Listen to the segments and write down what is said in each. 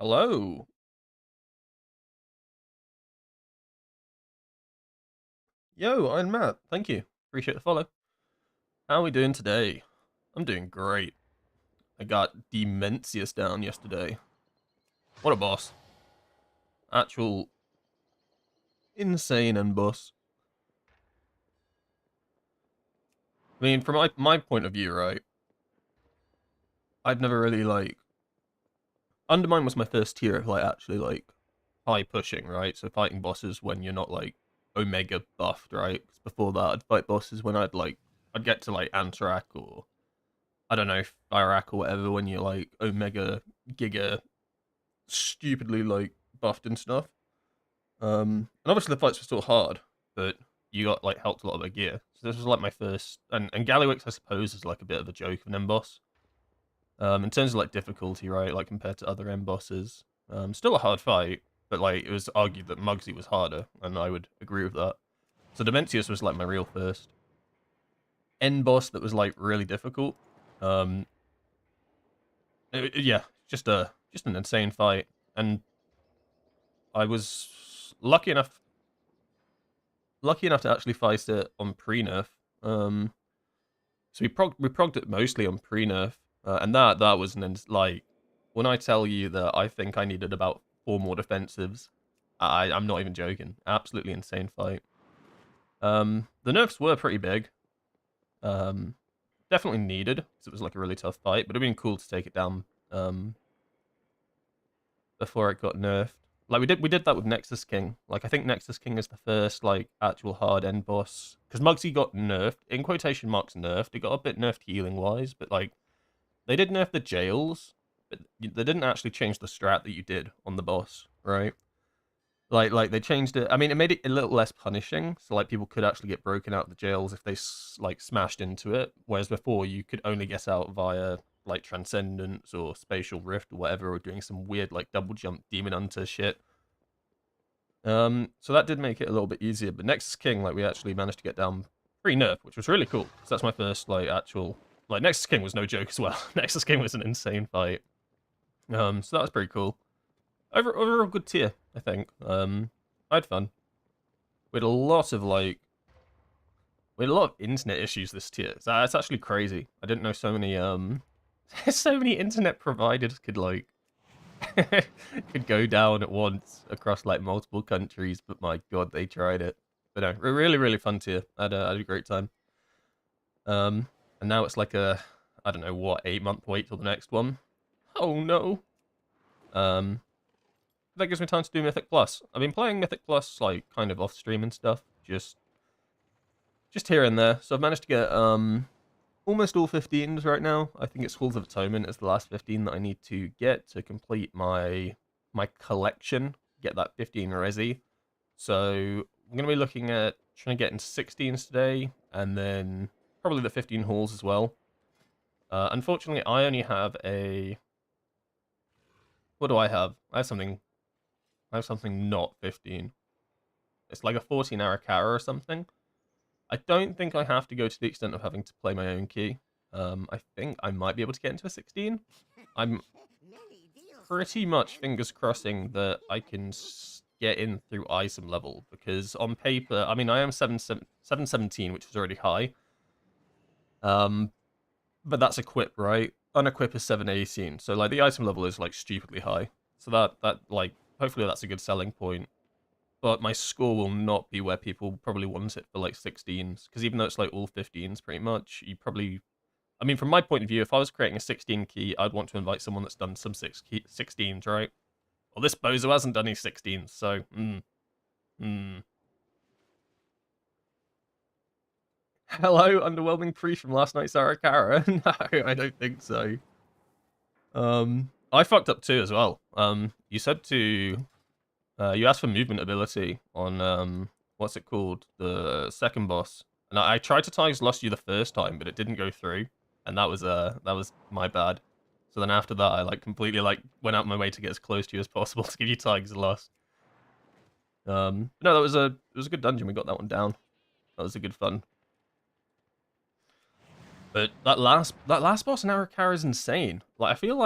Hello. Yo, I'm Matt. Thank you. Appreciate the follow. How are we doing today? I'm doing great. I got Dimensius down yesterday. What a boss. Actual insane end boss. I mean, from my point of view, right? I've never really, Undermine was my first tier of, actually, high pushing, right? So fighting bosses when you're not, Omega buffed, right? 'Cause before that, I'd fight bosses when I'd get to, Antrak or I don't know, Firak or whatever, when you're Omega Giga stupidly buffed and stuff. And obviously the fights were still hard, but you got helped a lot of the gear. So this was my first, and Gallywix I suppose is a bit of a joke of an end boss. In terms of difficulty, right, compared to other end bosses, still a hard fight, but it was argued that Muggsy was harder, and I would agree with that. So Dimensius was my real first end boss that was really difficult. Um, yeah, just an insane fight, and I was lucky enough to actually fight it on pre-nerf. So we progged it mostly on pre-nerf, and that was when I tell you that I think I needed about 4 more defensives, I'm not even joking. Absolutely insane fight. The nerfs were pretty big. Definitely needed because it was a really tough fight, but it'd been cool to take it down before it got nerfed. We did that with Nexus King. I think Nexus King is the first actual hard end boss, because Muggsy got nerfed, in quotation marks nerfed. It got a bit nerfed healing wise, but they did nerf the jails, but they didn't actually change the strat that you did on the boss, right? They changed it. I mean, it made it a little less punishing, so people could actually get broken out of the jails if they smashed into it, whereas before you could only get out via Transcendence or Spatial Rift or whatever, or doing some weird double jump Demon Hunter shit. So that did make it a little bit easier, but Nexus King, we actually managed to get down pre-nerf, which was really cool. So that's my first actual Nexus King was no joke as well. Nexus King was an insane fight. So that was pretty cool. Overall good tier, I think. I had fun. We had a lot of internet issues this tier. So it's actually crazy. I didn't know so many so many internet providers could could go down at once across multiple countries, but my god, they tried it. But no, really fun tier. I had a great time. And now it's I don't know what, 8-month wait till the next one. Oh no. That gives me time to do Mythic Plus. I've been playing Mythic Plus kind of off stream and stuff, just here and there. So I've managed to get almost all 15s right now. I think it's Schools of Atonement is the last 15 that I need to get to complete my collection, get that 15 resi. So I'm going to be looking at trying to get into 16s today, and then probably the 15 halls as well. Unfortunately, I only have a... What do I have? I have something not 15. It's a 14 Arakara or something. I don't think I have to go to the extent of having to play my own key. I think I might be able to get into a 16. I'm pretty much fingers crossing that I can get in through ISOM level, because on paper, I mean, I am 717, which is already high. But that's equip, right? Unequip is 718, so the ISOM level is stupidly high. So that hopefully that's a good selling point. But my score will not be where people probably want it for 16s, because even though it's all 15s pretty much, you probably... I mean, from my point of view, if I was creating a 16 key, I'd want to invite someone that's done some 16s, right? Well, this bozo hasn't done any 16s, so... Hello, underwhelming pre from last night's Arakara? No, I don't think so. I fucked up too as well. You said to... you asked for movement ability on, what's it called? The second boss. And I tried to Tiger's Lost you the first time, but it didn't go through. And that was my bad. So then after that, I completely went out my way to get as close to you as possible to give you Tiger's Lost. No, it was a good dungeon. We got that one down. That was a good fun. But that last boss in Arakara is insane. I feel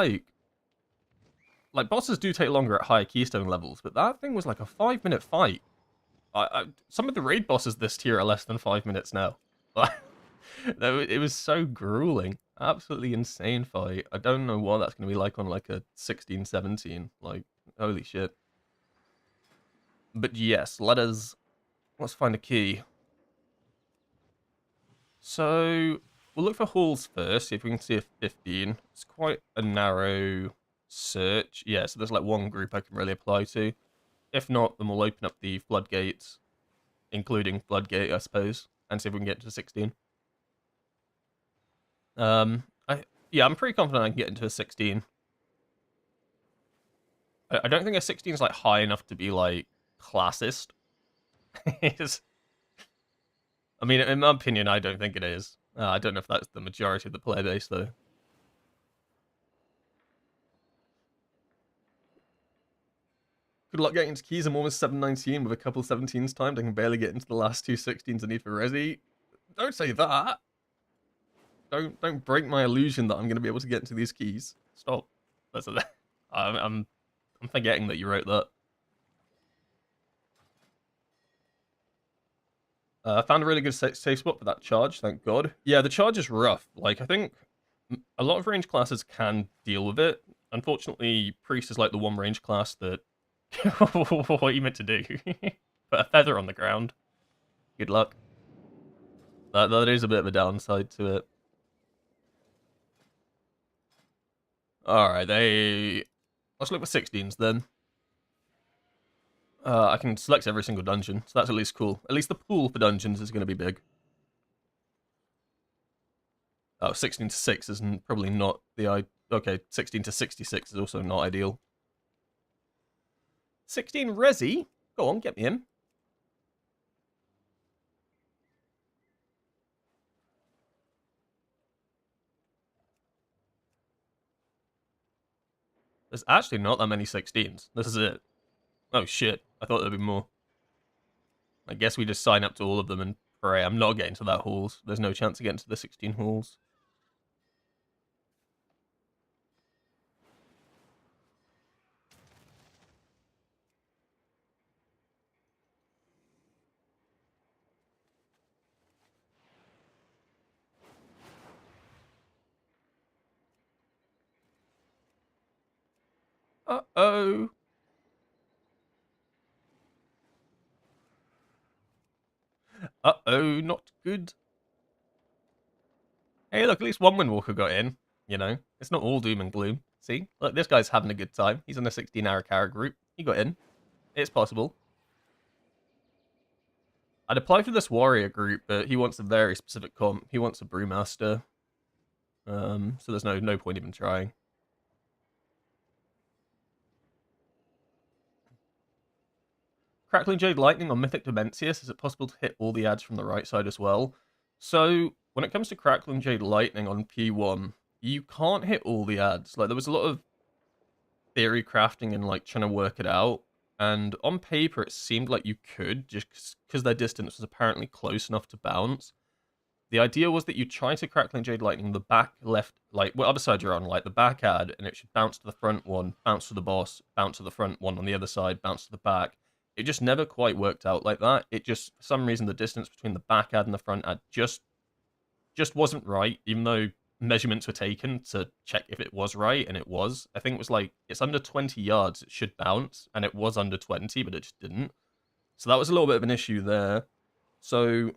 like, bosses do take longer at higher keystone levels, but that thing was like a 5-minute fight. Some of the raid bosses this tier are less than 5 minutes now. It was so grueling. Absolutely insane fight. I don't know what that's going to be like on like a 16, 17. Like, holy shit. But yes, let's find a key. So, we'll look for halls first, see if we can see a 15. It's quite a narrow search. Yeah, so there's like one group I can really apply to. If not, then we'll open up the floodgates, including floodgate, I suppose, and see if we can get to 16. Yeah, I'm pretty confident I can get into a 16. I don't think a 16 is like high enough to be like classist. I mean, in my opinion, I don't think it is. I don't know if that's the majority of the player base, though. Good luck getting into keys. I'm almost 719 with a couple 17s timed. I can barely get into the last two 16s I need for Resi. Don't say that. Don't break my illusion that I'm going to be able to get into these keys. Stop. I'm forgetting that you wrote that. I found a really good safe spot for that charge, thank God. Yeah, the charge is rough. Like, I think a lot of range classes can deal with it. Unfortunately, Priest is like the one range class that... what are you meant to do? Put a feather on the ground. Good luck. That is a bit of a downside to it. Alright, let's look for 16s then. I can select every single dungeon, so that's at least cool. At least the pool for dungeons is going to be big. Oh, 16 to 6 isn't probably not the... Okay, 16 to 66 is also not ideal. 16 Resi? Go on, get me in. There's actually not that many 16s. This is it. Oh shit, I thought there'd be more. I guess we just sign up to all of them and pray. I'm not getting to that halls. There's no chance of getting to the 16 halls. Uh-oh. Uh-oh, not good. Hey, look, at least one Windwalker got in. You know, it's not all doom and gloom. See? Look, this guy's having a good time. He's in a 16-hour carrot group. He got in. It's possible. I'd apply for this warrior group, but he wants a very specific comp. He wants a brewmaster. So there's no point even trying. Crackling Jade Lightning on Mythic Dimensius. Is it possible to hit all the ads from the right side as well? So, when it comes to Crackling Jade Lightning on P1, you can't hit all the ads. Like, there was a lot of theory crafting and, like, trying to work it out. And on paper, it seemed like you could, just because their distance was apparently close enough to bounce. The idea was that you try to Crackling Jade Lightning the back left, like, what other side you're on, like the back ad, and it should bounce to the front one, bounce to the boss, bounce to the front one on the other side, bounce to the back. It just never quite worked out like that. It just, for some reason, the distance between the back ad and the front ad just wasn't right, even though measurements were taken to check if it was right, and it was. I think it was like, it's under 20 yards, it should bounce, and it was under 20, but it just didn't. So that was a little bit of an issue there. So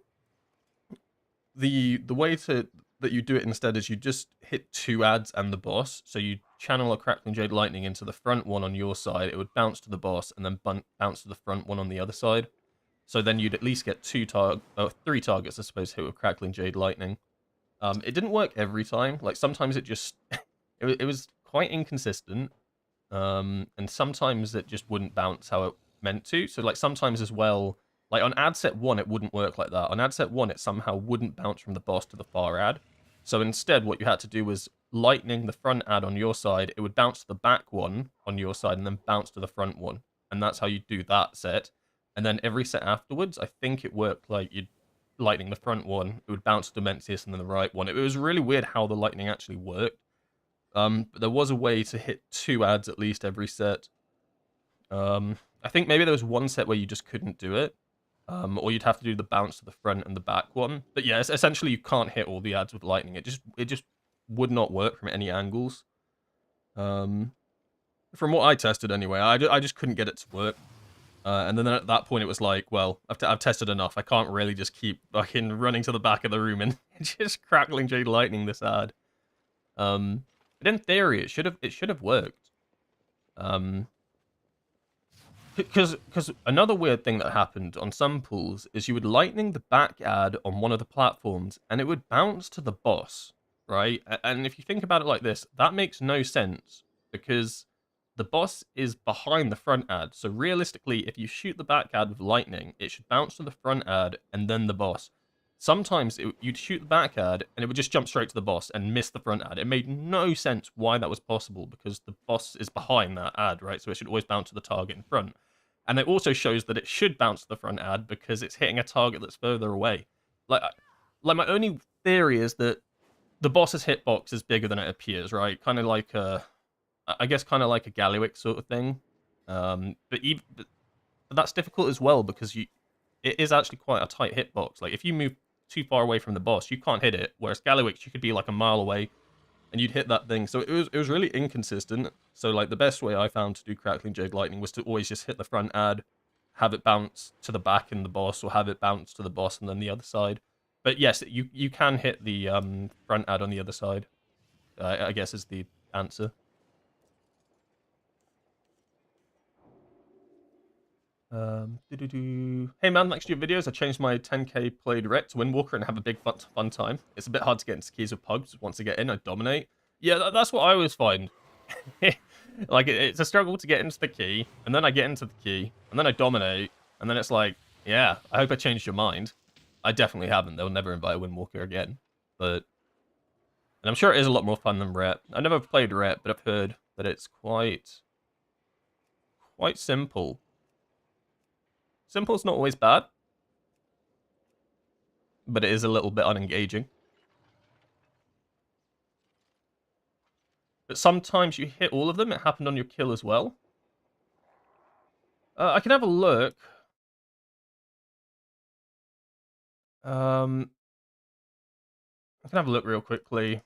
the way that you do it instead is you just hit two ads and the boss. So you channel a Crackling Jade Lightning into the front one on your side. It would bounce to the boss and then bounce to the front one on the other side. So then you'd at least get three targets, I suppose, hit with Crackling Jade Lightning. It didn't work every time. Like, sometimes it just... it was quite inconsistent. And sometimes it just wouldn't bounce how it meant to. So, like, sometimes as well... Like, on ad set 1, it wouldn't work like that. On ad set 1, it somehow wouldn't bounce from the boss to the far ad. So instead, what you had to do was lightning the front ad on your side. It would bounce to the back one on your side and then bounce to the front one. And that's how you do that set. And then every set afterwards, I think it worked like you'd lightning the front one. It would bounce to Dimensius and then the right one. It was really weird how the lightning actually worked. But there was a way to hit 2 adds at least every set. I think maybe there was one set where you just couldn't do it. Or you'd have to do the bounce to the front and the back one. But yeah, essentially you can't hit all the adds with lightning. It just would not work from any angles. From what I tested anyway, I just couldn't get it to work. And then at that point it was like, well, I've tested enough. I can't really just keep fucking running to the back of the room and just crackling Jade Lightning this ad. But in theory, it should have worked. Because another weird thing that happened on some pools is you would lightning the back ad on one of the platforms and it would bounce to the boss, right? And if you think about it like this, that makes no sense because the boss is behind the front ad. So realistically, if you shoot the back ad with lightning, it should bounce to the front ad and then the boss. Sometimes you'd shoot the back ad and it would just jump straight to the boss and miss the front ad. It made no sense why that was possible because the boss is behind that ad, right? So it should always bounce to the target in front. And it also shows that it should bounce to the front ad because it's hitting a target that's further away. Like my only theory is that the boss's hitbox is bigger than it appears, right? Kind of like I guess kind of like a Galliwick sort of thing. But that's difficult as well because it is actually quite a tight hitbox. Like if you move too far away from the boss, you can't hit it. Whereas Galliwick, you could be like a mile away and you'd hit that thing. So it was really inconsistent. So like the best way I found to do Crackling Jade Lightning was to always just hit the front ad, have it bounce to the back in the boss, or have it bounce to the boss and then the other side. But yes, you can hit the front ad on the other side. I guess is the answer. Hey man, thanks to your videos, I changed my 10k played rep to Windwalker and have a big fun time. It's a bit hard to get into keys with pugs. Once I get in, I dominate. Yeah, that's what I always find. Like, it's a struggle to get into the key, and then I get into the key, and then I dominate, and then it's like, yeah, I hope I changed your mind. I definitely haven't. They'll never invite a Windwalker again. And I'm sure it is a lot more fun than rep. I've never played rep, but I've heard that it's quite simple. Simple's not always bad, but it is a little bit unengaging. But sometimes you hit all of them. It happened on your kill as well. I can have a look. I can have a look real quickly.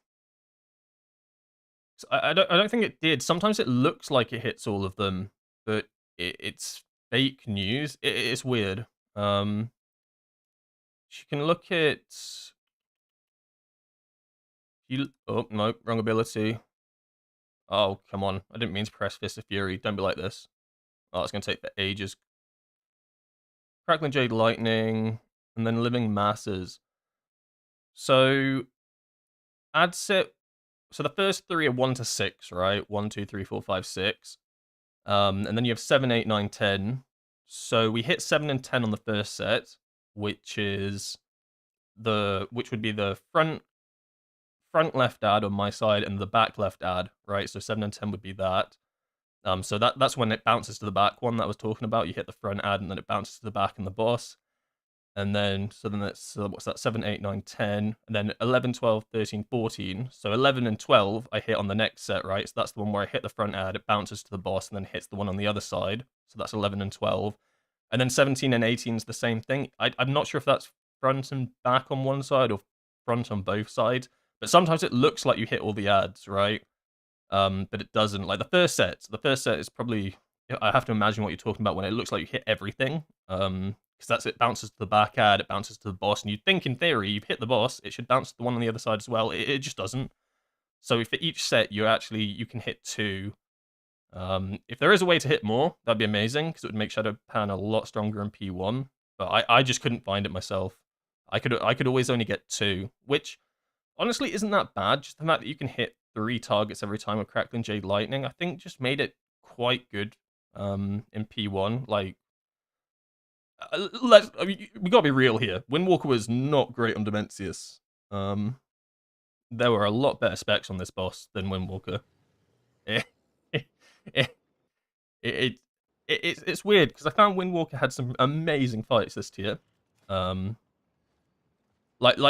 I don't think it did. Sometimes it looks like it hits all of them, but it's fake news. It's weird. You can look at... Oh, no, wrong ability. Oh, come on. I didn't mean to press Fist of Fury. Don't be like this. Oh, it's going to take for ages. Crackling Jade Lightning, and then Living Masses. So, ad set... So the first 3 are 1 to 6, right? 1, 2, 3, 4, 5, 6. And then you have 7, 8, 9, 10. So we hit 7 and 10 on the first set, which would be the front left ad on my side and the back left ad, right? So 7 and 10 would be that. So that's when it bounces to the back one that I was talking about. You hit the front ad and then it bounces to the back and the boss. And then, what's that? 7, 8, 9, 10. And then 11, 12, 13, 14. So 11 and 12 I hit on the next set, right? So that's the one where I hit the front ad, it bounces to the boss, and then hits the one on the other side. So that's 11 and 12. And then 17 and 18 is the same thing. I'm not sure if that's front and back on one side or front on both sides. But sometimes it looks like you hit all the ads, right? But it doesn't. Like the first set is probably... I have to imagine what you're talking about when it looks like you hit everything. Because it bounces to the back ad, it bounces to the boss, and you'd think in theory you've hit the boss, it should bounce to the one on the other side as well. It just doesn't. So for each set, you can hit 2. If there is a way to hit more, that'd be amazing, because it would make Shadow Pan a lot stronger in P1. But I just couldn't find it myself. I could always only get 2, which honestly isn't that bad. Just the fact that you can hit 3 targets every time with Crackling Jade Lightning, I think just made it quite good in P1. Like, we gotta be real here. Windwalker was not great on Dimensius. There were a lot better specs on this boss than Windwalker. It's weird because I found Windwalker had some amazing fights this tier. Like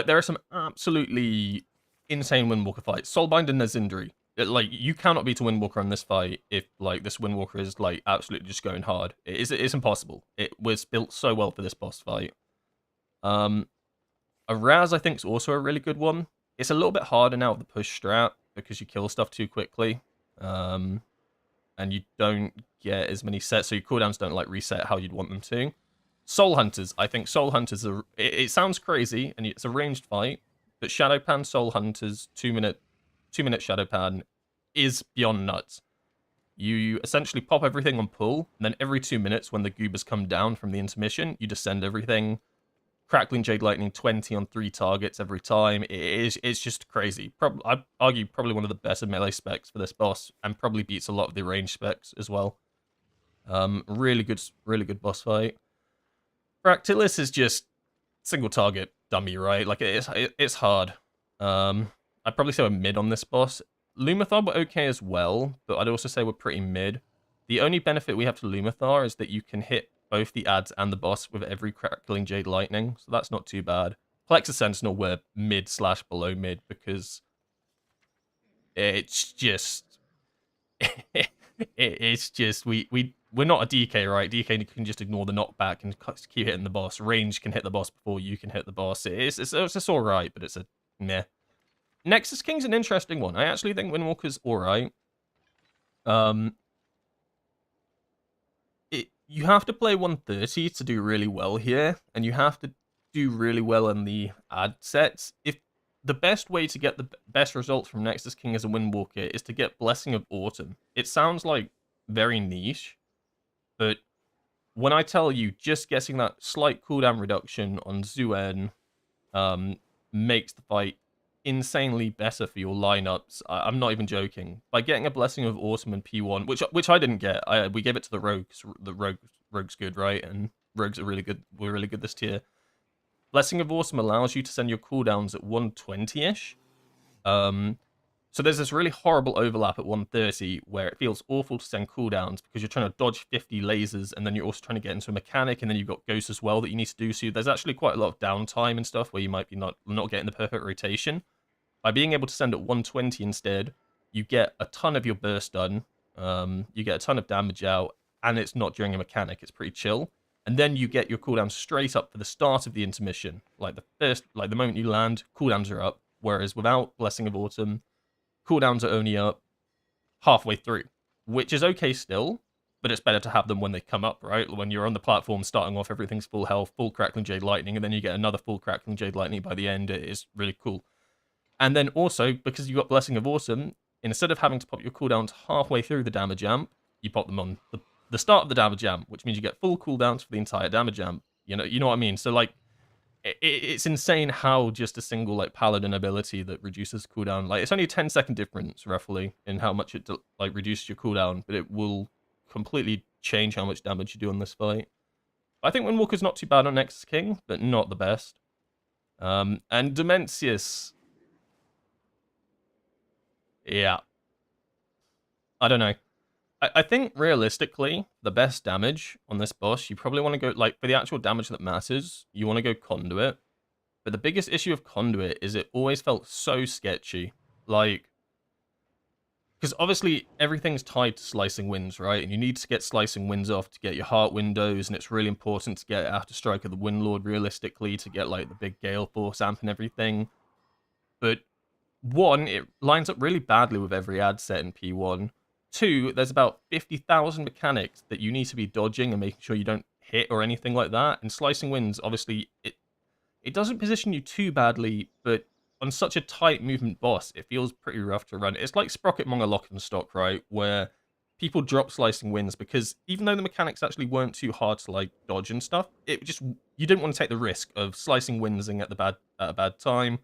there are some absolutely insane Windwalker fights. Soulbind and Nazindri. Like, you cannot beat a Windwalker on this fight if, like, this Windwalker is, like, absolutely just going hard. It's impossible. It was built so well for this boss fight. A Raz, I think, is also a really good one. It's a little bit harder now with the push strat because you kill stuff too quickly. And you don't get as many sets, so your cooldowns don't, like, reset how you'd want them to. Soul Hunters, I think Soul Hunters are... It sounds crazy, and it's a ranged fight, but Shadow Pan Soul Hunters 2-minute Shadow Pan is beyond nuts. You essentially pop everything on pull, and then every 2 minutes when the goobers come down from the intermission, you descend everything. Crackling Jade Lightning 20 on 3 targets every time. It's just crazy. I'd argue probably one of the better melee specs for this boss, and probably beats a lot of the range specs as well. Really good boss fight. Fractilis is just single target dummy, right? Like, it's hard. I'd probably say we're mid on this boss. Lumathar were okay as well, but I'd also say we're pretty mid. The only benefit we have to Lumathar is that you can hit both the ads and the boss with every Crackling Jade Lightning, so that's not too bad. Plexus Sentinel, we're mid/below mid, because it's just... it's just... We're not a DK, right? DK can just ignore the knockback and keep hitting the boss. Range can hit the boss before you can hit the boss. It's just alright, but it's a meh. Nexus King's an interesting one. I actually think Windwalker's alright. You have to play 130 to do really well here, and you have to do really well in the ad sets. If the best way to get the best results from Nexus King as a Windwalker is to get Blessing of Autumn. It sounds like very niche, but when I tell you just getting that slight cooldown reduction on Zuen makes the fight insanely better for your lineups. I'm not even joking. By getting a Blessing of Autumn in P1, which I didn't get, we gave it to the Rogues. The Rogue's good, right? And Rogues are really good. We're really good this tier. Blessing of Autumn allows you to send your cooldowns at 120-ish. So there's this really horrible overlap at 130 where it feels awful to send cooldowns because you're trying to dodge 50 lasers, and then you're also trying to get into a mechanic, and then you've got ghosts as well that you need to do. So there's actually quite a lot of downtime and stuff where you might be not getting the perfect rotation. By being able to send at 120 instead, you get a ton of your burst done, you get a ton of damage out, and it's not during a mechanic. It's pretty chill. And then you get your cooldown straight up for the start of the intermission. Like the moment you land, cooldowns are up. Whereas without Blessing of Autumn, cooldowns are only up halfway through, which is okay still, but it's better to have them when they come up, right? When you're on the platform starting off, everything's full health, full Crackling Jade Lightning, and then you get another full Crackling Jade Lightning by the end. It is really cool. And then also, because you got Blessing of Autumn, instead of having to pop your cooldowns halfway through the damage amp, you pop them on the start of the damage amp, which means you get full cooldowns for the entire damage amp. You know what I mean? So, like, it's insane how just a single, like, paladin ability that reduces cooldown, like, it's only a 10-second difference, roughly, in how much it, like, reduces your cooldown, but it will completely change how much damage you do on this fight. I think Windwalker's not too bad on Nexus King, but not the best. And Dimensius... yeah. I don't know. I think, realistically, the best damage on this boss, you probably want to go, like, for the actual damage that matters, you want to go Conduit. But the biggest issue of Conduit is it always felt so sketchy. Like, because obviously everything's tied to Slicing Winds, right? And you need to get Slicing Winds off to get your Heart Windows, and it's really important to get After Strike of the Windlord realistically to get, like, the big Gale Force amp and everything. But, one, it lines up really badly with every ad set in P1. 2, there's about 50,000 mechanics that you need to be dodging and making sure you don't hit or anything like that. And Slicing Winds, obviously, it doesn't position you too badly, but on such a tight movement boss, it feels pretty rough to run. It's like Sprocket Monger Lock and Stock, right? Where people drop Slicing Winds because even though the mechanics actually weren't too hard to, like, dodge and stuff, it just, you didn't want to take the risk of Slicing Windsing at a bad time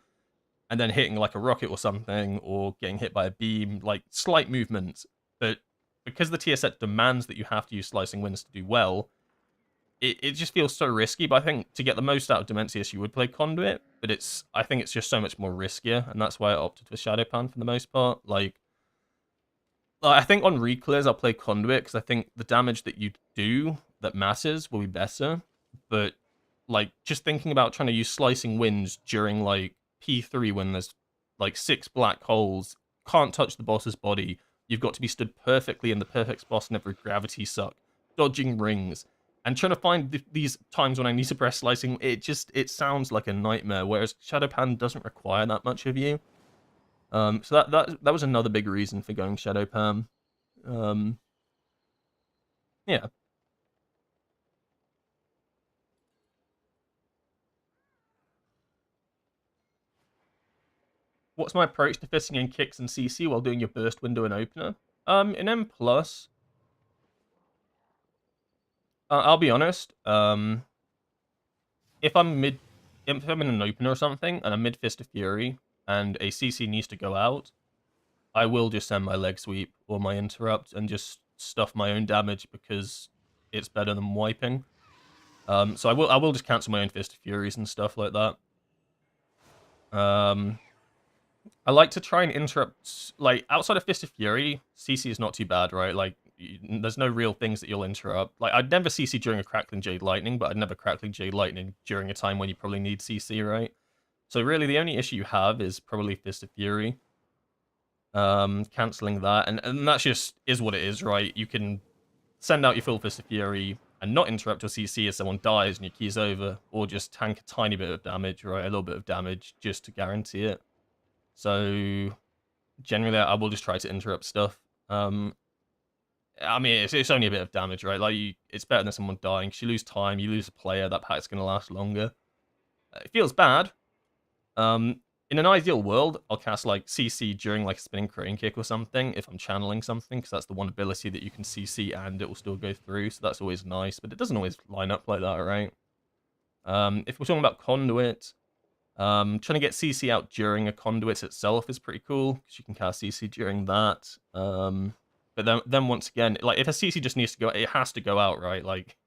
and then hitting, like, a rocket or something, or getting hit by a beam, like, slight movement. But because the tier set demands that you have to use Slicing Winds to do well, it just feels so risky. But I think to get the most out of Dimensius, you would play Conduit. But I think it's just so much more riskier, and that's why I opted for Shadow Pan for the most part. Like I think on reclears, I'll play Conduit, because I think the damage that you do that matters will be better. But, like, just thinking about trying to use Slicing Winds during, like, P3 when there's, like, 6 black holes can't touch the boss's body. You've got to be stood perfectly in the perfect spot and every gravity suck, dodging rings, and trying to find these times when I need to press slicing. It sounds like a nightmare. Whereas Shadowpan doesn't require that much of you. So that was another big reason for going Shadowpan. Yeah. What's my approach to fitting in kicks and CC while doing your burst window and opener? In M+, I'll be honest, if I'm in an opener or something, and I'm mid Fist of Fury, and a CC needs to go out, I will just send my leg sweep or my interrupt and just stuff my own damage because it's better than wiping. So I will just cancel my own Fist of Furies and stuff like that. I like to try and interrupt, like, outside of Fist of Fury, CC is not too bad, right? Like, there's no real things that you'll interrupt. Like, I'd never CC during a Crackling Jade Lightning, but I'd never Crackling Jade Lightning during a time when you probably need CC, right? So really, the only issue you have is probably Fist of Fury. Cancelling that, and that just is what it is, right? You can send out your full Fist of Fury and not interrupt your CC if someone dies and your key's over, or just tank a tiny bit of damage, right? A little bit of damage just to guarantee it. So generally, I will just try to interrupt stuff. I mean, it's only a bit of damage, right? Like, it's better than someone dying. Because you lose time, you lose a player, that pack's going to last longer. It feels bad. In an ideal world, I'll cast, like, CC during, like, a spinning crane kick or something if I'm channeling something, because that's the one ability that you can CC and it will still go through, so that's always nice, but it doesn't always line up like that, right? If we're talking about Conduit, trying to get CC out during a Conduit itself is pretty cool, because you can cast CC during that. But then once again, like, if a CC just needs to go, it has to go out, right? Like,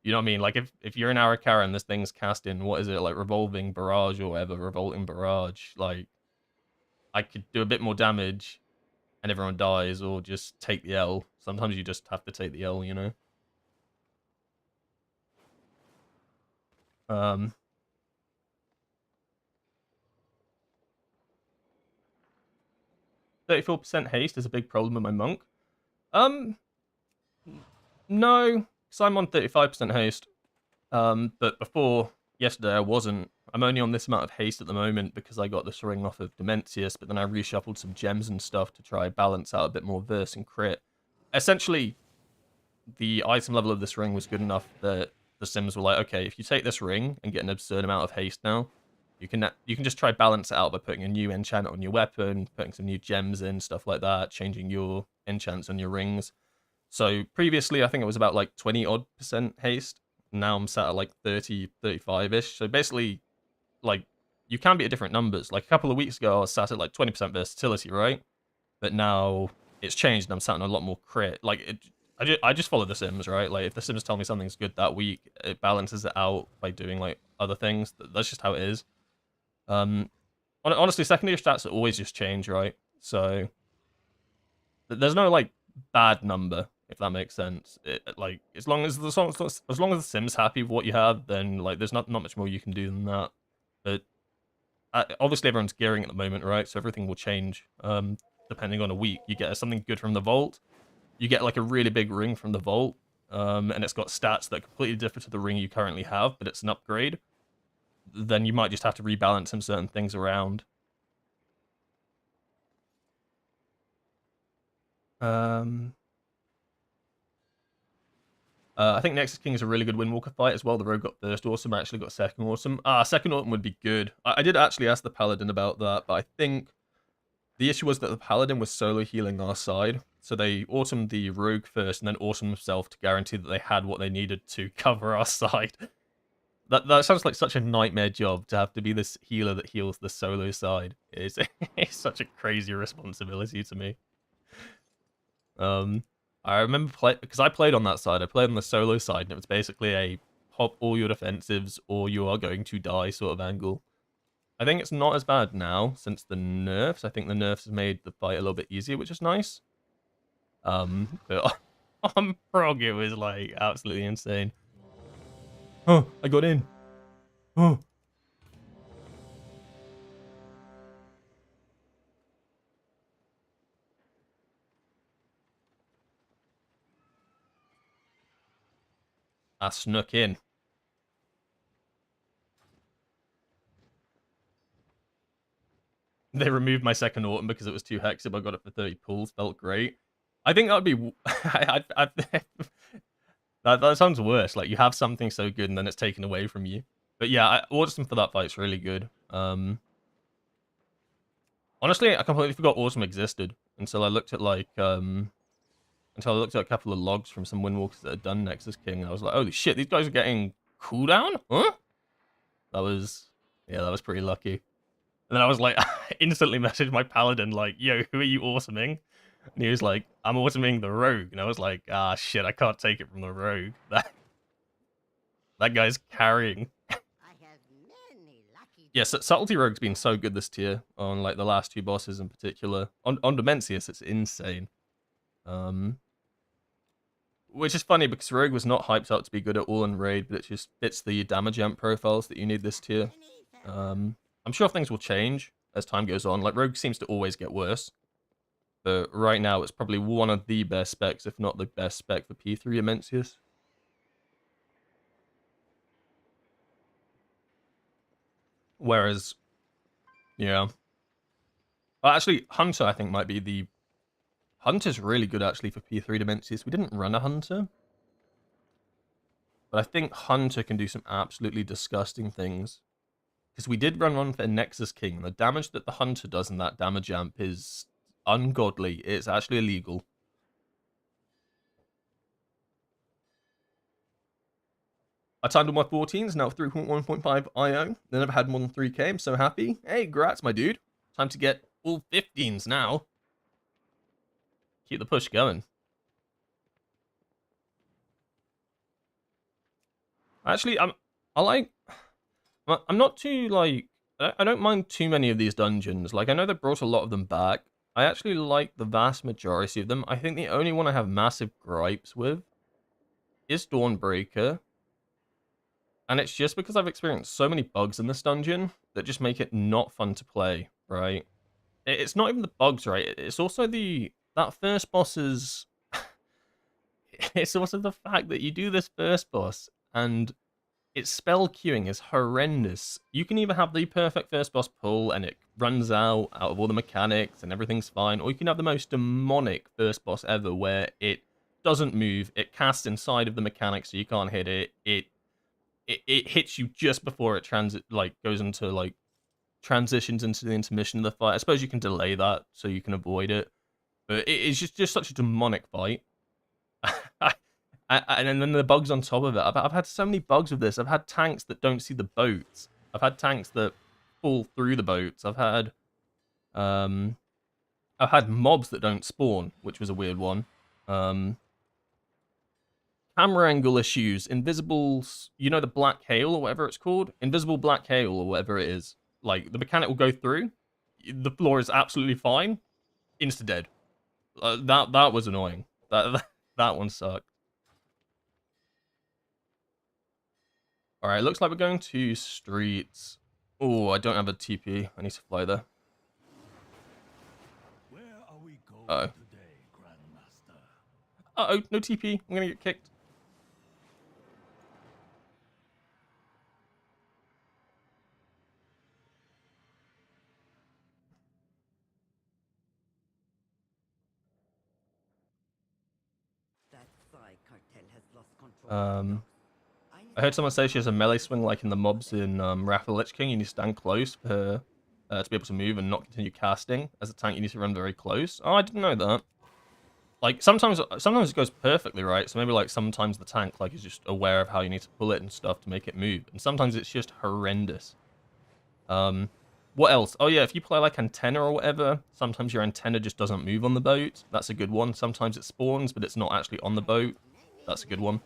you know what I mean? Like, if you're an Arakara and this thing's casting, what is it, like, Revolving Barrage or whatever, Revolting Barrage, like, I could do a bit more damage and everyone dies, or just take the L. Sometimes you just have to take the L, you know? 34% haste is a big problem with my monk. No, because I'm on 35% haste. But before yesterday, I wasn't. I'm only on this amount of haste at the moment because I got this ring off of Dimensius, but then I reshuffled some gems and stuff to try balance out a bit more verse and crit. Essentially, the item level of this ring was good enough that the Sims were like, okay, if you take this ring and get an absurd amount of haste now, you can just try balance it out by putting a new enchant on your weapon, putting some new gems in, stuff like that, changing your enchants on your rings. So previously, I think it was about like 20 odd % haste. Now I'm sat at like 30, 35-ish. So basically, like, you can be at different numbers. Like, a couple of weeks ago, I was sat at like 20% versatility, right? But now it's changed and I'm sat on a lot more crit. Like, I just follow the Sims, right? Like, if the Sims tell me something's good that week, it balances it out by doing like other things. That's just how it is. Honestly, secondary stats always just change, right? So there's no like bad number, if that makes sense. Like, as long as the Sim's happy with what you have, then like there's not much more you can do than that. But obviously everyone's gearing at the moment, right? So everything will change depending on a week. You get something good from the vault, you get like a really big ring from the vault, and it's got stats that are completely different to the ring you currently have, but it's an upgrade. Then you might just have to rebalance some certain things around. I think Nexus King is a really good Windwalker fight as well. The rogue got first awesome, I actually got second awesome. Second awesome would be good. I did actually ask the Paladin about that, but I think the issue was that the Paladin was solo healing our side. So they automed the rogue first and then automed themselves to guarantee that they had what they needed to cover our side. That sounds like such a nightmare job, to have to be this healer that heals the solo side. It's such a crazy responsibility to me. I remember because I played on that side. I played on the solo side, and it was basically a pop all your defensives or you are going to die sort of angle. I think it's not as bad now since the nerfs. I think the nerfs have made the fight a little bit easier, which is nice. But on prog, it was like absolutely insane. Oh, I got in. Oh. I snuck in. They removed my second autumn because it was too hexed. I got it for 30 pulls. Felt great. I think that would be... that sounds worse. Like, you have something so good and then it's taken away from you. But yeah, Autumn for that fight's really good. Honestly, I completely forgot Autumn existed until I looked at, like... until I looked at a couple of logs from some Windwalkers that had done Nexus King. And I was like, holy shit, these guys are getting cooldown? Huh? That was... Yeah, that was pretty lucky. And then I was like, instantly messaged my paladin, like, yo, who are you awesoming? And he was like, I'm awesoming the rogue. And I was like, ah, shit, I can't take it from the rogue. That guy's carrying. Yeah, so Subtlety Rogue's been so good this tier on, like, the last two bosses in particular. On Dimensius, it's insane. Which is funny because Rogue was not hyped up to be good at all in Raid, but it just fits the damage amp profiles that you need this tier. I'm sure things will change as time goes on. Like, Rogue seems to always get worse. But right now, it's probably one of the best specs, if not the best spec for P3 Dimensius. Whereas, yeah. Well, actually, Hunter, I think, might be the... Hunter's really good, actually, for P3 Dimensius. We didn't run a Hunter. But I think Hunter can do some absolutely disgusting things. Because we did run one for Nexus King, and the damage that the Hunter does in that damage amp is ungodly. It's actually illegal. I timed all my 14s, now 3.1.5 IO. They never had more than 3k, I'm so happy. Hey, congrats, my dude. Time to get all 15s now. Keep the push going. Actually, I'm not too, like... I don't mind too many of these dungeons. Like, I know they brought a lot of them back. I actually like the vast majority of them. I think the only one I have massive gripes with is Dawnbreaker. And it's just because I've experienced so many bugs in this dungeon that just make it not fun to play, right? It's not even the bugs, right? It's also that first boss's... It's also the fact that you do this first boss and its spell queuing is horrendous. You can either have the perfect first boss pull and it runs out of all the mechanics and everything's fine, or you can have the most demonic first boss ever where it doesn't move, it casts inside of the mechanics so you can't hit it, it hits you just before it goes into, like, transitions into the intermission of the fight. I suppose you can delay that so you can avoid it, but it's just such a demonic fight. And then the bugs on top of it. I've had so many bugs with this. I've had tanks that don't see the boats. I've had tanks that fall through the boats. I've had mobs that don't spawn, which was a weird one. Camera angle issues, invisibles, you know, the black hail or whatever it's called? Invisible black hail or whatever it is. Like, the mechanic will go through, the floor is absolutely fine, insta-dead. That was annoying. That one sucked. Alright, looks like we're going to streets. Oh, I don't have a TP. I need to fly there. Where are we going today, Grandmaster? Uh-oh, no TP. I'm gonna get kicked. I heard someone say she has a melee swing like in the mobs in Wrath of the Lich King. You need to stand close for her to be able to move and not continue casting. As a tank, you need to run very close. Oh, I didn't know that. Like, sometimes it goes perfectly right. So maybe, like, sometimes the tank, like, is just aware of how you need to pull it and stuff to make it move. And sometimes it's just horrendous. What else? Oh, yeah, if you play, like, antenna or whatever, sometimes your antenna just doesn't move on the boat. That's a good one. Sometimes it spawns, but it's not actually on the boat. That's a good one.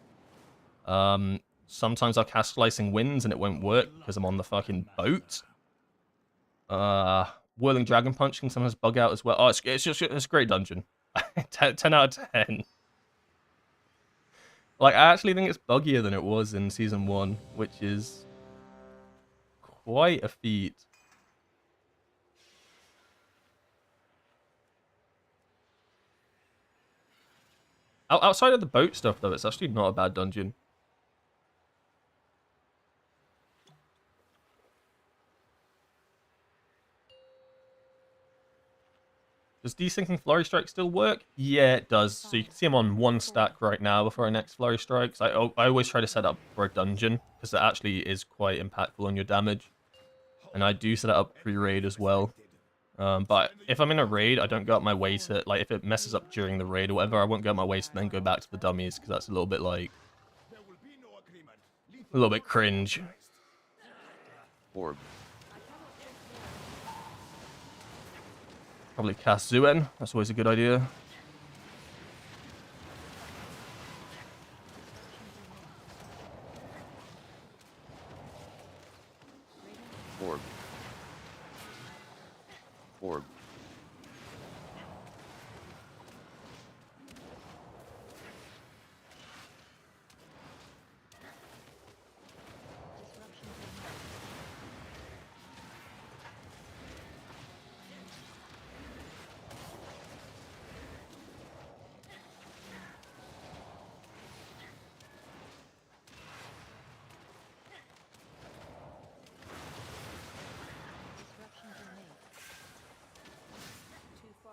Sometimes I'll cast Slicing Winds and it won't work because I'm on the fucking boat. Whirling Dragon Punch can sometimes bug out as well. Oh, it's a great dungeon. 10 out of 10. Like, I actually think it's buggier than it was in Season 1, which is quite a feat. Outside of the boat stuff, though, it's actually not a bad dungeon. Does desyncing Flurry Strike still work? Yeah, it does. So you can see I'm on 1 stack right now before our next Flurry Strikes. I always try to set up for a dungeon, because it actually is quite impactful on your damage. And I do set it up pre-raid as well. But if I'm in a raid, I don't go out my way to, like, if it messes up during the raid or whatever, I won't go out my way to then go back to the dummies, because that's a little bit, like, a little bit cringe. Orb. Probably cast Zuen. That's always a good idea. Orb. Orb.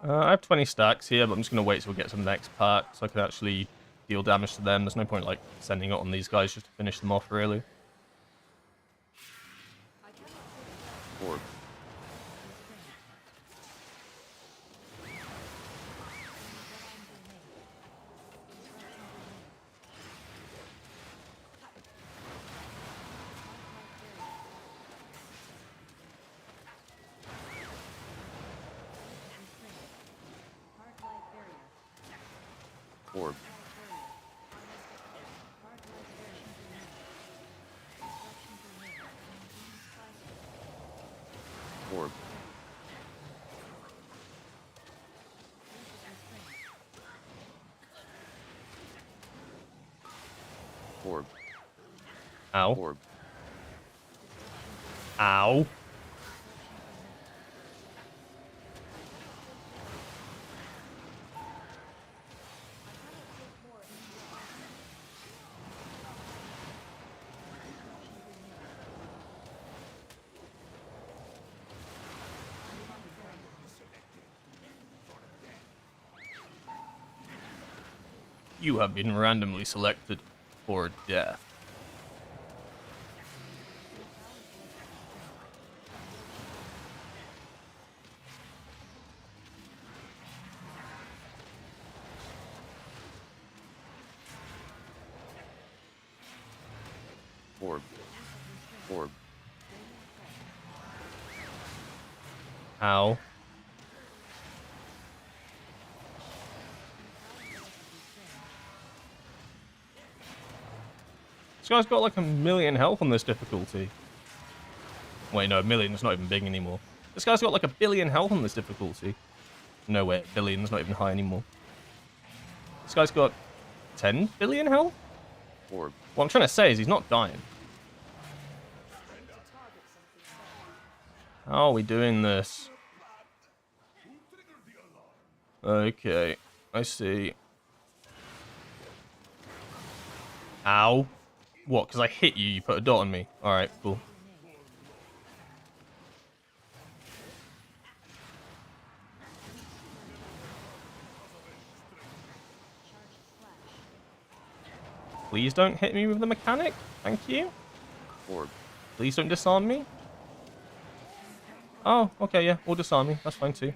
I have 20 stacks here, but I'm just going to wait till we get to the next pack so I can actually deal damage to them. There's no point, like, sending it on these guys just to finish them off, really. Orb. Orb. Orb. Orb. Ow. Orb. Ow. You have been randomly selected for death. Orb. Orb. Ow. This guy's got like 1,000,000 health on this difficulty. Wait, no, 1,000,000 is not even big anymore. This guy's got like 1,000,000,000 health on this difficulty. No way, 1,000,000,000's not even high anymore. This guy's got 10 billion health? Orb. What I'm trying to say is he's not dying. How are we doing this? Okay, I see. Ow. What, because I hit you, you put a dot on me? Alright, cool. Please don't hit me with the mechanic. Thank you. Orb. Please don't disarm me. Oh, okay, yeah, or disarm me. That's fine too.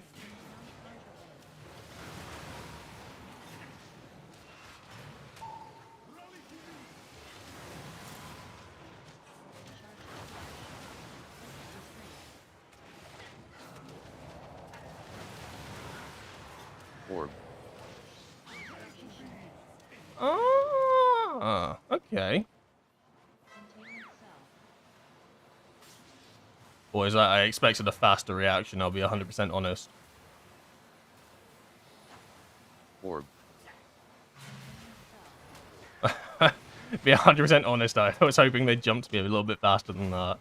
Orb. Ah, okay. Boys, I expected a faster reaction, I'll be 100% honest. Orb. Be 100% honest, I was hoping they'd jump to me a little bit faster than that.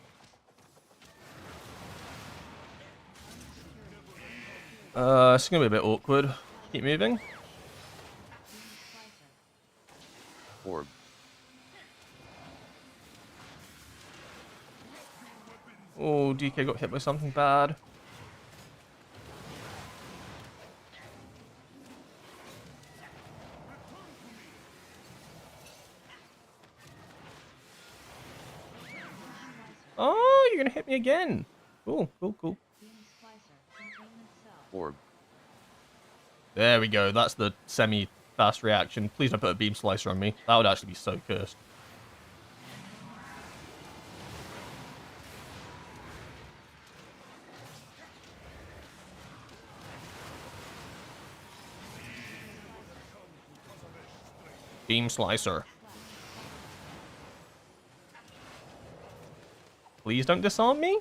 It's gonna be a bit awkward. Keep moving. Orb. Oh, DK got hit by something bad. Oh, you're gonna hit me again. Cool, cool, cool. Orb. There we go. That's the semi-fast reaction. Please don't put a beam slicer on me. That would actually be so cursed. Beam slicer. Please don't disarm me.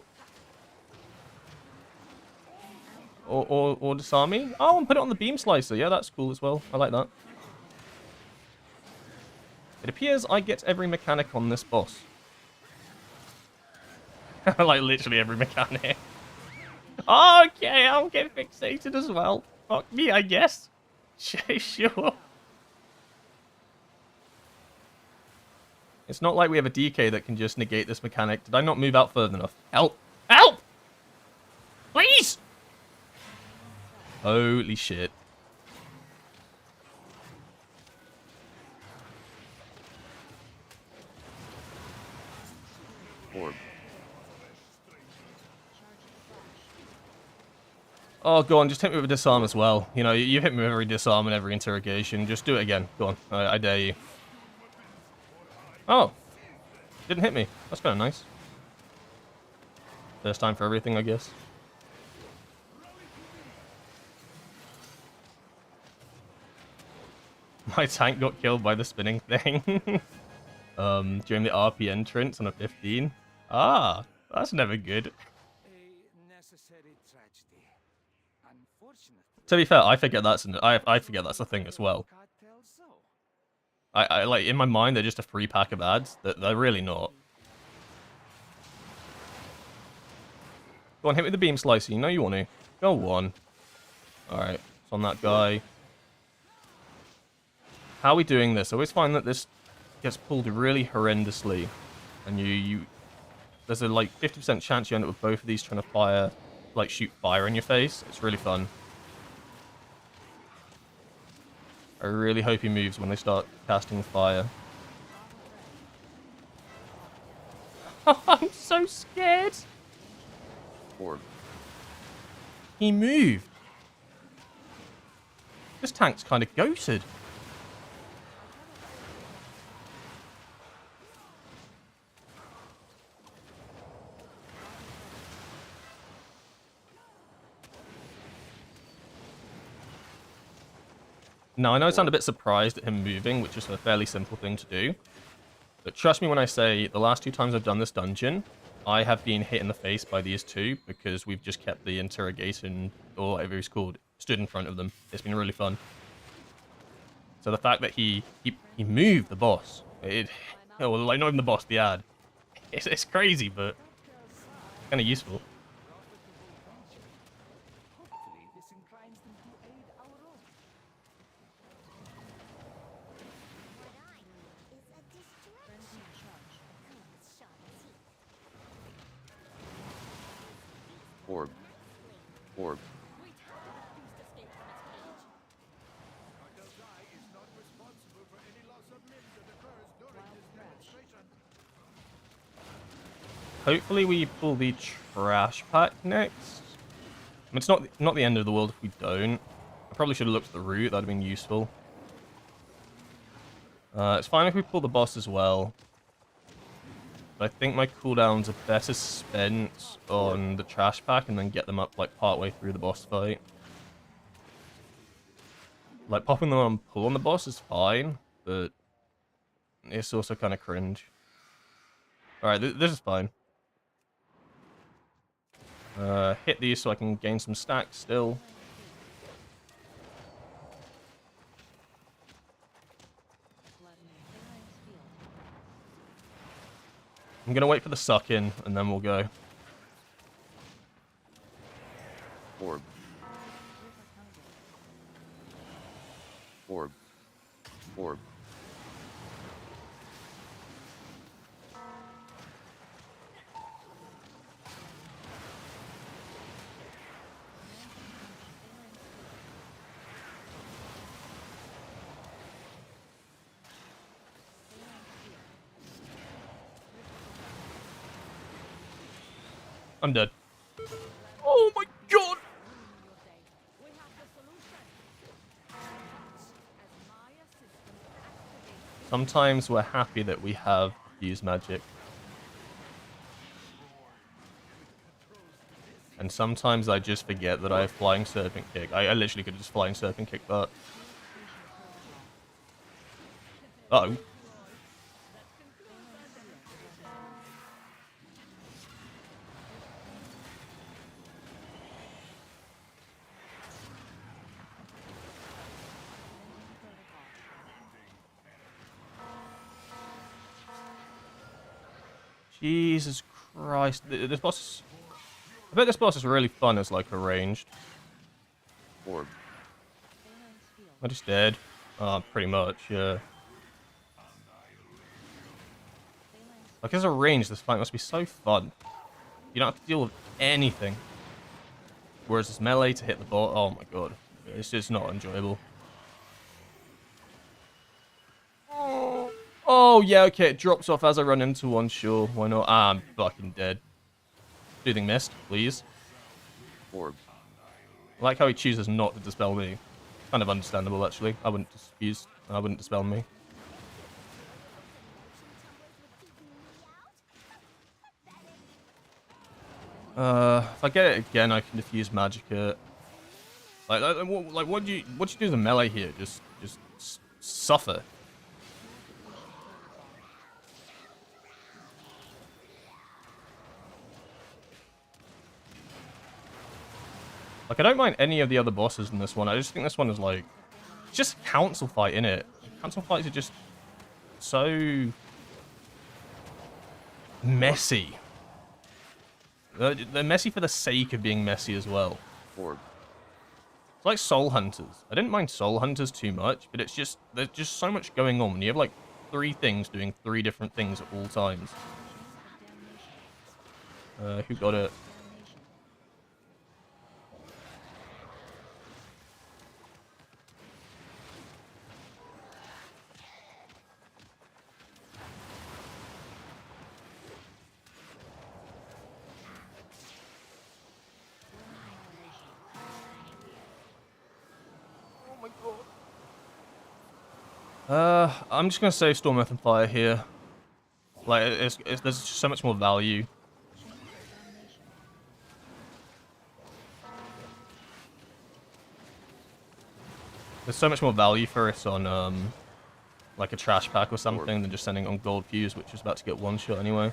Or disarm me. Oh, and put it on the beam slicer. Yeah, that's cool as well. I like that. It appears I get every mechanic on this boss. Like literally every mechanic. Okay, I'll get fixated as well. Fuck me, I guess. Sure. It's not like we have a DK that can just negate this mechanic. Did I not move out further enough? Help! Help! Please! Holy shit. Orb. Oh, go on, just hit me with a disarm as well. You know, you hit me with every disarm and every interrogation. Just do it again. Go on, I dare you. Oh. Didn't hit me. That's kind of nice. First time for everything, I guess. My tank got killed by the spinning thing. During the RP entrance on a 15. Ah, that's never good. A necessary tragedy. Unfortunately. To be fair, I forget I forget that's a thing as well. I like in my mind they're just a free pack of ads. They're really not. Go on, hit me with the beam slicer. You know you want to. Go on. Alright, it's on that guy. How are we doing this? I always find that this gets pulled really horrendously. And there's a like 50% chance you end up with both of these trying to fire, like shoot fire in your face. It's really fun. I really hope he moves when they start casting fire. I'm so scared. Orb. He moved. This tank's kind of ghosted. Now, I know I sound a bit surprised at him moving, which is a fairly simple thing to do. But trust me when I say, the last 2 times I've done this dungeon, I have been hit in the face by these two, because we've just kept the interrogation, or whatever he's called, stood in front of them. It's been really fun. So the fact that he moved the boss, well, like not even the boss, the ad. It's crazy, but kind of useful. Hopefully, this inclines them to aid our own. Orb. Orb. Hopefully we pull the trash pack next. I mean, it's not the end of the world if we don't. I probably should have looked at the route. That would have been useful. It's fine if we pull the boss as well. But I think my cooldowns are better spent on the trash pack and then get them up like partway through the boss fight. Like popping them on pull on the boss is fine, but it's also kind of cringe. Alright, this is fine. Hit these so I can gain some stacks still. I'm gonna wait for the suck in and then we'll go. Orb. Orb. Orb. I'm dead. Oh my god! Sometimes we're happy that we have use magic. And sometimes I just forget that I have flying serpent kick. I literally could just flying serpent kick that. Uh-oh. Jesus Christ. This boss is... I bet this boss is really fun as, like, a ranged. Orb. I just dead. Pretty much, yeah. Like, as a range, this fight must be so fun. You don't have to deal with anything. Whereas this melee to hit the ball, oh my god. It's just not enjoyable. Oh, yeah, okay, it drops off as I run into one, sure. Why not? Ah, I'm fucking dead. Soothing Mist, please. Orb. I like how he chooses not to dispel me. Kind of understandable, actually. I wouldn't dispel me. If I get it again, I can diffuse magic it. Like what do you do with the melee here? Just suffer. Like, I don't mind any of the other bosses in this one. I just think this one is like, it's just council fight, innit? Council fights are just so messy. They're messy for the sake of being messy as well. Orb. It's like Soul Hunters. I didn't mind Soul Hunters too much, but it's just, there's just so much going on. You have like 3 things doing 3 different things at all times. Who got it? I'm just gonna save Storm, Earth, and Fire here. Like, there's just so much more value. There's so much more value for us on, like a trash pack or something than just sending on Gold Fuse, which is about to get one shot anyway.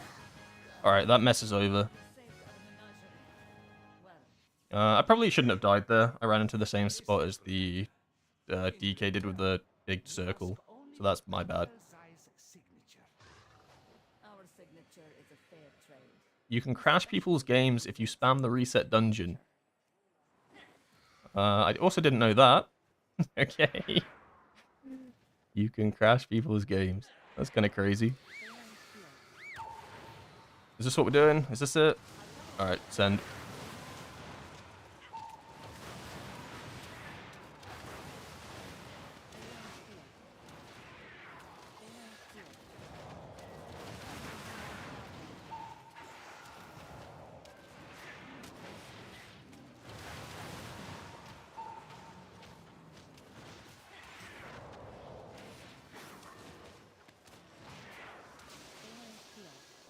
Alright, that mess is over. I probably shouldn't have died there. I ran into the same spot as the DK did with the big circle. So that's my bad. You can crash people's games if you spam the reset dungeon. I also didn't know that. Okay. You can crash people's games. That's kind of crazy. Is this what we're doing? Is this it? Alright, send.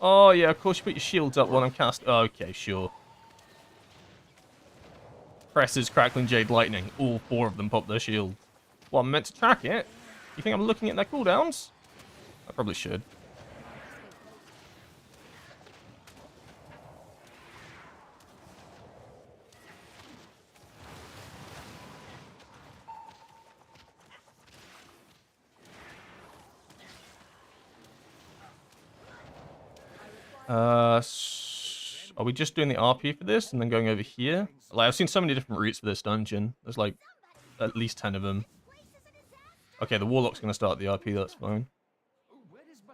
Oh, yeah, of course you put your shields up when I'm cast. Oh, okay, sure. Presses Crackling Jade Lightning. All 4 of them pop their shield. Well, I'm meant to track it. You think I'm looking at their cooldowns? I probably should. Are we just doing the RP for this and then going over here? Like, I've seen so many different routes for this dungeon. There's like at least 10 of them. Okay, the Warlock's going to start the RP, that's fine.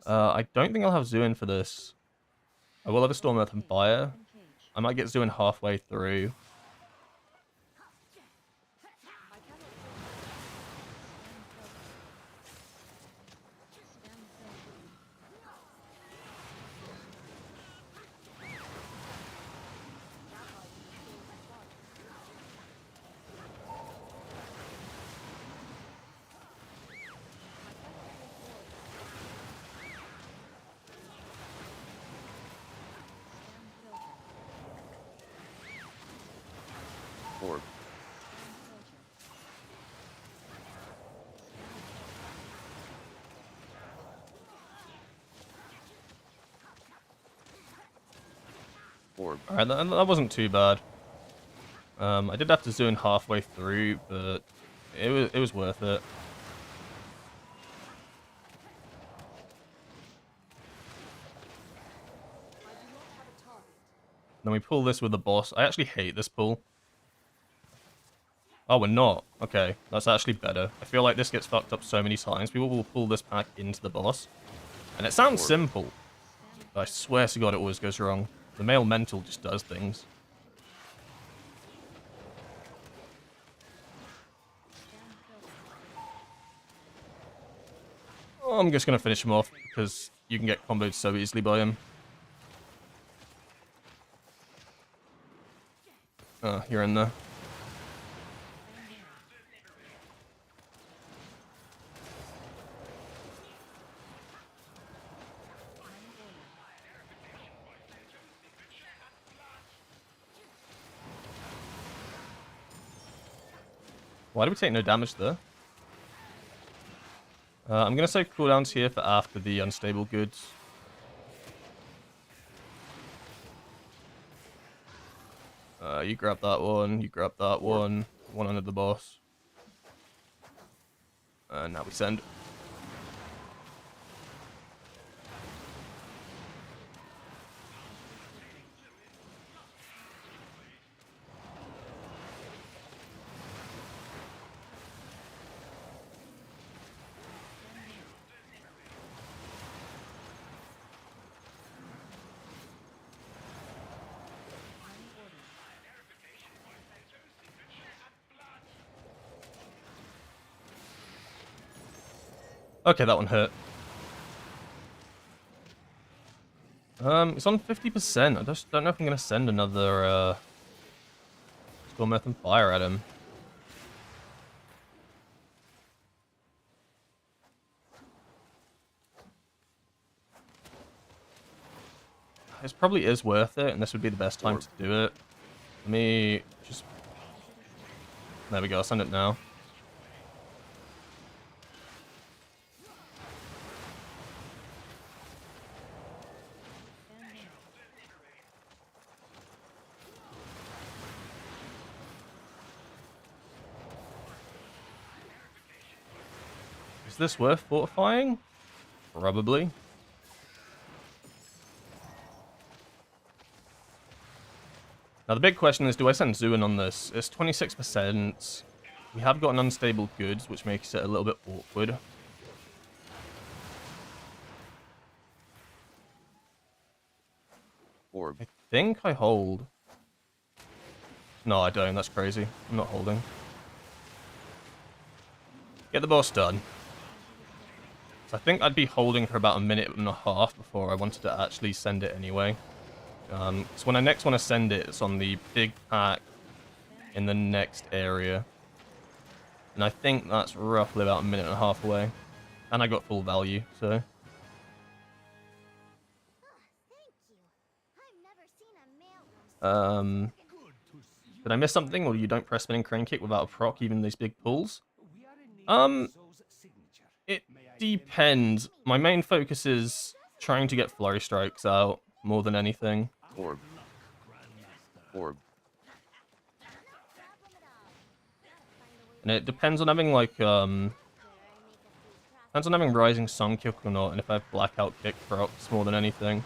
I don't think I'll have Zuin for this. I will have a Storm, Earth, and Fire. I might get Zuin halfway through. Orb. Orb. Alright, that wasn't too bad. I did have to zoom halfway through, but it was worth it. Then we pull this with the boss. I actually hate this pull. Oh, we're not. Okay, that's actually better. I feel like this gets fucked up so many times. People will pull this pack into the boss. And it sounds simple, but I swear to God it always goes wrong. The male mental just does things. Oh, I'm just going to finish him off, because you can get comboed so easily by him. You're in there. Why do we take no damage there? I'm going to say cooldowns here for after the unstable goods. You grab that one, you grab that one under the boss. Now we send. Okay, that one hurt. It's on 50%. I just don't know if I'm gonna send another Storm Earth and Fire at him. This probably is worth it, and this would be the best time to do it. Let me just... There we go, I'll send it now. Is this worth fortifying? Probably. Now the big question is, do I send Zuin on this? It's 26%. We have got an unstable goods, which makes it a little bit awkward. Orb. I think I hold. No, I don't. That's crazy. I'm not holding. Get the boss done. So I think I'd be holding for about a minute and a half before I wanted to actually send it anyway. So when I next want to send it, it's on the big pack in the next area. And I think that's roughly about a minute and a half away. And I got full value, so... Did I miss something, or you don't press spinning crane kick without a proc, even these big pulls? It depends. My main focus is trying to get flurry strikes out more than anything. Orb. Orb. And it depends on having like depends on having rising sun kick or not, and if I have blackout kick procs more than anything.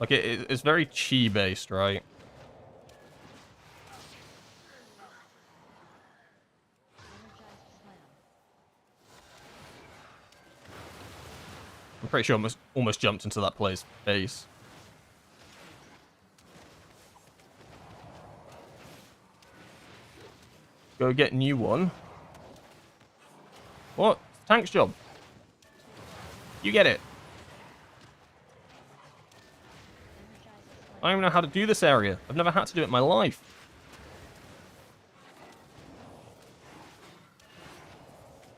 Like it's very chi based, right? I'm pretty sure I almost jumped into that player's face. Go get new one. What? Tank's job. You get it. I don't even know how to do this area. I've never had to do it in my life.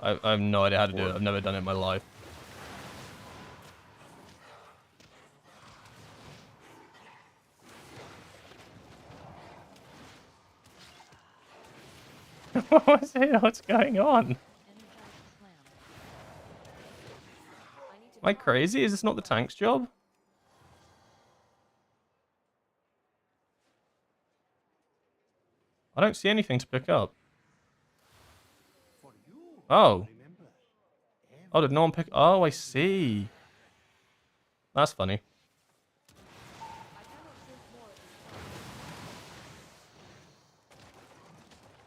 I have no idea how to do it. I've never done it in my life. What's going on? Am I crazy? Is this not the tank's job? I don't see anything to pick up. Oh. Oh, did no one pick... Oh, I see. That's funny.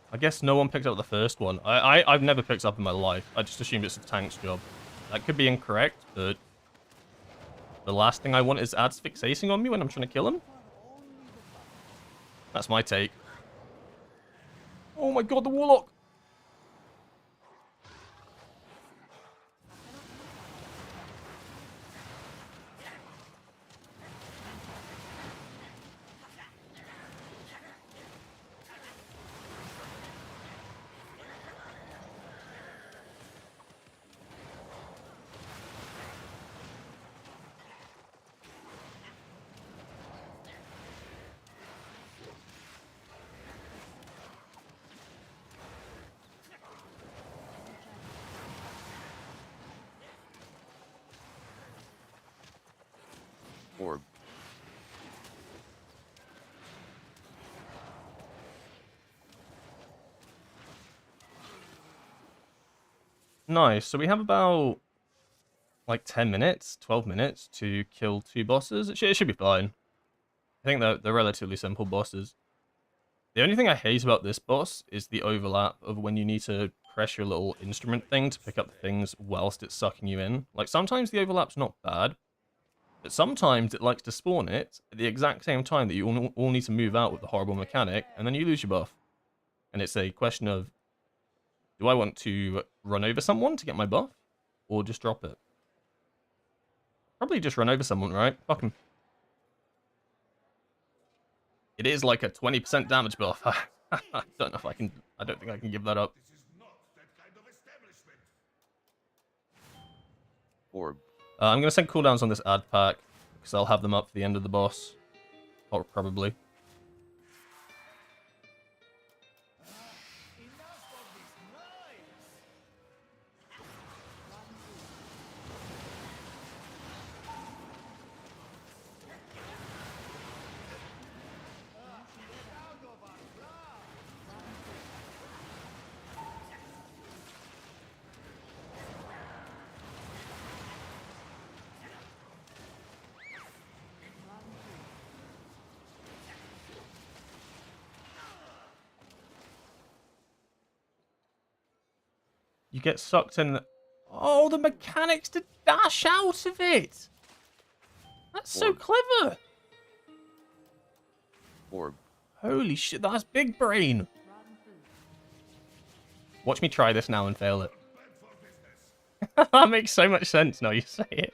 I guess no one picked up the first one. I've never picked up in my life. I just assumed it's the tank's job. That could be incorrect, but... The last thing I want is ads fixating on me when I'm trying to kill him. That's my take. Oh my god, the Warlock! Orb. Nice. So we have about like 10 minutes, 12 minutes to kill 2 bosses. It should be fine. I think they're relatively simple bosses. The only thing I hate about this boss is the overlap of when you need to press your little instrument thing to pick up things whilst it's sucking you in. Like, sometimes the overlap's not bad, but sometimes it likes to spawn it at the exact same time that you all need to move out with the horrible mechanic, and then you lose your buff. And it's a question of, do I want to run over someone to get my buff, or just drop it? Probably just run over someone, right? Fuck him. It is like a 20% damage buff. I don't know if I can... I don't think I can give that up. Orb. I'm going to send cooldowns on this ad pack, because I'll have them up for the end of the boss. Or probably. You get sucked in... Oh, the mechanics to dash out of it! That's so Orb. clever! Orb. Holy shit, that's big brain! Watch me try this now and fail it. That makes so much sense now you say it.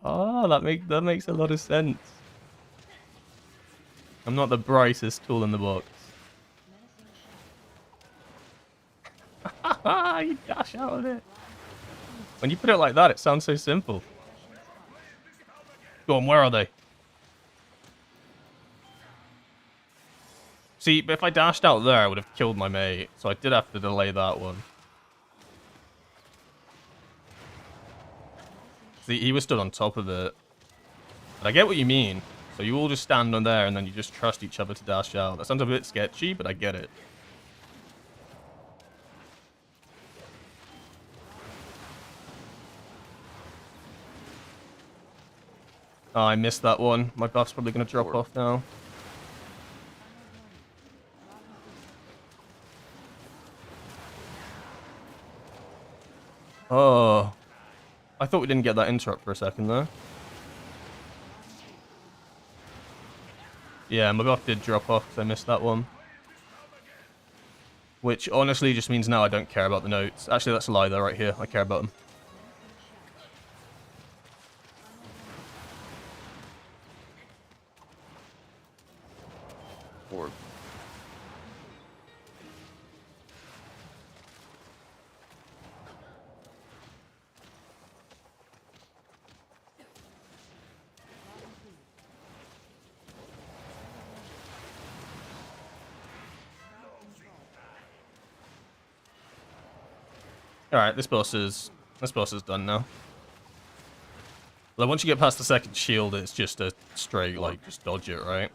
Oh, that makes a lot of sense. I'm not the brightest tool in the box. You dash out of it. When you put it like that, it sounds so simple. Go on, where are they? See, but if I dashed out there, I would have killed my mate. So I did have to delay that one. See, he was stood on top of it. But I get what you mean. So you all just stand on there and then you just trust each other to dash out. That sounds a bit sketchy, but I get it. Oh, I missed that one. My buff's probably going to drop off now. Oh. I thought we didn't get that interrupt for a second, though. Yeah, my buff did drop off because I missed that one. Which honestly just means now I don't care about the notes. Actually, that's a lie, though, right here. I care about them. Orb. Alright, this boss is done now. Like, once you get past the second shield, it's just a straight, like, just dodge it, right?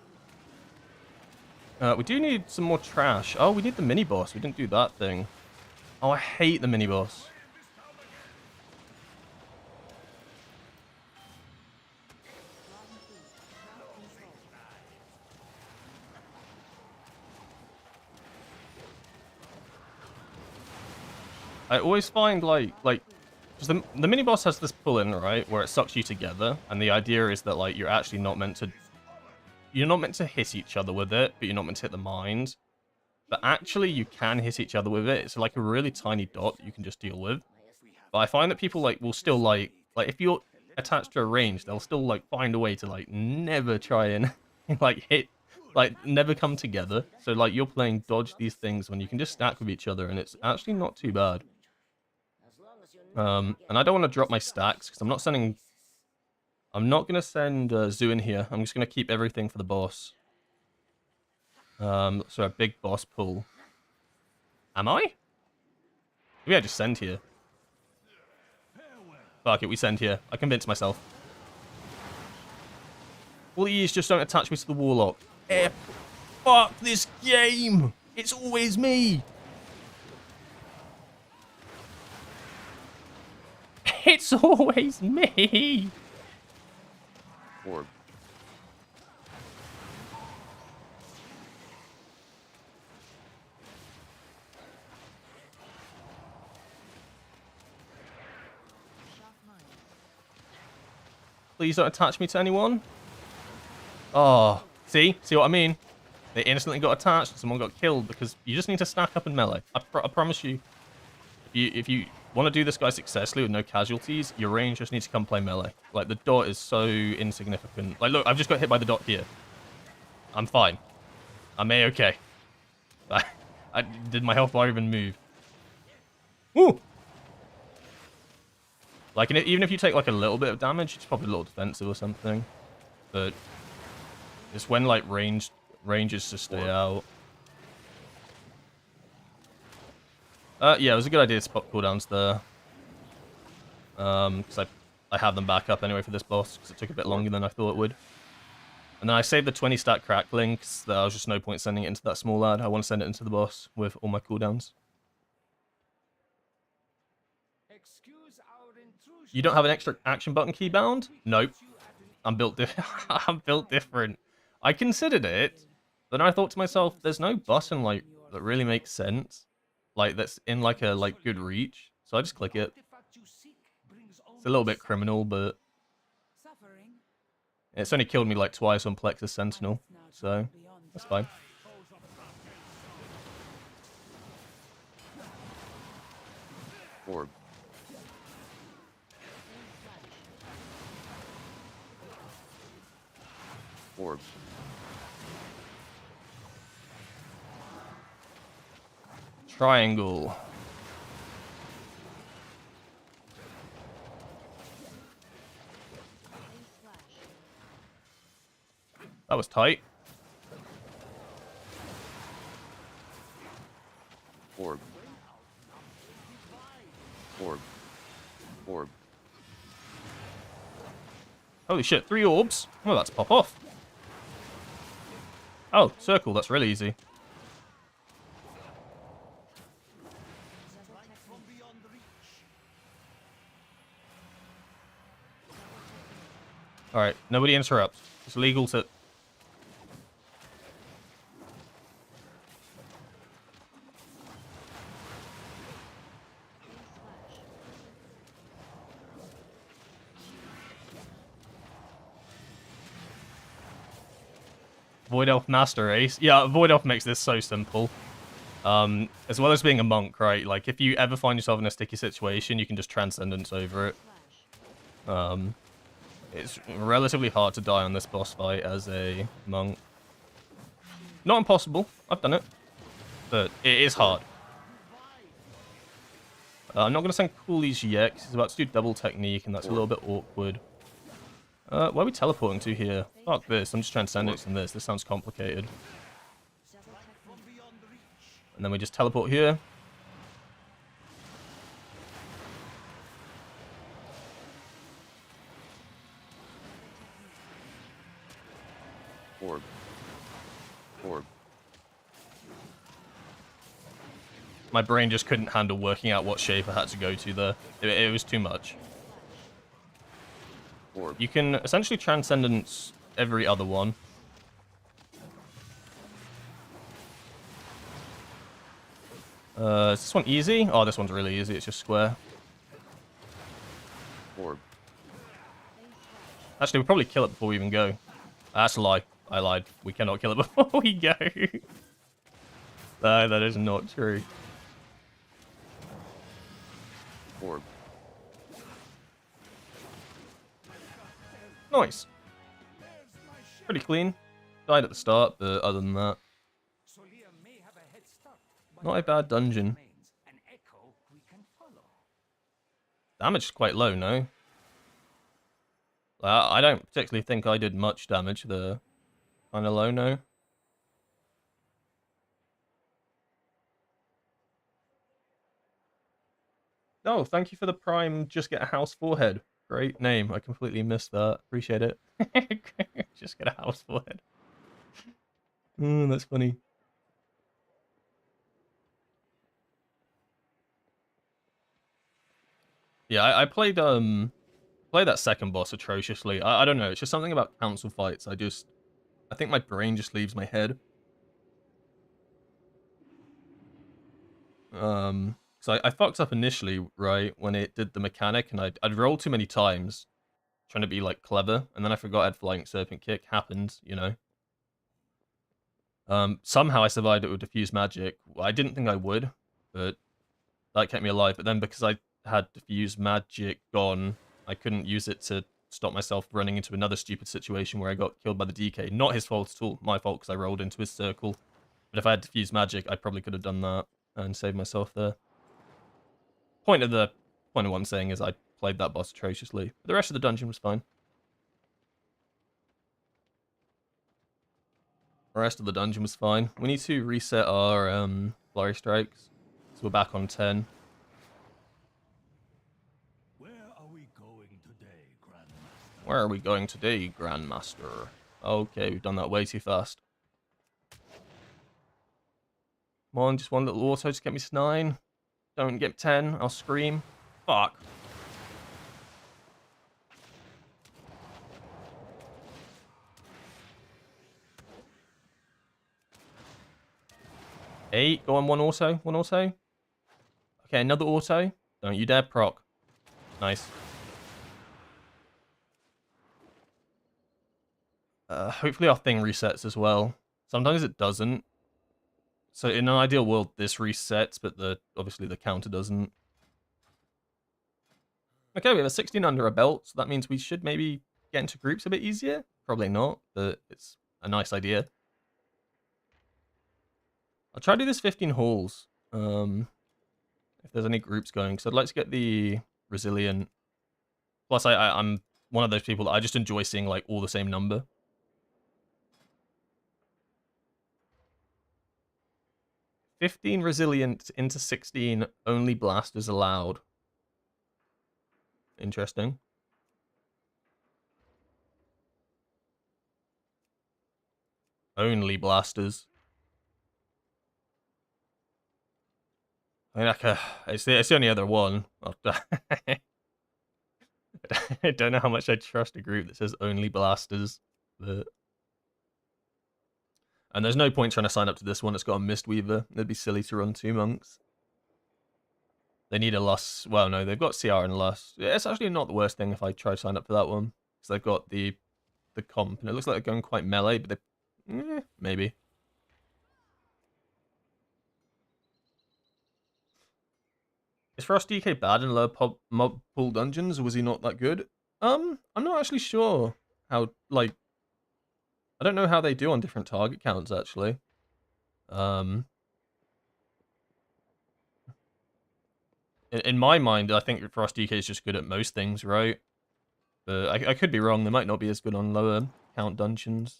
We do need some more trash. Oh, we need the mini-boss. We didn't do that thing. Oh, I hate the mini-boss. I always find, like, because the mini-boss has this pull-in, right, where it sucks you together, and the idea is that, like, you're actually not meant to... You're not meant to hit each other with it, but you're not meant to hit the mind. But actually, you can hit each other with it. It's like a really tiny dot that you can just deal with. But I find that people, like, will still, like, if you're attached to a range, they'll still, like, find a way to, like, never try and, like, hit, like, never come together. So, like, you're playing dodge these things when you can just stack with each other, and it's actually not too bad. And I don't want to drop my stacks, because I'm not going to send Zoo in here. I'm just going to keep everything for the boss. So a big boss pull. Am I? Maybe I just send here. Fuck it, we send here. I convinced myself. Please just don't attach me to the warlock. Fuck this game! It's always me! It's always me! Orb. Please don't attach me to anyone. Oh, see what I mean? They instantly got attached. Someone got killed because you just need to stack up in melee. I promise you. If you want to do this guy successfully with no casualties, your range just needs to come play melee. Like, the dot is so insignificant. Like, look, I've just got hit by the dot here. I'm fine. I'm A-okay. Did my health bar even move? Woo! Like, even if you take, like, a little bit of damage, it's probably a little defensive or something. But it's when, like, ranges just stay out. Yeah, it was a good idea to pop cooldowns there. Because I have them back up anyway for this boss, because it took a bit longer than I thought it would. And then I saved the 20 stack crackling, because there was just no point sending it into that small lad. I want to send it into the boss with all my cooldowns. You don't have an extra action button key bound? Nope. I'm built I'm built different. I considered it, but then I thought to myself, there's no button like that really makes sense. Like that's in like a good reach. So I just click it. It's a little bit criminal, but it's only killed me like twice on Plexus Sentinel, so that's fine. Orb. Orb. Triangle. That was tight. Orb. Orb. Orb. Holy shit, 3 orbs? Well, that's pop off. Oh, circle, that's really easy. Alright, nobody interrupt. It's legal to... Void Elf Master Ace. Yeah, Void Elf makes this so simple. As well as being a monk, right? Like, if you ever find yourself in a sticky situation, you can just Transcendence over it. It's relatively hard to die on this boss fight as a monk. Not impossible. I've done it. But it is hard. I'm not going to send Coolies yet, because he's about to do double technique, and that's a little bit awkward. Where are we teleporting to here? Fuck this, I'm just transcendencing this. This sounds complicated. And then we just teleport here. my brain just couldn't handle working out what shape I had to go to there. It was too much. Orb. You can essentially transcendence every other one. Is this one easy? Oh, this one's really easy. It's just square. Orb. Actually, we'll probably kill it before we even go. That's a lie. I lied. We cannot kill it before we go. No, that is not true. Orb. Nice. Pretty clean. Died at the start, but other than that, Solia may have a head start, but not a bad dungeon. remains an echo we can follow. Damage is quite low, no? I don't particularly think I did much damage. The kind of low, no. Oh, thank you for the prime. Just get a house forehead. Great name. I completely missed that. Appreciate it. Just get a house forehead. That's funny. Yeah, I played that second boss atrociously. I don't know. It's just something about council fights. I think my brain just leaves my head. So I fucked up initially, right, when it did the mechanic, and I'd rolled too many times, trying to be, like, clever, and then I forgot I had Flying Serpent Kick. Happened, you know. Somehow I survived it with Diffuse Magic. Well, I didn't think I would, but that kept me alive. But then because I had Diffuse Magic gone, I couldn't use it to stop myself running into another stupid situation where I got killed by the DK. Not his fault at all. My fault because I rolled into his circle. But if I had Diffuse Magic, I probably could have done that and saved myself there. Point of what I'm saying is I played that boss atrociously. But the rest of the dungeon was fine. The rest of the dungeon was fine. We need to reset our flurry strikes. So we're back on 10. Where are we going today, Grandmaster? Where are we going today, Grandmaster? Okay, we've done that way too fast. Come on, just one little auto, just get me to 9. Don't get 10, I'll scream. Fuck. Eight, go on, one auto. Okay, another auto. Don't you dare proc. Nice. Hopefully our thing resets as well. Sometimes it doesn't. So in an ideal world, this resets, but obviously the counter doesn't. Okay, we have a 16 under our belt, so that means we should maybe get into groups a bit easier. Probably not, but it's a nice idea. I'll try to do this 15 halls. If there's any groups going, because I'd like to get the resilient. Plus, I'm one of those people that I just enjoy seeing like all the same number. "15 resilient into 16, only blasters allowed." Interesting. Only blasters. I mean, it's the only other one. I don't know how much I trust a group that says only blasters, but... And there's no point trying to sign up to this one. It's got a Mistweaver. It'd be silly to run 2 monks. They need a Lust. Well, no, they've got CR and Lust. It's actually not the worst thing if I try to sign up for that one. Because they've got the comp, and it looks like they're going quite melee, but they... maybe. Is Frost DK bad in lower mob pool dungeons, or was he not that good? I'm not actually sure how, like... I don't know how they do on different target counts, actually. In my mind, I think Frost DK is just good at most things, right? But I could be wrong. They might not be as good on lower count dungeons.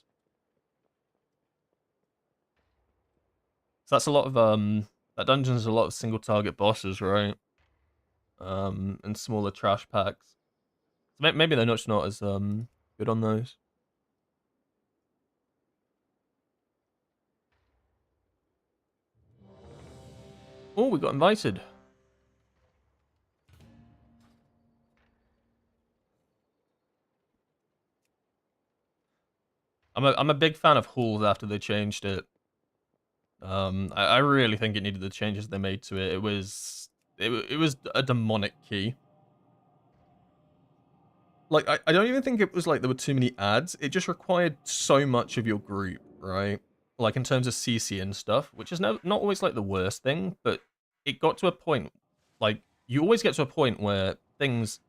So that's a lot of that dungeon's a lot of single target bosses, right? And smaller trash packs. So maybe they're just not as good on those. Oh, we got invited. I'm a big fan of halls after they changed it. I really think it needed the changes they made to it. It was a demonic key. Like I don't even think it was like there were too many ads. It just required so much of your group, right? Like in terms of CC and stuff, which is not always like the worst thing, but it got to a point, like you always get to a point where things,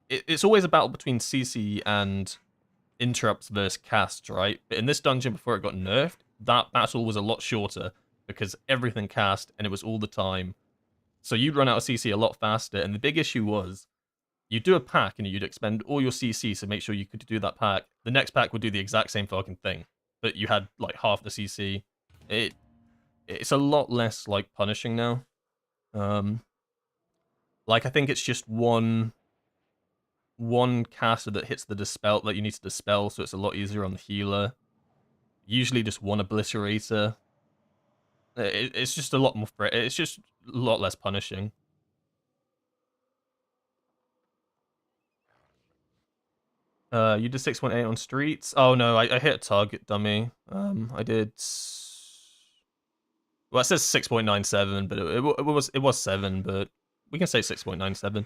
it's always a battle between CC and interrupts versus casts, right? But in this dungeon before it got nerfed, that battle was a lot shorter because everything cast and it was all the time. So you'd run out of CC a lot faster, and the big issue was you'd do a pack and you'd expend all your CC to make sure you could do that pack. The next pack would do the exact same fucking thing, but you had like half the CC. It's a lot less like punishing now. Um, like I think it's just one caster that hits the dispel that you need to dispel, so it's a lot easier on the healer. Usually just one obliterator. It's just a lot more. It's just a lot less punishing. You did 6.8 on streets. Oh no, I hit a target, dummy. I did. Well, it says 6.97, but it was 7, but we can say 6.97.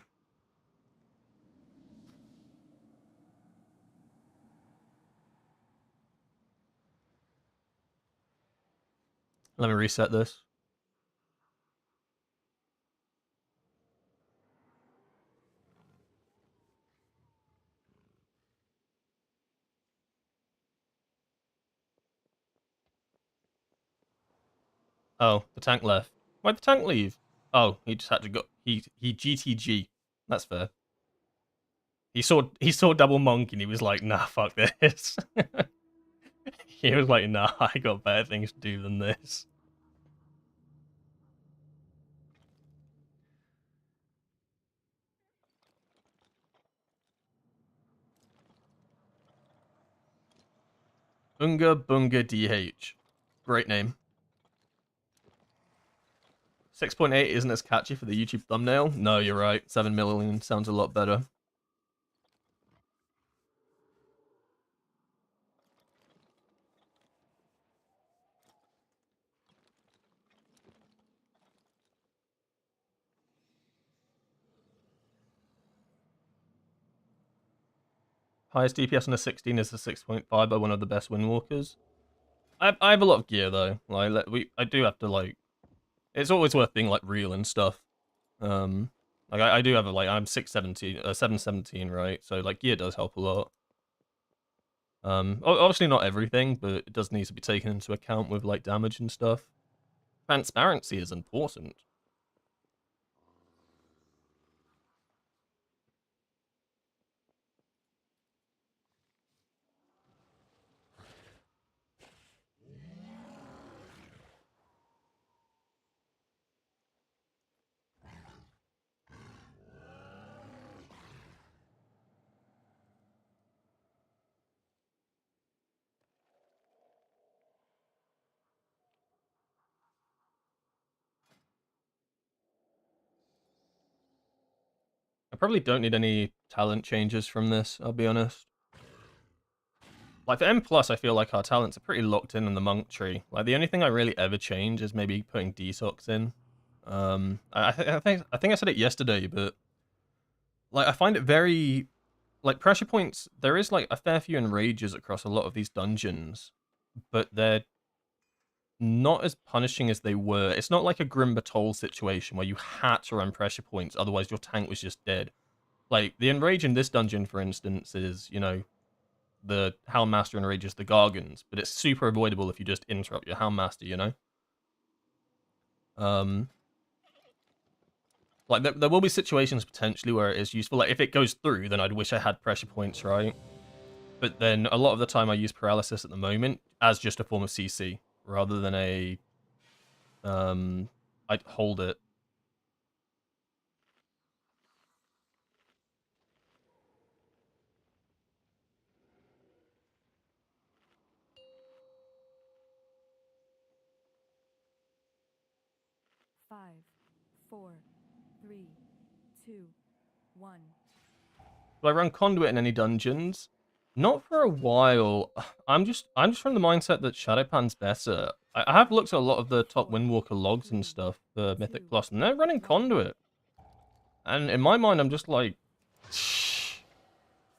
Let me reset this. Oh, the tank left. Why'd the tank leave? Oh, he just had to go. He GTG. That's fair. He saw double monk and he was like, nah, fuck this. He was like, nah, I got better things to do than this. Unga Bunga DH. Great name. 6.8 isn't as catchy for the YouTube thumbnail. No, you're right. 7 million sounds a lot better. Highest DPS on a 16 is a 6.5 by one of the best Windwalkers. I have a lot of gear though. Like I do have to like. It's always worth being like real and stuff. Like I do have a like I'm 617, 717, right? So like gear does help a lot. Obviously not everything, but it does need to be taken into account with like damage and stuff. Transparency is important. I probably don't need any talent changes from this, I'll be honest. Like for M+, I feel like our talents are pretty locked in the monk tree. Like the only thing I really ever change is maybe putting detox in. I think I said it yesterday, but like I find it very like pressure points. There is like a fair few enrages across a lot of these dungeons, but they're not as punishing as they were. It's not like a Grim Batol situation where you had to run pressure points, otherwise your tank was just dead. Like the enrage in this dungeon, for instance, is the Houndmaster enrages the Gargans, but it's super avoidable if you just interrupt your Houndmaster, you know? Um, like, there will be situations potentially where it is useful. Like, if it goes through, then I'd wish I had pressure points, right? But then a lot of the time I use paralysis at the moment as just a form of CC, rather than I'd hold it. Five, 4, 3, 2, 1. Do I run conduit in any dungeons? Not for a while. I'm just from the mindset that Shadowpan's better. I have looked at a lot of the top Windwalker logs and stuff for Mythic Plus, and they're running conduit. And in my mind, I'm just like,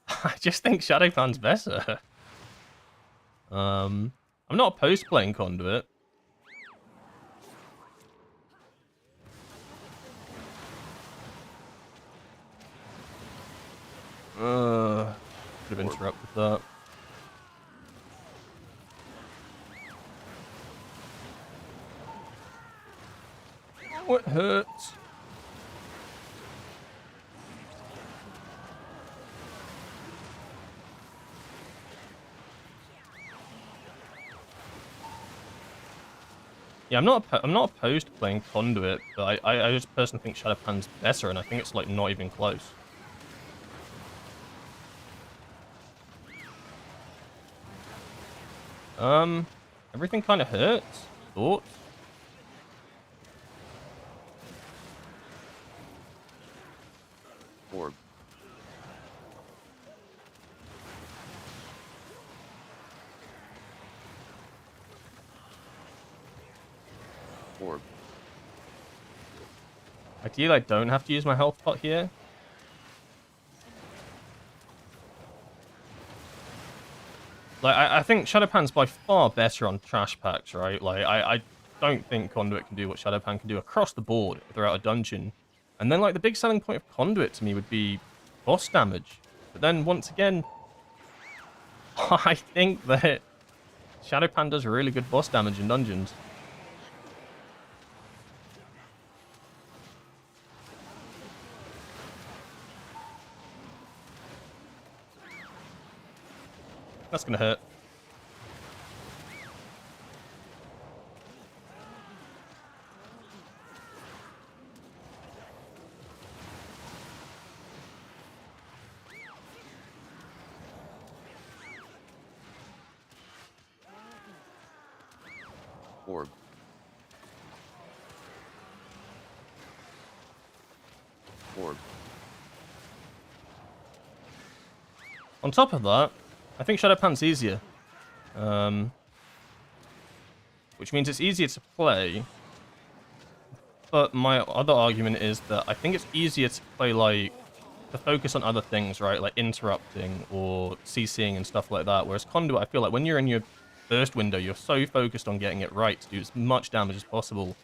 I just think Shadowpan's better. I'm not opposed to playing conduit. Could have interrupted that. Oh, it hurts. Yeah, I'm not opposed to playing conduit, but I just personally think Shadowpan's better, and I think it's like not even close. Everything kind of hurts. Thoughts? Orb. Orb. Ideally, I don't have to use my health pot here. Like, I think Shadowpan's by far better on trash packs, right? Like, I don't think Conduit can do what Shadowpan can do across the board throughout a dungeon. And then, like, the big selling point of Conduit to me would be boss damage. But then, once again, I think that Shadowpan does really good boss damage in dungeons. That's gonna hurt. Orb. Orb. On top of that, I think Shadowpan's easier. Which means it's easier to play. But my other argument is that I think it's easier to play, like, to focus on other things, right? Like interrupting or CCing and stuff like that. Whereas Conduit, I feel like when you're in your burst window, you're so focused on getting it right to do as much damage as possible.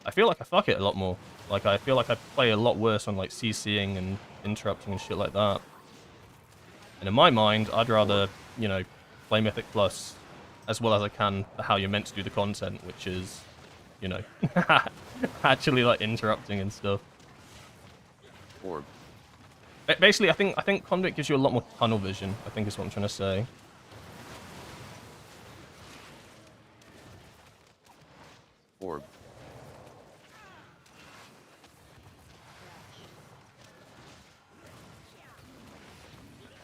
I feel like I fuck it a lot more. Like, I feel like I play a lot worse on, like, CCing and interrupting and shit like that. And in my mind, I'd rather, you know, play Mythic Plus as well as I can for how you're meant to do the content, which is, you know, actually, like, interrupting and stuff. Orb. Basically, I think Conduit gives you a lot more tunnel vision, I think is what I'm trying to say. Orb.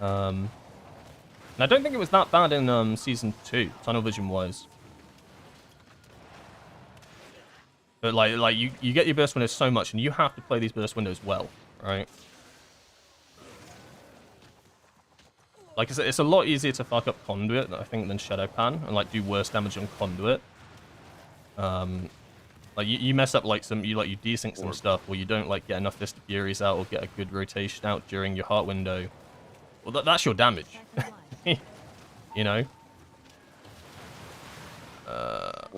And I don't think it was that bad in Season 2, tunnel vision-wise. But, like you get your burst windows so much, and you have to play these burst windows well, right? Like, it's a lot easier to fuck up Conduit, I think, than Shadowpan, and, like, do worse damage on Conduit. Like, you mess up, like, you desync some stuff, or you don't, like, get enough Fist of Furies out, or get a good rotation out during your heart window. Well, that's your damage. You know?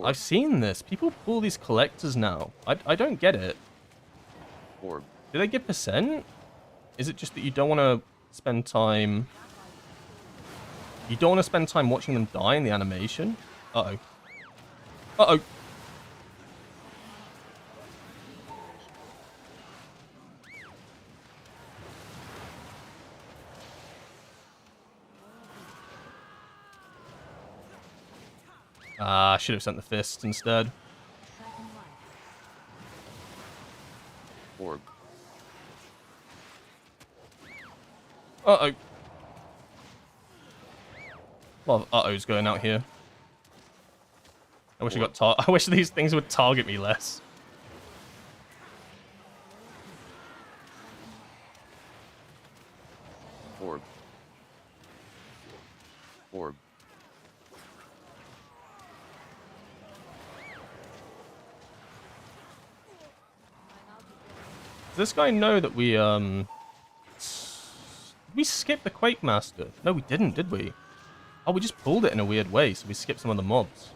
I've seen this. People pull these collectors now. I don't get it. Orb. Do they give percent? Is it just that you don't want to spend time... You don't want to spend time watching them die in the animation? Uh-oh. Uh-oh. Ah, I should have sent the fist instead. Orb. Uh-oh. A lot of uh-ohs going out here. I wish I wish these things would target me less. Orb. Orb. Does this guy know that we skipped the Quake Master? No, we didn't, did we? Oh, we just pulled it in a weird way, so we skipped some of the mobs.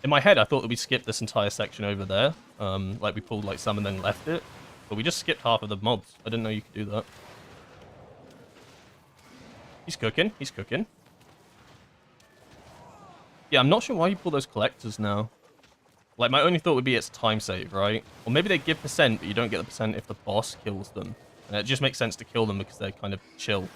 In my head, I thought that we skipped this entire section over there. Like we pulled like some and then left it. But we just skipped half of the mobs. I didn't know you could do that. He's cooking. He's cooking. Yeah, I'm not sure why you pull those collectors now. Like, my only thought would be it's time save, right? Or maybe they give percent, but you don't get the percent if the boss kills them. And it just makes sense to kill them because they're kind of chill.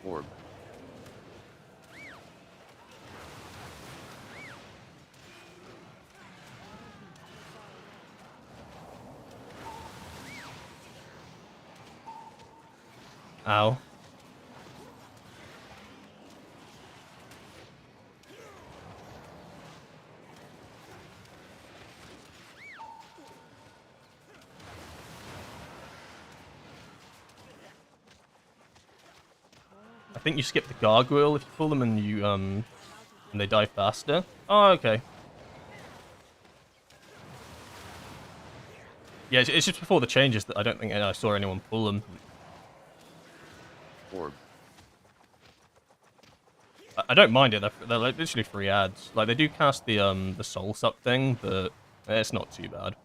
Orb. Ow. I think you skip the gargoyle if you pull them and you and they die faster. Oh, okay. Yeah, it's just before the changes that I don't think I saw anyone pull them. Orb. I don't mind it. They're like literally free ads. Like they do cast the soul suck thing, but it's not too bad.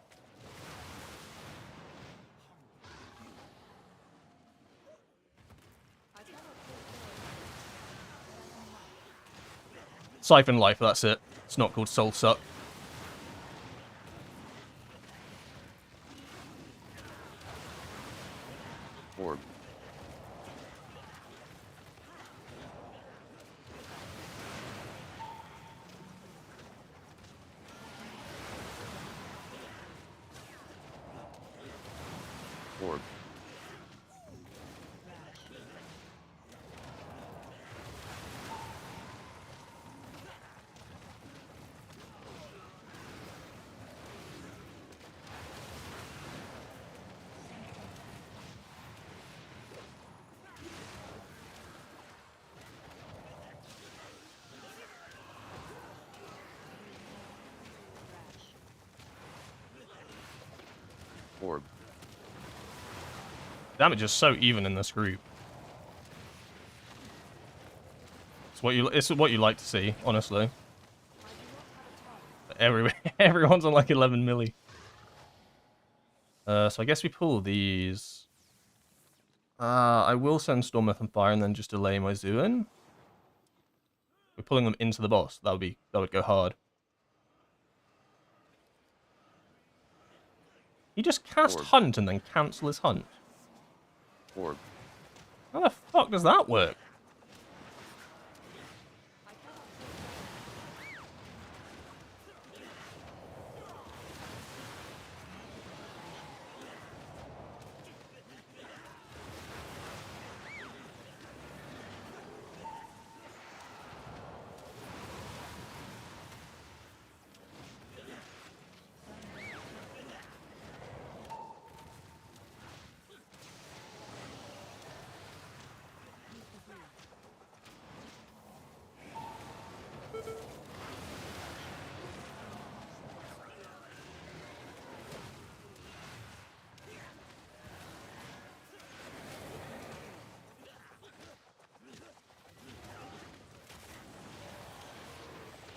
Siphon life, that's it. It's not called soul suck. Orb. Orb. Orb. Damage is so even in this group. It's what you like to see, honestly. Everyone's on like 11 milli. So I guess we pull these. I will send Stormwrath and Fire and then just delay my zoo in. We're pulling them into the boss. That would go hard. He just cast Orb. Hunt and then cancel his Hunt. Orb. How the fuck does that work?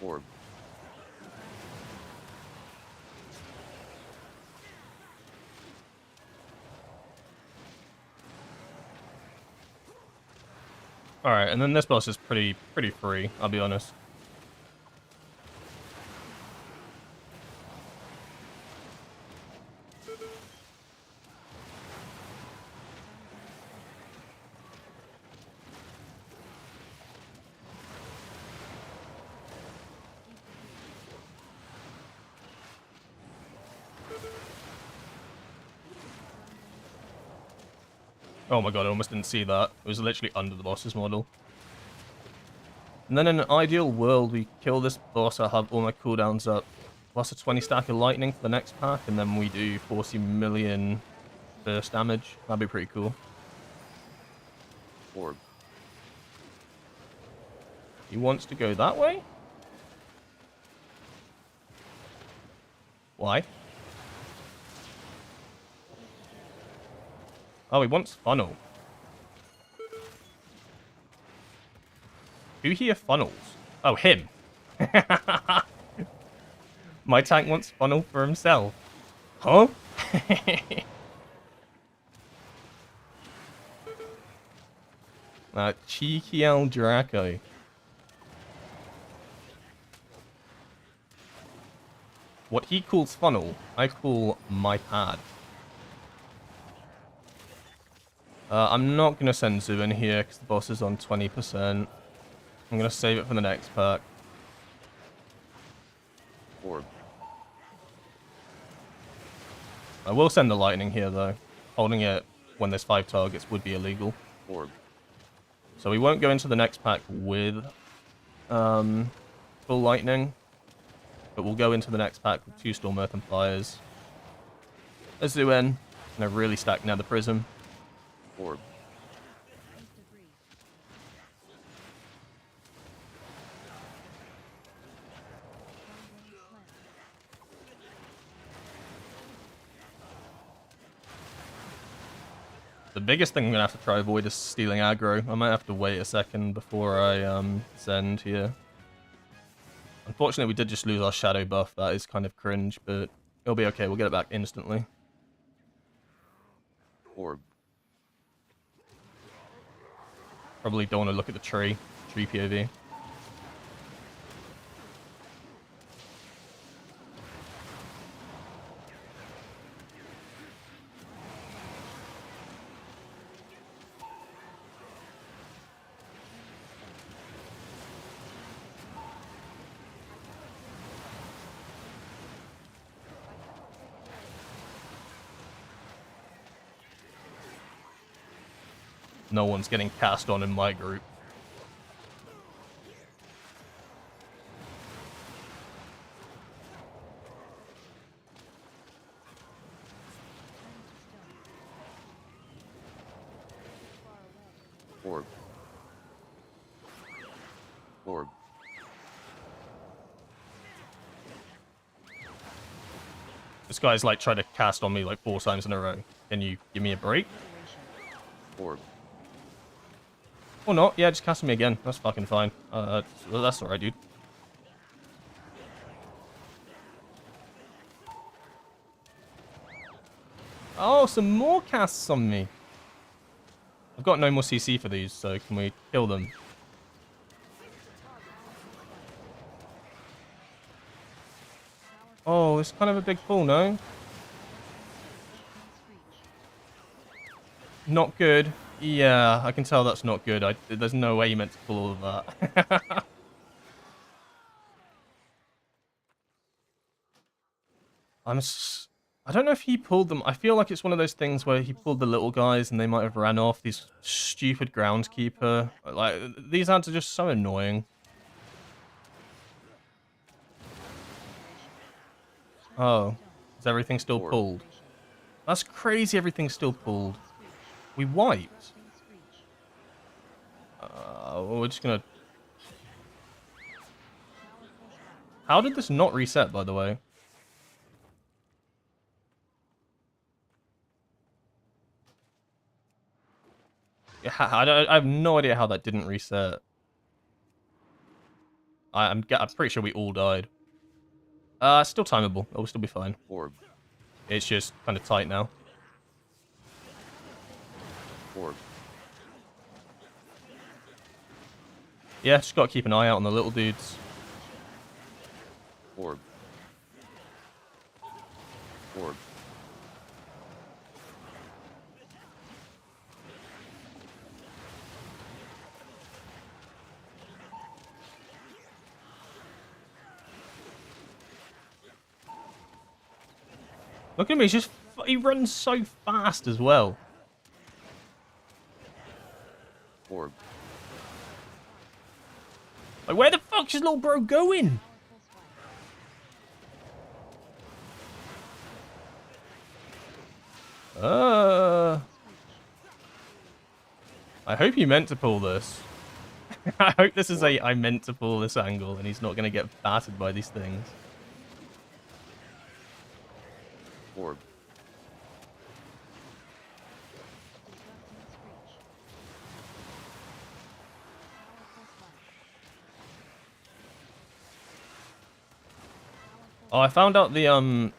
Orb. Alright, and then this boss is pretty free, I'll be honest. Oh my god, I almost didn't see that. It was literally under the boss's model. And then in an ideal world, we kill this boss, I have all my cooldowns up, plus a 20 stack of lightning for the next pack, and then we do 40 million burst damage. That'd be pretty cool. Orb. He wants to go that way? Why? Oh, he wants funnel. Who here funnels? Oh, him. My tank wants funnel for himself. Huh? Cheeky El Draco. What he calls funnel, I call my pad. I'm not going to send Zoo in here because the boss is on 20%. I'm going to save it for the next pack. Orb. I will send the lightning here though. Holding it when there's 5 targets would be illegal. Orb. So we won't go into the next pack with full lightning. But we'll go into the next pack with 2 Storm Earth and Fires. A Zoo in, and a really stacked Nether Prism. Orb. The biggest thing I'm going to have to try avoid is stealing aggro. I might have to wait a second before I send here. Unfortunately, we did just lose our shadow buff. That is kind of cringe, but it'll be okay. We'll get it back instantly. Orb. Probably don't want to look at the tree POV. No one's getting cast on in my group. Orb. Orb. This guy's like tried to cast on me like 4 times in a row. Can you give me a break? Orb. Or not? Yeah, just cast me again. That's fucking fine. That's alright, dude. Oh, some more casts on me. I've got no more CC for these, so can we kill them? Oh, it's kind of a big pull, no? Not good. Yeah, I can tell that's not good. There's no way you meant to pull all of that. I don't know if he pulled them. I feel like it's one of those things where he pulled the little guys and they might have ran off. These stupid groundskeeper. Like, these ads are just so annoying. Oh, is everything still pulled? That's crazy, everything's still pulled. We wiped. We're just gonna... How did this not reset, by the way? Yeah, I have no idea how that didn't reset. I'm pretty sure we all died. Still timeable. It'll still be fine. Orb. It's just kind of tight now. Orb. Yeah, just gotta keep an eye out on the little dudes. Orb. Orb. Look at me, he runs so fast as well. Orb. Like, where the fuck's his little bro going? I hope you meant to pull this. I hope this is I meant to pull this angle and he's not going to get battered by these things. Orb. Oh, I found out the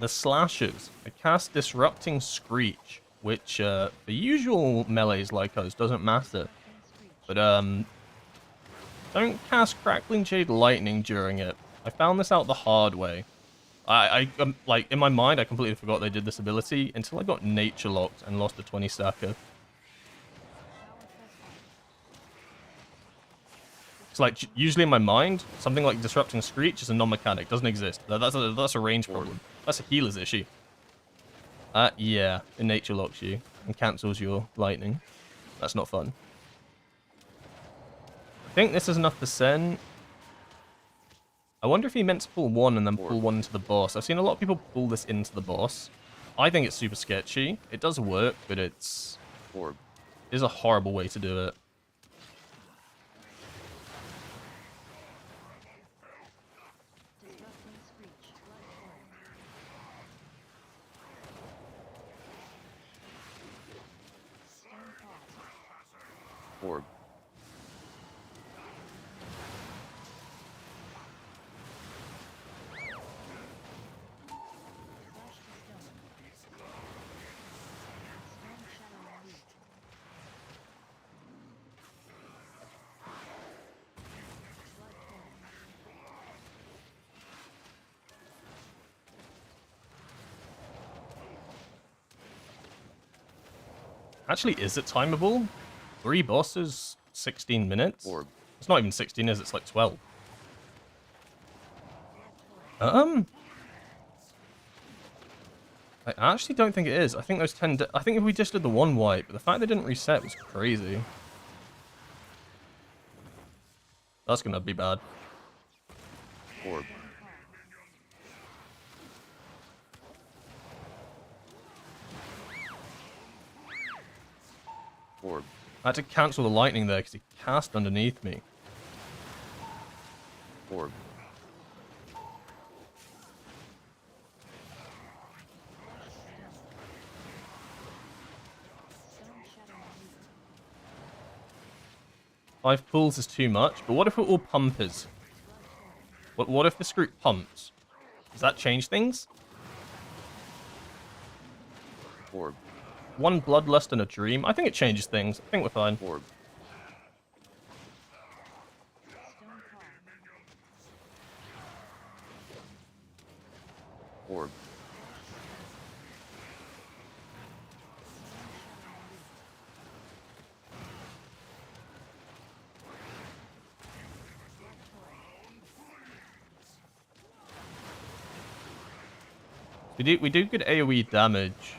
slashes. I cast Disrupting Screech, which for usual melees like us doesn't matter. But don't cast Crackling Jade Lightning during it. I found this out the hard way. Like in my mind, I completely forgot they did this ability until I got Nature Locked and lost a 20 stacker. It's like usually in my mind, something like Disrupting Screech is a non-mechanic, doesn't exist. That's a range problem. That's a healer's issue. Yeah, it Nature Locks you and cancels your lightning. That's not fun. I think this is enough to send. I wonder if he meant to pull one and then pull one into the boss. I've seen a lot of people pull this into the boss. I think it's super sketchy. It does work, but it's a horrible way to do it. Orb. Actually, is it timeable? 3 bosses, 16 minutes? Orb. It's not even 16, is it? It's like 12. I actually don't think it is. I think those 10... I think if we just did the one wipe, the fact they didn't reset was crazy. That's gonna be bad. Orb. Orb. I had to cancel the lightning there because he cast underneath me. Orb. Five pulls is too much, but what if it all pumpers? What if this group pumps? Does that change things? Orb. One bloodlust and a dream. I think it changes things. I think we're fine. Orb. Orb. We do good AoE damage.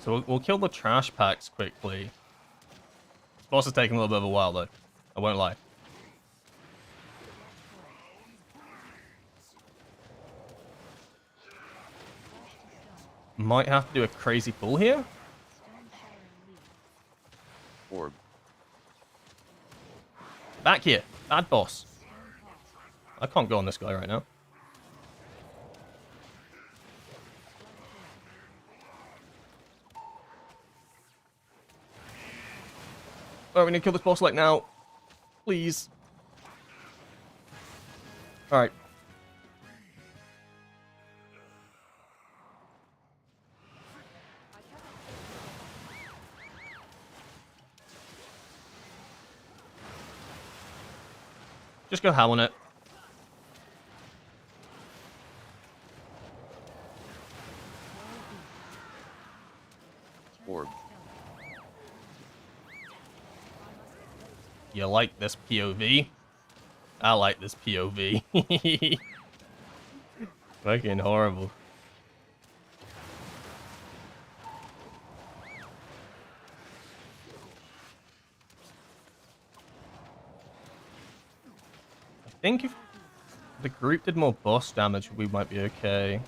So we'll kill the trash packs quickly. This boss is taking a little bit of a while though. I won't lie. Might have to do a crazy pull here. Orb. Back here. Bad boss. I can't go on this guy right now. Oh, we need to kill this boss like now. Please. Alright. Just go ham on it. Orb. You like this POV? I like this POV. Fucking horrible. think if the group did more boss damage, we might be okay.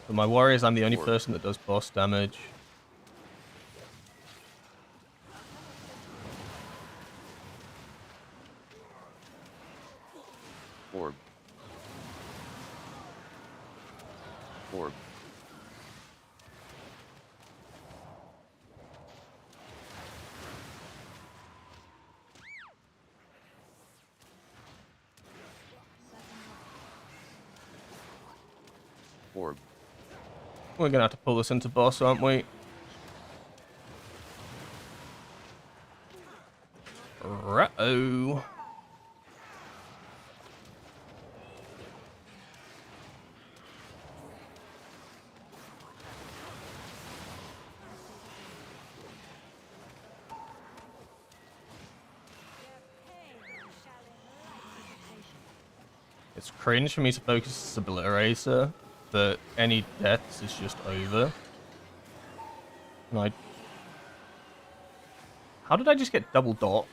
But my worry is I'm the only person that does boss damage. Orb. Orb. Orb. We're gonna have to pull this into boss, aren't we? Uh-oh. It's cringe for me to focus this obliterator, but any deaths is just over. And how did I just get double dot?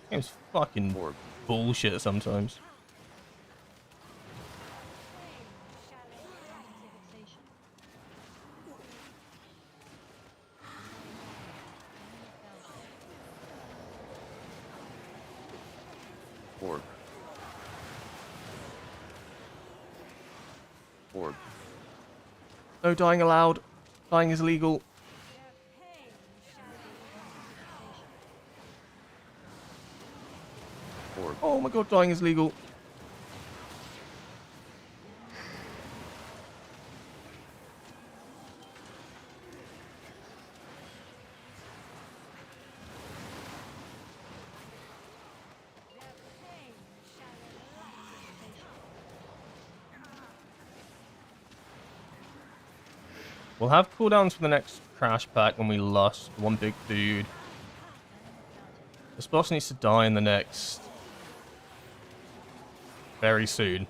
Game's fucking Orb. bullshit sometimes. Orb. Orb. No dying allowed. Dying is illegal. Orb. Oh my god, dying is legal. We'll have cooldowns for the next crash pack when we lost one big dude. This boss needs to die in the next... very soon.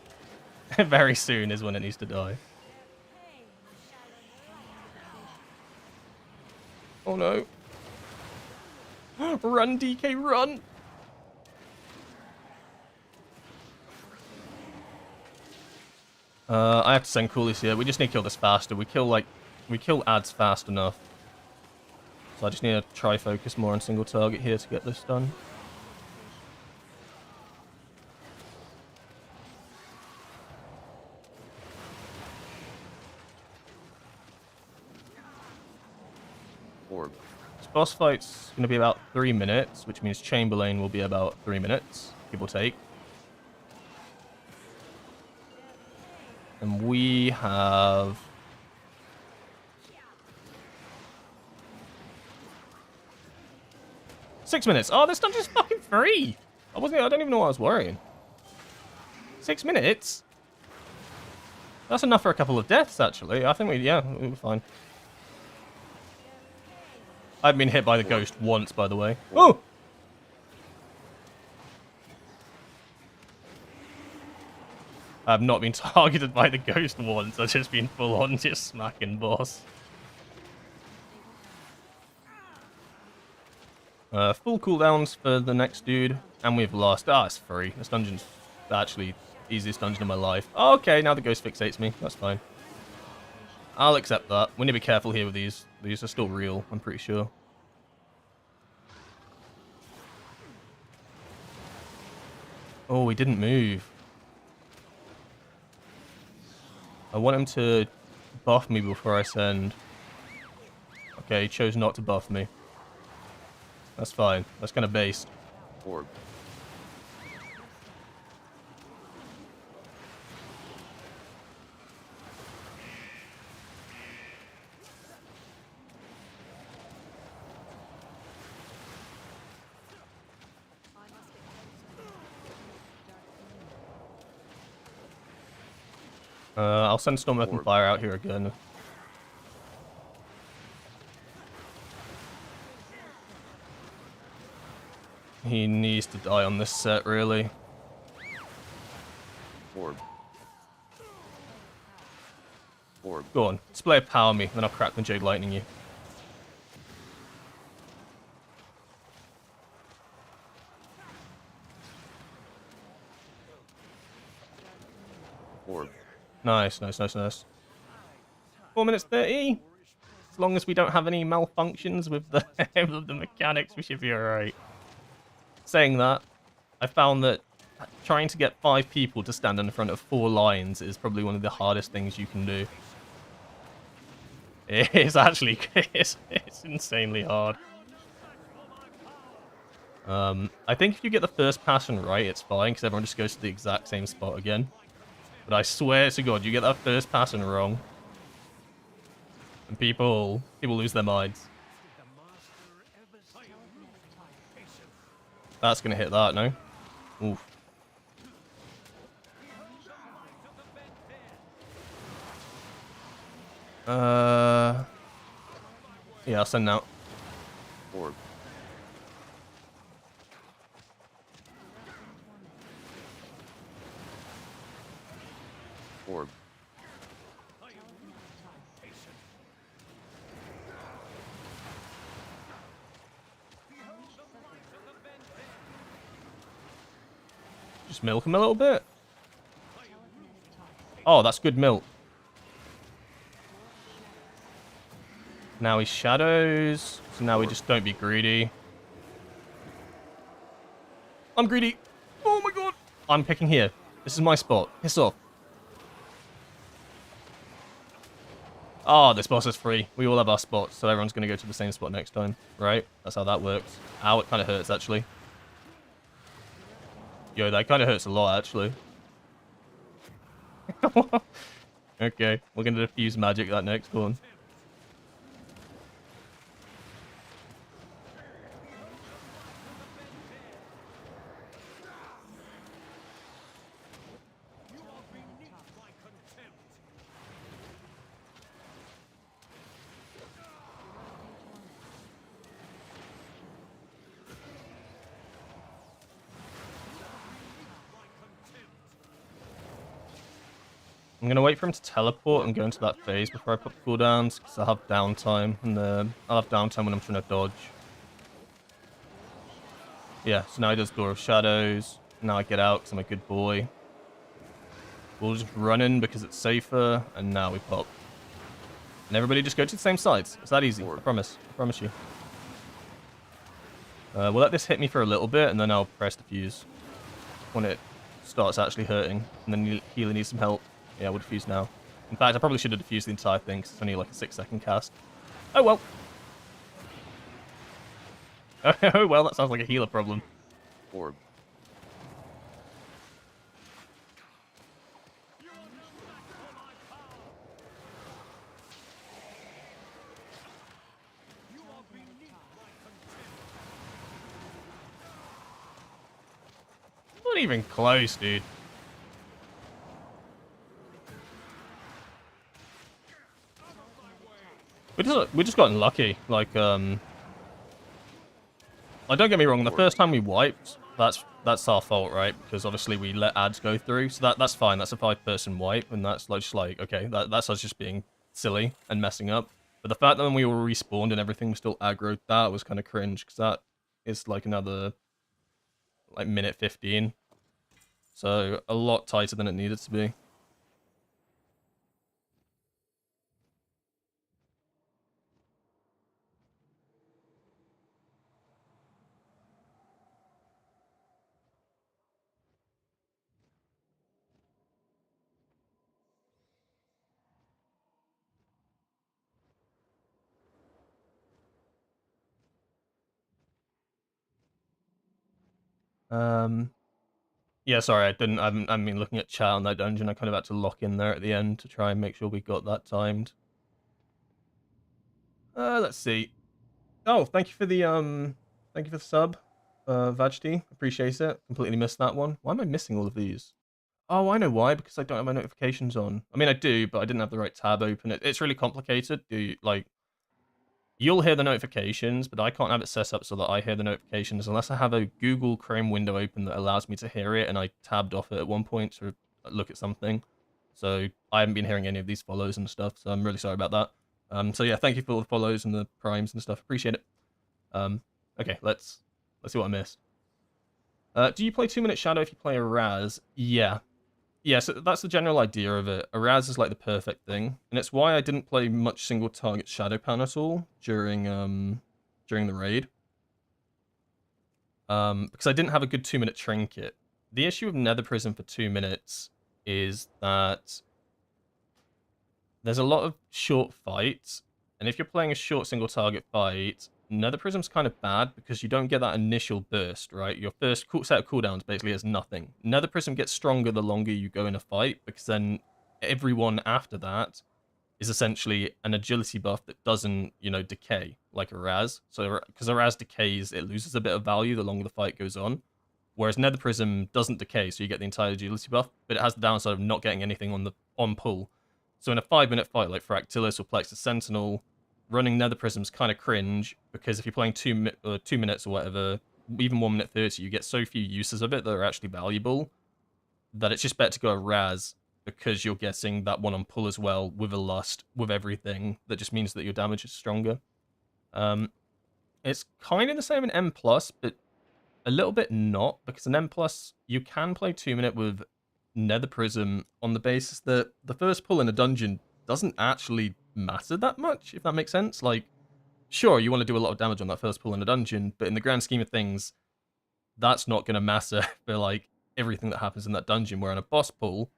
Very soon is when it needs to die. Oh no. Run, DK, run! I have to send coolies here. We just need to kill this faster. We kill ads fast enough. So I just need to try focus more on single target here to get this done. Orb. This boss fight's going to be about 3 minutes, which means Chamberlain will be about 3 minutes, give or take. And we have... 6 minutes. Oh, this dungeon's fucking free. I don't even know what I was worrying. 6 minutes? That's enough for a couple of deaths, actually. I think we're fine. I've been hit by the ghost once, by the way. Oh! I've not been targeted by the ghost once. I've just been full on just smacking boss. Full cooldowns for the next dude, and we've lost. Ah, it's free. This dungeon's actually the easiest dungeon of my life. Okay, now the ghost fixates me. That's fine. I'll accept that. We need to be careful here with these. These are still real, I'm pretty sure. Oh, he didn't move. I want him to buff me before I send. Okay, he chose not to buff me. That's fine. That's kind of based. Orb. I'll send Storm Earth and Fire out here again. He needs to die on this set, really. Orb. Orb. Go on, display a power me, then I'll crack the Jade Lightning you. Orb. Nice, nice, nice, nice. 4 minutes 30. As long as we don't have any malfunctions with the with the mechanics, we should be alright. Saying that, I found that trying to get 5 people to stand in front of 4 lines is probably one of the hardest things you can do. It's actually it's insanely hard. I think if you get the first pattern right, it's fine, because everyone just goes to the exact same spot again. But I swear to God, you get that first pattern wrong, and people lose their minds. That's gonna hit that, no? Oof. Yeah, I'll send out. Orb. Orb. Just milk him a little bit. Oh, that's good milk. Now he shadows. So now we just don't be greedy. I'm greedy. Oh my God. I'm picking here. This is my spot. Piss off. Oh, this boss is free. We all have our spots, so everyone's going to go to the same spot next time. Right? That's how that works. Ow, it kind of hurts, actually. Yo, that kind of hurts a lot, actually. Okay, we're going to diffuse magic that next one. I'm going to wait for him to teleport and go into that phase before I put cooldowns, because I'll have downtime, and I'll have downtime when I'm trying to dodge. Yeah, so now he does Door of Shadows. Now I get out because I'm a good boy. We'll just run in because it's safer, and now we pop. And everybody just go to the same sides. It's that easy, I promise. I promise you. We'll let this hit me for a little bit, and then I'll press defuse when it starts actually hurting. And then healer needs some help. Yeah, we'll defuse now. In fact, I probably should have defused the entire thing, because it's only like a 6-second cast. Oh well. Oh well, that sounds like a healer problem. Orb. Not even close, dude. We just gotten lucky. Like, don't get me wrong. The first time we wiped, that's our fault, right? Because obviously we let ads go through, so that's fine. That's a 5-person wipe, and that's like, just like, okay, that's us just being silly and messing up. But the fact that when we were respawned and everything was still aggroed, that was kind of cringe, because that is like another like minute 15. So a lot tighter than it needed to be. Yeah, sorry, I didn't. I haven't been looking at chat on that dungeon. I kind of had to lock in there at the end to try and make sure we got that timed. Let's see. Oh, thank you for the sub, Vajti. Appreciate it. Completely missed that one. Why am I missing all of these? Oh, I know why. Because I don't have my notifications on. I mean, I do, but I didn't have the right tab open. It's really complicated. You'll hear the notifications, but I can't have it set up so that I hear the notifications unless I have a Google Chrome window open that allows me to hear it, and I tabbed off it at one point to look at something. So I haven't been hearing any of these follows and stuff, so I'm really sorry about that. So yeah, thank you for all the follows and the primes and stuff. Appreciate it. Okay, let's see what I missed. Do you play 2-minute Shadow if you play a Raz? Yeah. yeah, so that's the general idea of it. A Raz is like the perfect thing, and it's why I didn't play much single target Shadow Pan at all during the raid. Because I didn't have a good 2-minute trinket. The issue with Nether Prism for 2 minutes is that there's a lot of short fights, and if you're playing a short single target fight, Nether Prism's kind of bad because you don't get that initial burst, right? Your first set of cooldowns basically is nothing. Nether Prism gets stronger the longer you go in a fight, because then everyone after that is essentially an agility buff that doesn't, decay like a Raz. So, because a Raz decays, it loses a bit of value the longer the fight goes on. Whereas Nether Prism doesn't decay, so you get the entire agility buff, but it has the downside of not getting anything on pull. So in a 5-minute fight like Fractilis or Plexus Sentinel, running Nether Prism's kind of cringe, because if you're playing 2 minutes or whatever, even 1 minute 30, you get so few uses of it that are actually valuable, that it's just better to go a Raz, because you're getting that one on pull as well, with a Lust, with everything. That just means that your damage is stronger. It's kind of the same in M+, but a little bit not, because in M+, you can play 2 minute with Nether Prism on the basis that the first pull in a dungeon doesn't actually matter that much, if that makes sense. Like, sure, you want to do a lot of damage on that first pull in a dungeon, but in the grand scheme of things, that's not going to matter for, like, everything that happens in that dungeon, where on a boss pull,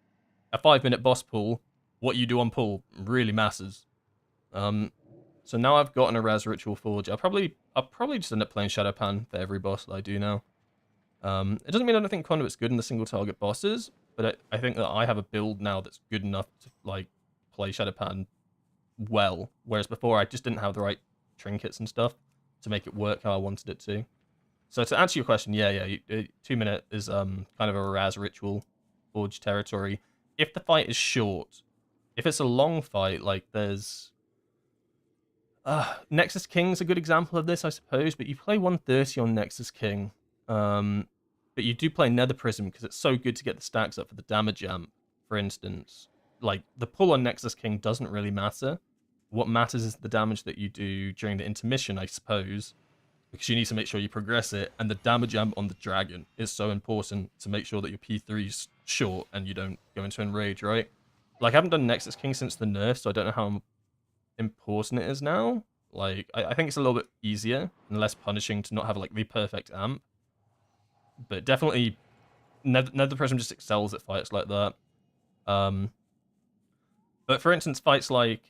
a 5-minute boss pull, what you do on pull really matters. So now I've gotten a Raz Ritual Forge, I'll probably just end up playing Shadow Pan for every boss that I do now. It doesn't mean I don't think Conduit's good in the single target bosses, but I think that I have a build now that's good enough to, like, play Shadow Pan well, whereas before I just didn't have the right trinkets and stuff to make it work how I wanted it to. So to answer your question, yeah, 2 minute is kind of a Raz Ritual Forge territory. If the fight is short, if it's a long fight, like there's Nexus King's a good example of this, I suppose, but you play 130 on Nexus King. But you do play Nether Prism because it's so good to get the stacks up for the damage amp, for instance. Like, the pull on Nexus King doesn't really matter. What matters is the damage that you do during the intermission, I suppose, because you need to make sure you progress it, and the damage amp on the dragon is so important to make sure that your P3's short and you don't go into enrage, right? Like, I haven't done Nexus King since the nerf, so I don't know how important it is now. Like, I think it's a little bit easier and less punishing to not have, like, the perfect amp. But definitely, Nether Prism just excels at fights like that. But for instance, fights like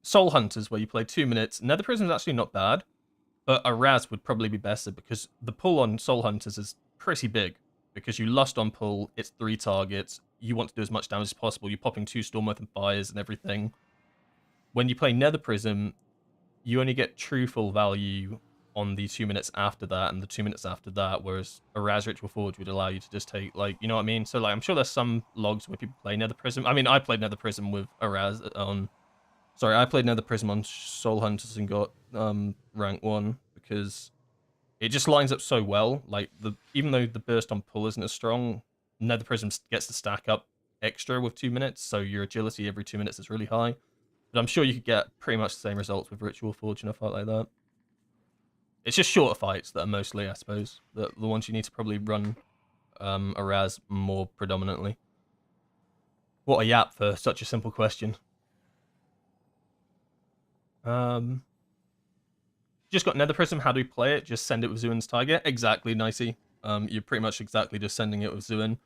Soul Hunters, where you play 2 minutes, Nether Prism is actually not bad, but a Raz would probably be better, because the pull on Soul Hunters is pretty big. Because you Lust on pull, it's 3 targets, you want to do as much damage as possible, you're popping 2 Stormwrath and Fires and everything. When you play Nether Prism, you only get true full value on the 2 minutes after that and the 2 minutes after that, whereas a Raz Ritual Forge would allow you to just take, like, you know what I mean? So, like, I'm sure there's some logs where people play Nether Prism. I mean, I played Nether Prism with a Raz on... Sorry, I played Nether Prism on Soul Hunters and got rank 1, because it just lines up so well. Like, even though the burst on pull isn't as strong, Nether Prism gets to stack up extra with 2 minutes, so your agility every 2 minutes is really high. But I'm sure you could get pretty much the same results with Ritual Forge in a fight like that. It's just shorter fights that are mostly, I suppose, the ones you need to probably run a Raz more predominantly. What a yap for such a simple question. Just got Nether Prism, how do we play it? Just send it with Zuin's Tiger? Exactly, Nicey. You're pretty much exactly just sending it with Zuin.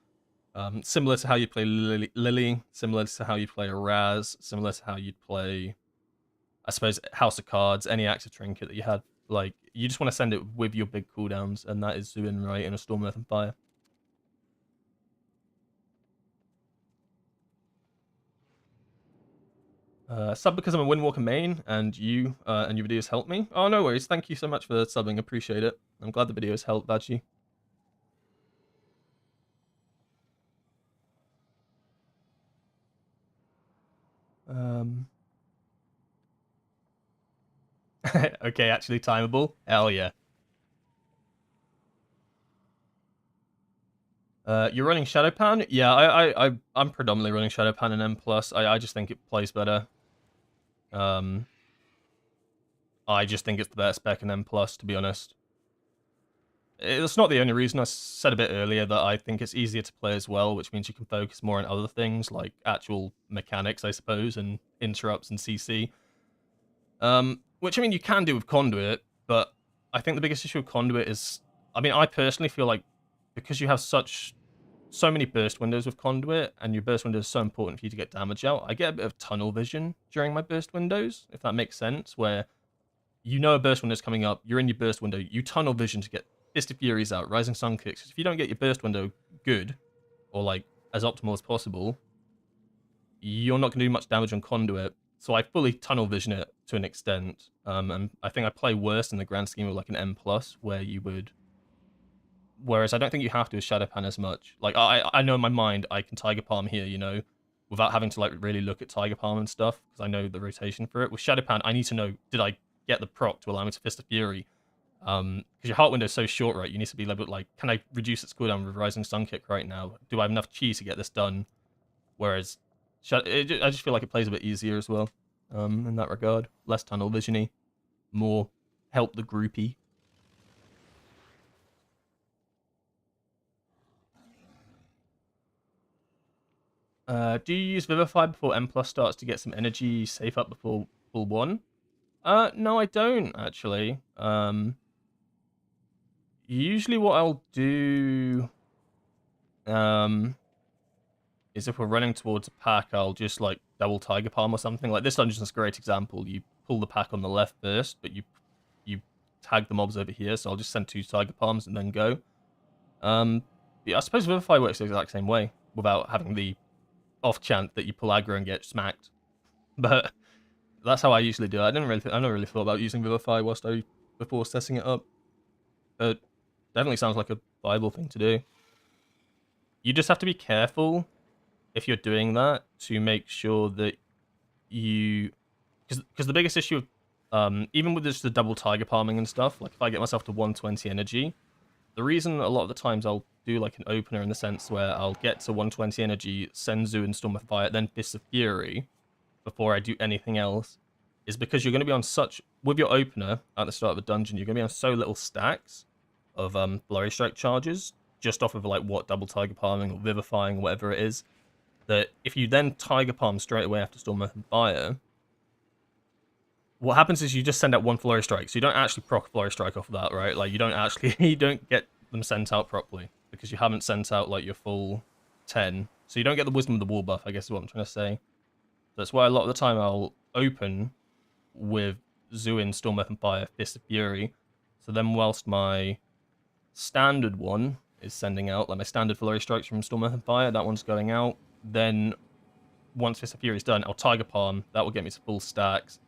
Similar to how you play Lily, similar to how you play a Raz, similar to how you'd play, I suppose, House of Cards, any active trinket that you had. Like, you just want to send it with your big cooldowns, and that is Zuin, right, in a Storm, Earth, and Fire. Sub because I'm a Windwalker main, and you and your videos help me. Oh, no worries. Thank you so much for subbing. Appreciate it. I'm glad the videos helped, Badgie. Okay, actually timeable. Hell yeah. You're running Shadow Pan? Yeah, I'm predominantly running Shadow Pan and M+. I just think it plays better. I just think it's the better spec in M+, to be honest. It's not the only reason. I said a bit earlier that I think it's easier to play as well, which means you can focus more on other things like actual mechanics, I suppose, and interrupts and CC. Which I mean you can do with Conduit, but I think the biggest issue with Conduit is, I mean, I personally feel like because you have so many burst windows with Conduit, and your burst window is so important for you to get damage out, I get a bit of tunnel vision during my burst windows, if that makes sense, where you know a burst window is coming up, you're in your burst window, you tunnel vision to get Fist of Furies out, Rising Sun Kicks. If you don't get your burst window good, or like as optimal as possible, you're not going to do much damage on Conduit. So I fully tunnel vision it to an extent, and I think I play worse in the grand scheme of like an M+, where you would. Whereas I don't think you have to with Shadowpan as much. Like I know in my mind I can Tiger Palm here, you know, without having to like really look at Tiger Palm and stuff, because I know the rotation for it. With Shadowpan, I need to know, did I get the proc to allow me to Fist of Fury? Because your heart window is so short, right? You need to be able to, like, can I reduce its cooldown with Rising Sun Kick right now? Do I have enough chi to get this done? Whereas I just feel like it plays a bit easier as well, in that regard. Less tunnel visiony, more help the groupie. Do you use Vivify before M+ starts to get some energy safe up before full 1? No, I don't, actually. Usually what I'll do is if we're running towards a pack, I'll just like double Tiger Palm or something. Like this dungeon is a great example. You pull the pack on the left first, but you tag the mobs over here, so I'll just send 2 Tiger Palms and then go. Yeah, I suppose Vivify works the exact same way without having the off chance that you pull aggro and get smacked. But that's how I usually do it. I never really thought about using Vivify before setting it up. But definitely sounds like a viable thing to do. You just have to be careful if you're doing that to make sure that you, because the biggest issue even with just the double Tiger Palming and stuff, like if I get myself to 120 energy, the reason a lot of the times I'll do like an opener in the sense where I'll get to 120 energy, send Zoo and Storm of Fire, then Fist of Fury before I do anything else, is because you're going to be on with your opener at the start of the dungeon, you're going to be on so little stacks of Flurry Strike charges, just off of like what double Tiger Palming or Vivifying or whatever it is, that if you then Tiger Palm straight away after Storm of Fire, what happens is you just send out 1 Flurry Strike, so you don't actually proc Flurry Strike off of that, right? Like, you don't get them sent out properly, because you haven't sent out, like, your full 10. So you don't get the Wisdom of the Wall buff, I guess is what I'm trying to say. That's why a lot of the time I'll open with Zuin, Storm, Earth and Fire, Fist of Fury, so then whilst my standard one is sending out, like my standard Flurry Strikes from Storm, Earth and Fire, that one's going out, then once Fist of Fury is done, I'll Tiger Palm, that will get me to full stacks.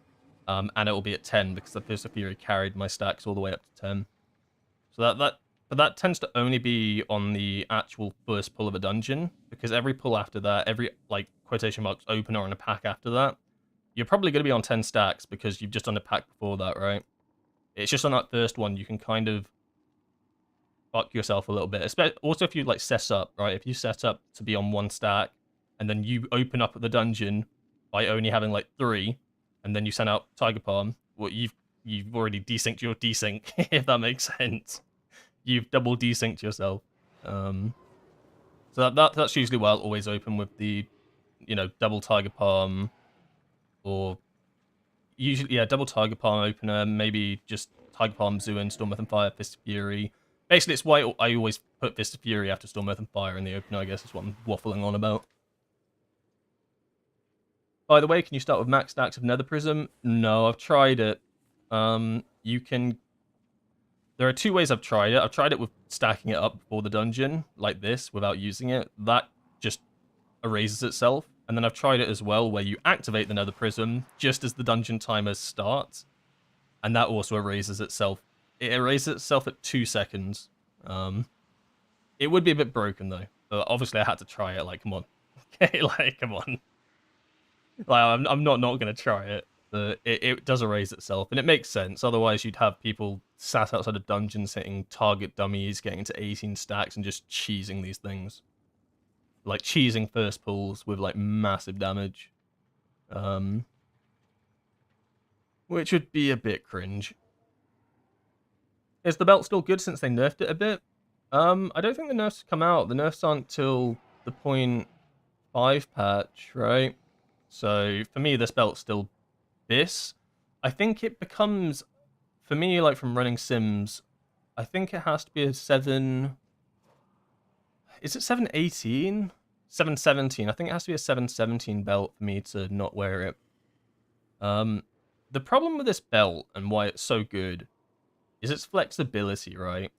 And it will be at 10 because the Fist of Fury carried my stacks all the way up to 10. So that tends to only be on the actual first pull of a dungeon, because every pull after that, every like quotation marks opener on a pack after that, you're probably going to be on 10 stacks because you've just done a pack before that, right? It's just on that first one you can kind of fuck yourself a little bit. Also if you like set up, right? If you set up to be on 1 stack and then you open up the dungeon by only having like 3. And then you send out Tiger Palm, well, you've already desynced your desync, if that makes sense. You've double desynced yourself. So that's usually why I'll always open with the, you know, double Tiger Palm, or usually, yeah, double Tiger Palm opener, maybe just Tiger Palm, Zoo, and Storm, Earth and Fire, Fist of Fury. Basically, it's why I always put Fist of Fury after Storm, Earth and Fire in the opener, I guess is what I'm waffling on about. By the way, can you start with max stacks of Nether Prism? No, I've tried it. You can... There are 2 ways I've tried it. I've tried it with stacking it up before the dungeon, like this, without using it. That just erases itself. And then I've tried it as well, where you activate the Nether Prism just as the dungeon timer starts. And that also erases itself. It erases itself at 2 seconds. It would be a bit broken, though. But obviously, I had to try it. Like, come on. Okay, like, come on. Like, I'm not going to try it. But it does erase itself, and it makes sense. Otherwise, you'd have people sat outside a dungeon hitting target dummies, getting into 18 stacks, and just cheesing these things. Like, cheesing first pulls with, like, massive damage. Which would be a bit cringe. Is the belt still good since they nerfed it a bit? I don't think the nerfs come out. The nerfs aren't till the .5 patch, right? So for me, this belt's still Biss. I think it becomes, for me, like from running Sims, I think it has to be a 7. Is it 718? 717. I think it has to be a 717 belt for me to not wear it. The problem with this belt and why it's so good is its flexibility, right?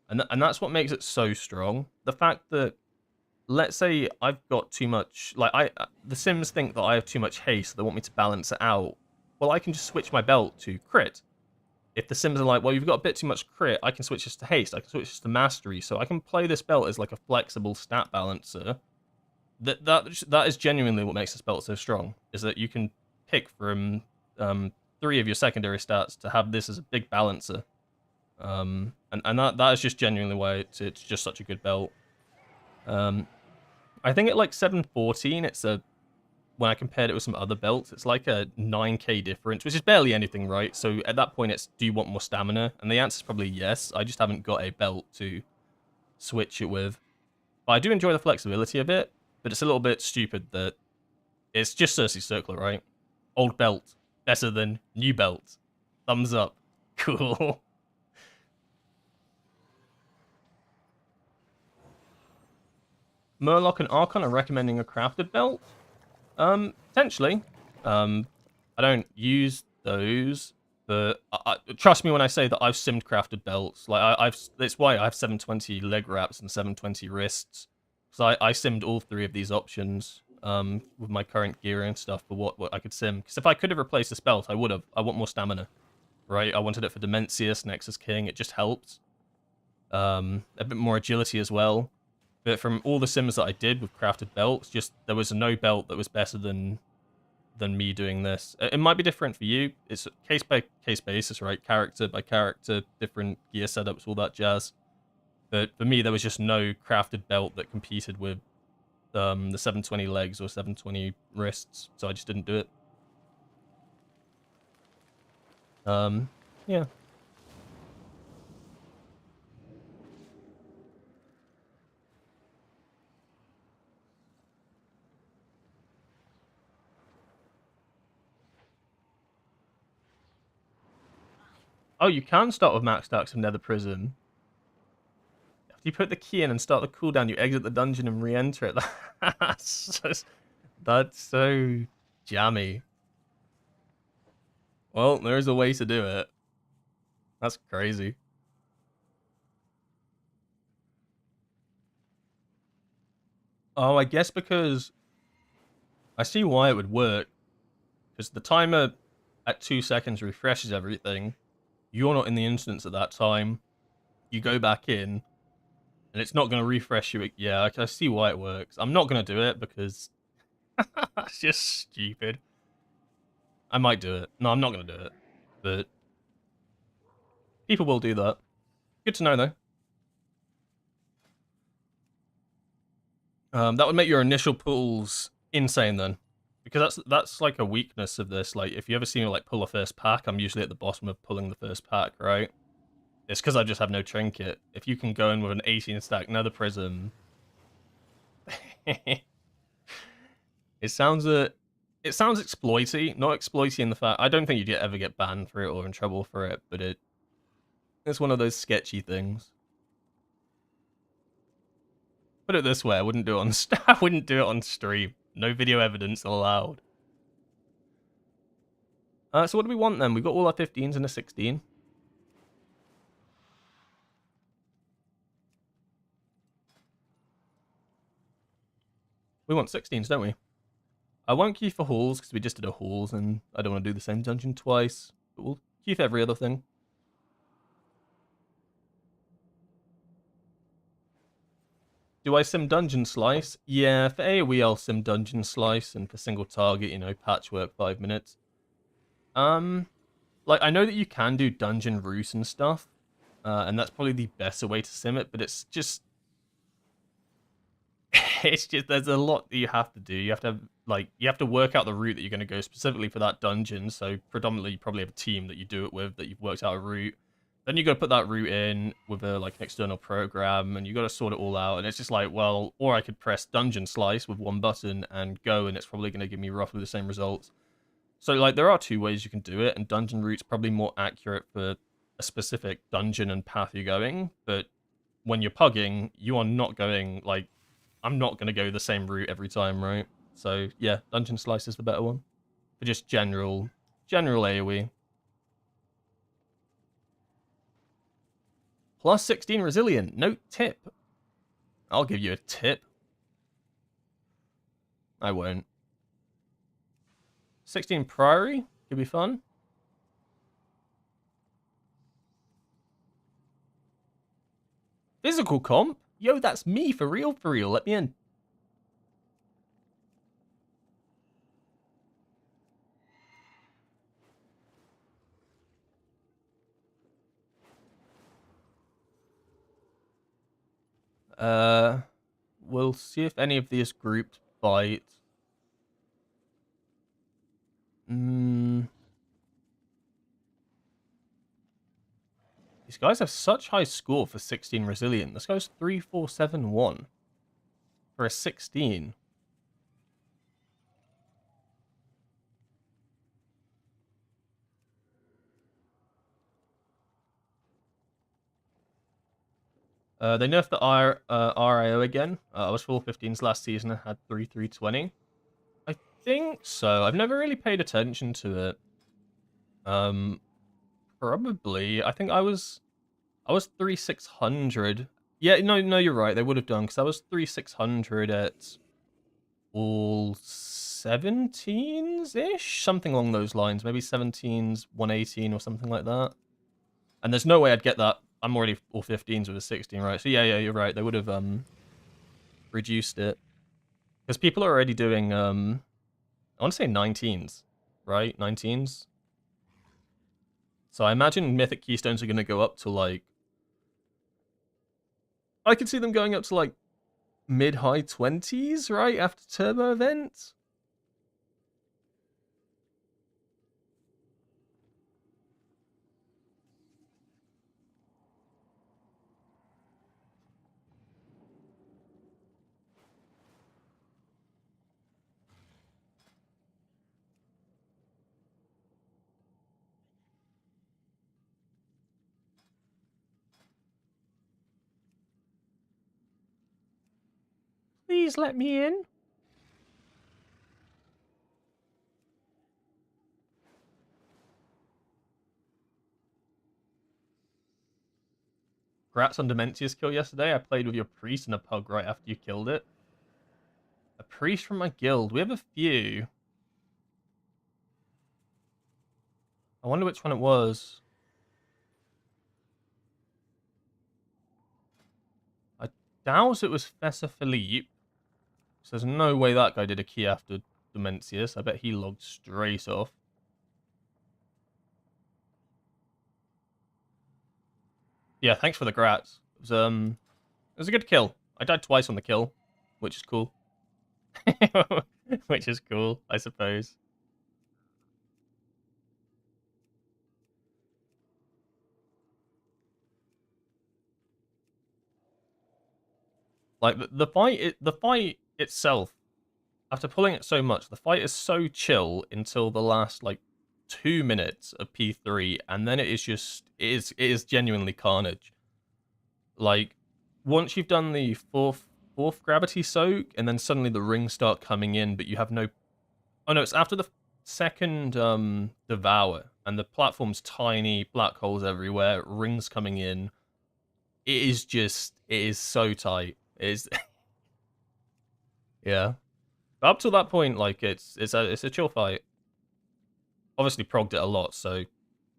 And that's what makes it so strong. The fact that, let's say I've got too much, like the Sims think that I have too much haste, they want me to balance it out. Well, I can just switch my belt to crit. If the Sims are like, well, you've got a bit too much crit, I can switch this to haste, I can switch this to mastery, so I can play this belt as like a flexible stat balancer. That is genuinely what makes this belt so strong, is that you can pick from 3 of your secondary stats to have this as a big balancer. And that is just genuinely why it's just such a good belt. I think at like 714, when I compared it with some other belts, it's like a 9k difference, which is barely anything, right? So at that point, it's, do you want more stamina? And the answer is probably yes. I just haven't got a belt to switch it with. But I do enjoy the flexibility of it, but it's a little bit stupid that it's just Cersei Circler, right? Old belt, better than new belt. Thumbs up. Cool. Murloc and Archon are recommending a crafted belt. Potentially. I don't use those, but trust me when I say that I've simmed crafted belts. Like that's why I have 720 leg wraps and 720 wrists. So I simmed all 3 of these options with my current gear and stuff for what I could sim. Because if I could have replaced this belt, I would have. I want more stamina, right? I wanted it for Dimensius, Nexus King. It just helped. A bit more agility as well. But from all the sims that I did with crafted belts, just there was no belt that was better than me doing this. It might be different for you. It's case by case basis, right? Character by character, different gear setups, all that jazz. But for me, there was just no crafted belt that competed with the 720 legs or 720 wrists, so I just didn't do it. Yeah. Oh, you can start with max stacks of Nether Prism. After you put the key in and start the cooldown, you exit the dungeon and re-enter it. That's so jammy. Well, there is a way to do it. That's crazy. Oh, I guess because I see why it would work. Because the timer at 2 seconds refreshes everything. You're not in the instance at that time. You go back in, and it's not going to refresh you. Yeah, I see why it works. I'm not going to do it because that's just stupid. I might do it. No, I'm not going to do it. But people will do that. Good to know, though. That would make your initial pulls insane then. Because that's like a weakness of this. Like, if you ever see me like pull a first pack, I'm usually at the bottom of pulling the first pack, right? It's because I just have no trinket. If you can go in with an 18 stack Nether Prism, it sounds exploity, not exploity in the fact I don't think you'd ever get banned for it or in trouble for it, but it's one of those sketchy things. Put it this way, I wouldn't do it on I wouldn't do it on stream. No video evidence allowed. So what do we want then? We've got all our 15s and a 16. We want 16s, don't we? I won't queue for halls because we just did a halls and I don't want to do the same dungeon twice. But we'll queue for every other thing. Do I sim Dungeon Slice? Yeah, for AoE I'll sim Dungeon Slice, and for single target, you know, patchwork 5 minutes. Like, I know that you can do Dungeon Root and stuff, and that's probably the better way to sim it, but it's just... it's just, there's a lot that you have to do. You have to, you have to work out the route that you're going to go specifically for that dungeon, so predominantly you probably have a team that you do it with, that you've worked out a route. Then you got to put that route in with a like an external program, and you got to sort it all out. And it's just like, well, or I could press Dungeon Slice with one button and go, and it's probably going to give me roughly the same results. So like, there are two ways you can do it, and Dungeon Route's probably more accurate for a specific dungeon and path you're going. But when you're pugging, you are not going like, I'm not going to go the same route every time, right? So yeah, Dungeon Slice is the better one for just general AoE. Plus 16 resilient. No tip. I'll give you a tip. I won't. 16 Priory. Could be fun. Physical comp? Yo, that's me for real, for real. Let me in. We'll see if any of these grouped bite. These guys have such high score for 16 resilient. This goes 3471 for a 16. They nerfed the RIO again. I was 415s last season and had 320. I think so. I've never really paid attention to it. Probably. I think I was 3600. Yeah, no, you're right. They would have done, because I was 3600 at all 17s-ish? Something along those lines. Maybe 17s, 118 or something like that. And there's no way I'd get that. I'm already all 15s with a 16, right? So yeah, you're right. They would have reduced it. Because people are already doing, I want to say 19s, right? 19s. So I imagine Mythic Keystones are going to go up to like... I could see them going up to like mid-high 20s, right? After Turbo event. Please let me in. Congrats on Dimensius kill yesterday. I played with your priest and a pug right after you killed it. A priest from my guild. We have a few. I wonder which one it was. I doubt it was Fessa Philippe. So there's no way that guy did a key after Dimensius. I bet he logged straight off. Yeah, thanks for the grats. It was a good kill. I died twice on the kill, which is cool. Which is cool, I suppose. Like the fight itself, after pulling it so much, the fight is so chill until the last like 2 minutes of P3, and then it is genuinely carnage. Like once you've done the fourth gravity soak, and then suddenly the rings start coming in, but you have no... Oh no, it's after the second devour, and the platform's tiny, black holes everywhere, rings coming in. It is so tight. It is yeah. But up till that point, like it's a chill fight. Obviously progged it a lot, so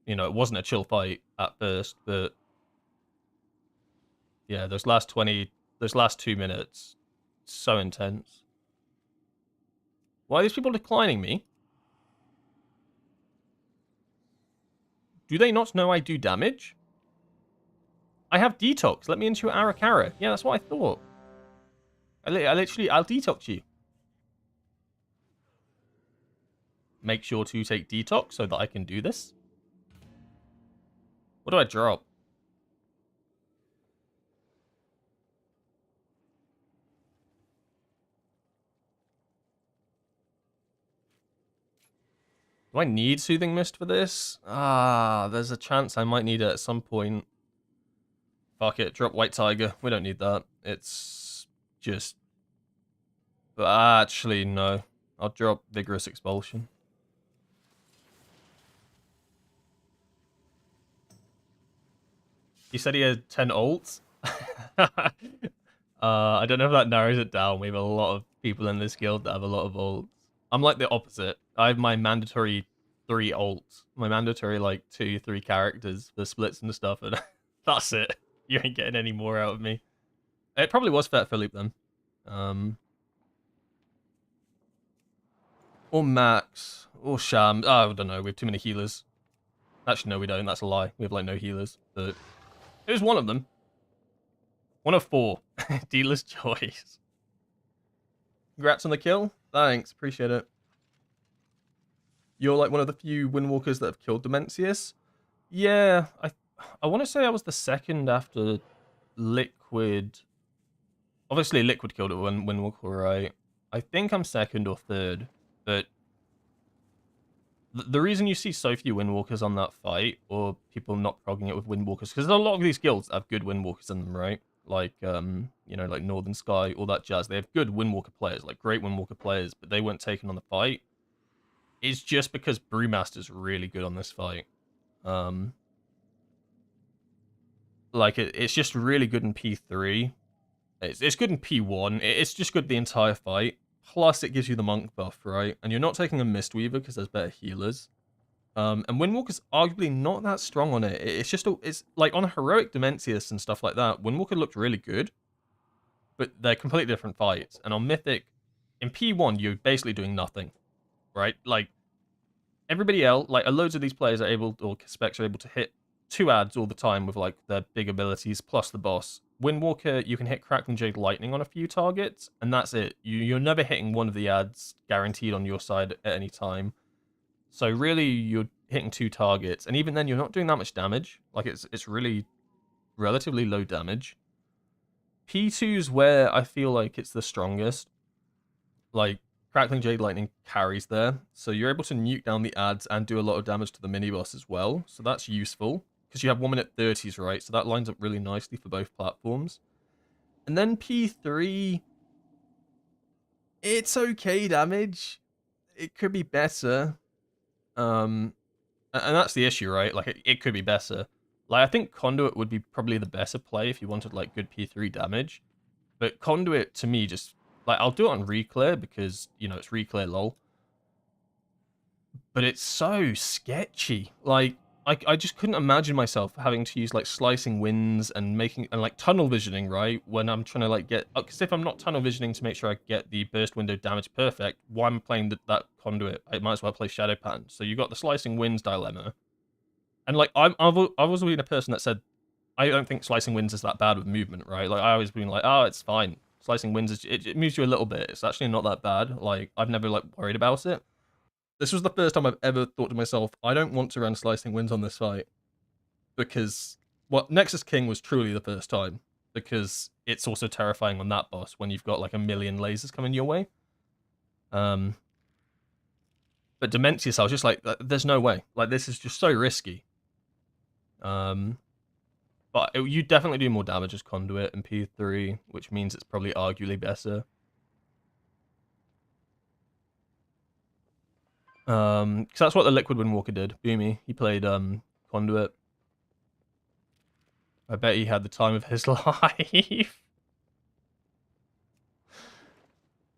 you know it wasn't a chill fight at first, but yeah, those last 2 minutes, so intense. Why are these people declining me? Do they not know I do damage? I have detox. Let me into your Arakara. Yeah, that's what I thought. I'll detox you. Make sure to take detox so that I can do this. What do I drop? Do I need Soothing Mist for this? Ah, there's a chance I might need it at some point. Fuck it, drop White Tiger. We don't need that. It's just... Actually, no. I'll drop Vigorous Expulsion. He said he had 10 ults. I don't know if that narrows it down. We have a lot of people in this guild that have a lot of ults. I'm like the opposite. I have my mandatory 3 ults. My mandatory, like, 2, 3 characters for splits and stuff, and that's it. You ain't getting any more out of me. It probably was Fet Philippe then. Or Max. Or Sham. Oh, I don't know. We have too many healers. Actually, no, we don't. That's a lie. We have, like, no healers. But it was one of them. One of 4. Dealer's choice. Congrats on the kill. Thanks. Appreciate it. You're like one of the few Windwalkers that have killed Dimensius. Yeah, I want to say I was the second after Liquid. Obviously, Liquid killed it when Windwalker, right? I think I'm second or third. But the reason you see so few Windwalkers on that fight, or people not progging it with Windwalkers, because a lot of these guilds have good Windwalkers in them, right? Like, you know, like Northern Sky, all that jazz. They have good Windwalker players, like great Windwalker players, but they weren't taken on the fight. It's just because Brewmaster's really good on this fight. Like, it's just really good in P3. It's good in P1. It's just good the entire fight. Plus, it gives you the Monk buff, right? And you're not taking a Mistweaver because there's better healers. And Windwalker's arguably not that strong on it. It's just, it's like on a Heroic Dimensius and stuff like that, Windwalker looked really good. But they're completely different fights. And on Mythic, in P1, you're basically doing nothing, right? Like, everybody else, like, loads of these players are able, or specs are able to hit 2 adds all the time with, like, their big abilities plus the boss. Windwalker, you can hit Crackling Jade Lightning on a few targets, and that's it. You're never hitting one of the adds guaranteed on your side at any time. So really, you're hitting 2 targets, and even then, you're not doing that much damage. Like, it's really relatively low damage. P2's where I feel like it's the strongest. Like, Crackling Jade Lightning carries there, so you're able to nuke down the adds and do a lot of damage to the mini-boss as well, so that's useful. Because you have 1 minute 30s, right? So that lines up really nicely for both platforms. And then P3... It's okay damage. It could be better. And that's the issue, right? Like, it could be better. Like, I think Conduit would be probably the better play if you wanted, like, good P3 damage. But Conduit, to me, just... Like, I'll do it on Reclear because, you know, it's Reclear lol. But it's so sketchy. Like, I just couldn't imagine myself having to use, like, Slicing Winds and like, tunnel visioning, right? When I'm trying to, like, get... Because if I'm not tunnel visioning to make sure I get the burst window damage perfect, why am I playing that Conduit? I might as well play Shadow Pattern. So you got the Slicing Winds dilemma. And, like, I've always been a person that said, I don't think Slicing Winds is that bad with movement, right? Like, I always been like, oh, it's fine. Slicing Winds, it moves you a little bit. It's actually not that bad. Like, I've never, like, worried about it. This was the first time I've ever thought to myself, I don't want to run Slicing Winds on this fight. Because, well, Nexus King was truly the first time. Because it's also terrifying on that boss when you've got, like, 1,000,000 lasers coming your way. But Dimensius, I was just like, there's no way. Like, this is just so risky. But you definitely do more damage as Conduit in P3, which means it's probably arguably better. Because that's what the Liquid Windwalker did. Boomy, he played Conduit. I bet he had the time of his life.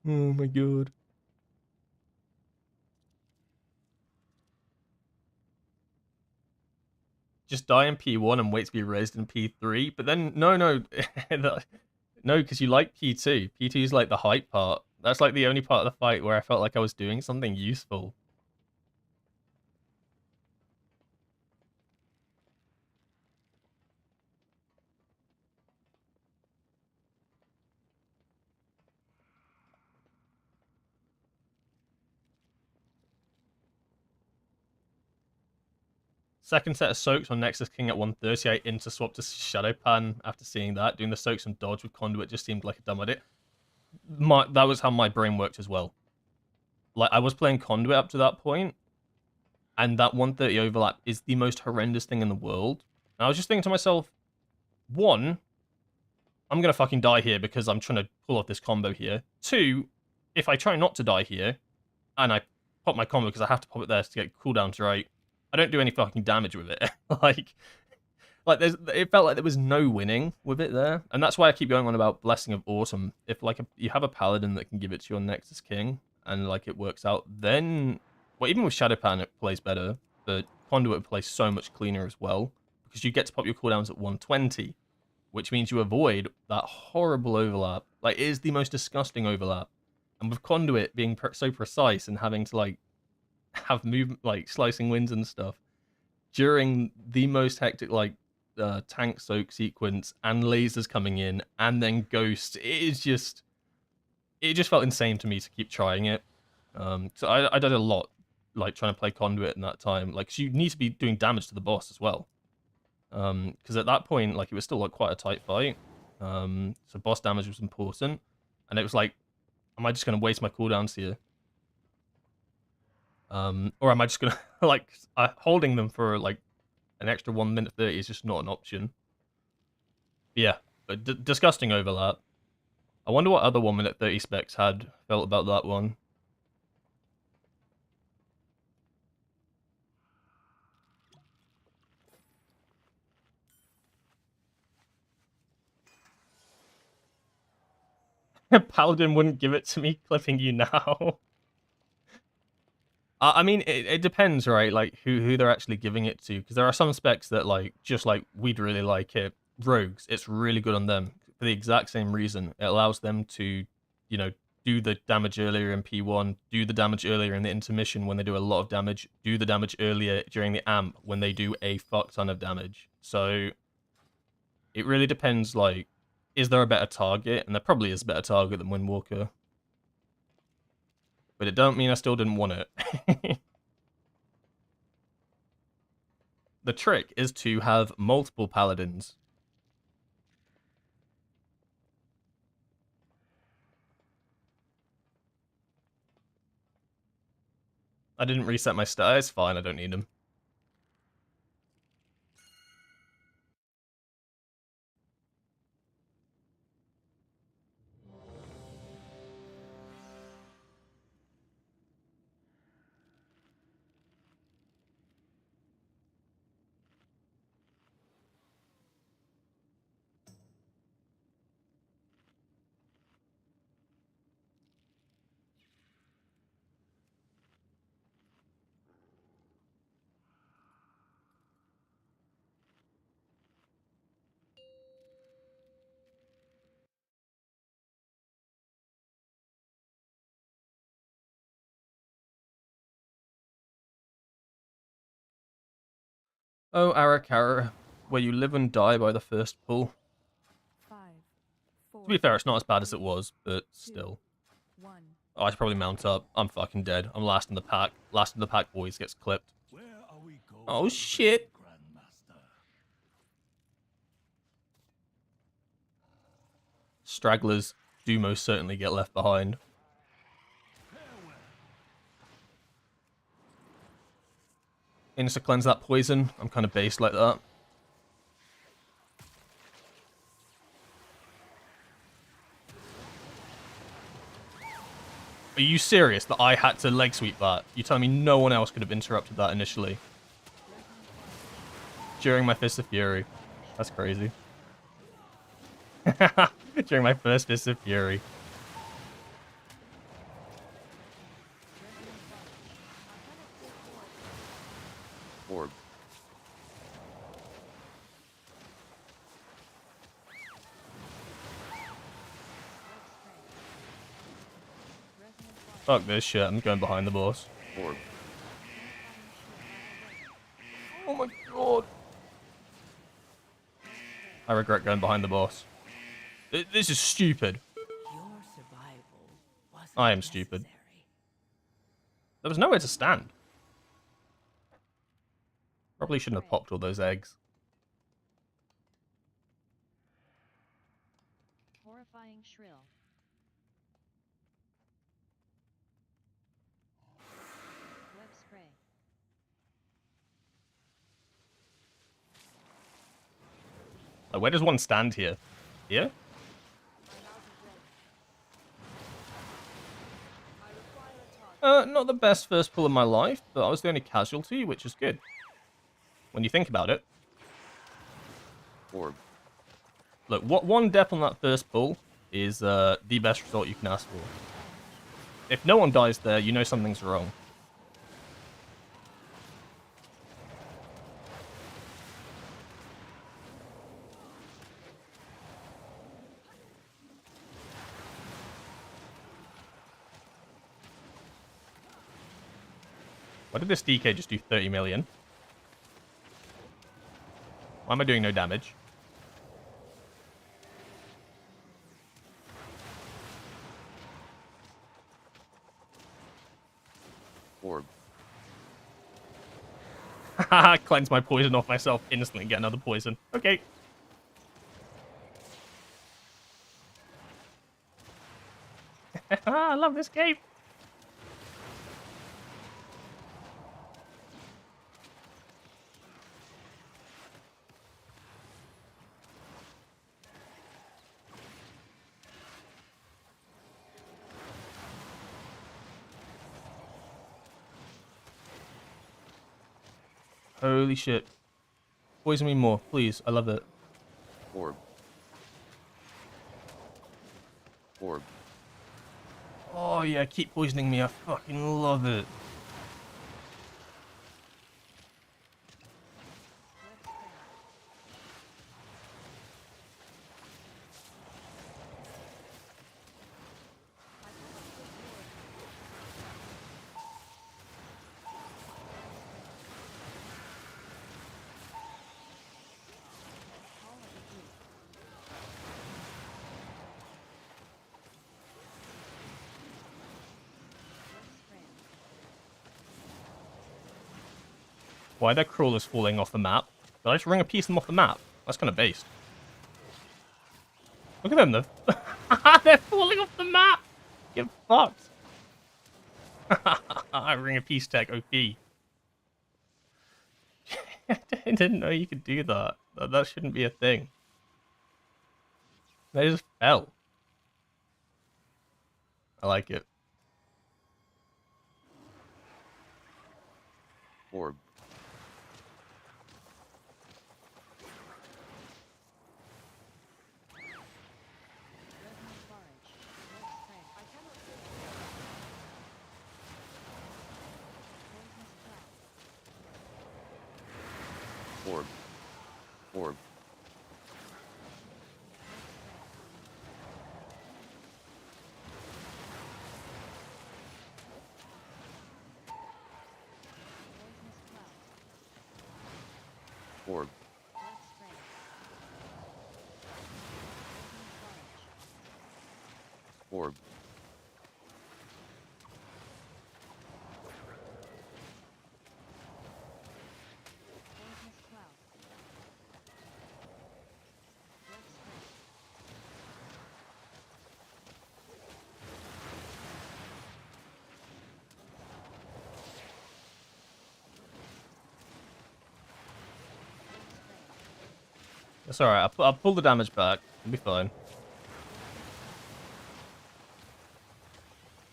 Oh my god. Just die in P1 and wait to be raised in P3. But then, no. No, because you like P2. P2 is like the hype part. That's like the only part of the fight where I felt like I was doing something useful. Second set of soaks on Nexus King at 130. I interswapped to Shadow Pan after seeing that. Doing the soaks and dodge with Conduit just seemed like a dumb idea. That was how my brain worked as well. Like, I was playing Conduit up to that point, and that 130 overlap is the most horrendous thing in the world. And I was just thinking to myself, one, I'm gonna fucking die here because I'm trying to pull off this combo here. Two, if I try not to die here, and I pop my combo because I have to pop it there to get cooldowns right, I don't do any fucking damage with it. It felt like there was no winning with it there, and that's why I keep going on about Blessing of Autumn. If you have a paladin that can give it to your Nexus King, and like it works out, then well, even with Shadowpan it plays better, but Conduit plays so much cleaner as well because you get to pop your cooldowns at 120, which means you avoid that horrible overlap. Like, it is the most disgusting overlap, and with Conduit being so precise and having to like have movement like slicing winds and stuff during the most hectic like tank soak sequence and lasers coming in and then ghosts, it just felt insane to me to keep trying it. So I did a lot like trying to play Conduit in that time, like, 'cause you need to be doing damage to the boss as well, because at that point like it was still like quite a tight fight, so boss damage was important, and it was like, am I just going to waste my cooldowns here, or am I just going to like holding them for like an extra 1 minute 30 is just not an option. But yeah, but disgusting overlap. I wonder what other 1 minute 30 specs felt about that one. Paladin wouldn't give it to me, clipping you now. I mean, it depends, right? Like who they're actually giving it to, because there are some specs that like just like we'd really like it. Rogues, it's really good on them for the exact same reason. It allows them to, you know, do the damage earlier in P1, do the damage earlier in the intermission when they do a lot of damage, do the damage earlier during the amp when they do a fuck ton of damage. So it really depends. Like, is there a better target? And there probably is a better target than Windwalker. But it don't mean I still didn't want it. The trick is to have multiple paladins. I didn't reset my stats. It's fine, I don't need them. Oh, Arakara, where you live and die by the first pull. 5, 4, To be fair, it's not as bad as it was, but 2, still. 1. Oh, I should probably mount up. I'm fucking dead. I'm last in the pack. Last in the pack, boys, gets clipped. Where are we going, Oh, shit. Grandmaster? Stragglers do most certainly get left behind. Insta cleanse that poison. I'm kind of based like that. Are you serious that I had to leg sweep that? You telling me no one else could have interrupted that initially? During my Fist of Fury. That's crazy. During my first Fist of Fury. Orb. Fuck this shit, I'm going behind the boss. Orb. Oh my god. I regret going behind the boss. This is stupid. Your survival wasn't I am stupid. necessary. There was nowhere to stand. Probably shouldn't have popped all those eggs. Horrifying shrill. Web spray. Like, where does one stand here? Here? Not the best first pull of my life, but I was the only casualty, which is good. When you think about it. Orb. Look, what one dep on that first pull is the best result you can ask for. If no one dies there, you know something's wrong. Why did this DK just do 30 million? Why am I doing no damage? Orb. Haha, cleanse my poison off myself instantly, get another poison. Okay. I love this game. Holy shit. Poison me more, please. I love it. Orb. Orb. Oh yeah, keep poisoning me. I fucking love it. Why are their crawlers falling off the map? Did I just ring a piece of them off the map? That's kind of based. Look at them, they're falling off the map! Get fucked. I ring a piece tech OP. I didn't know you could do that. That shouldn't be a thing. They just fell. I like it. Orb. Orb. Orb. Orb. Orb. It's alright, I'll pull the damage back. It'll be fine.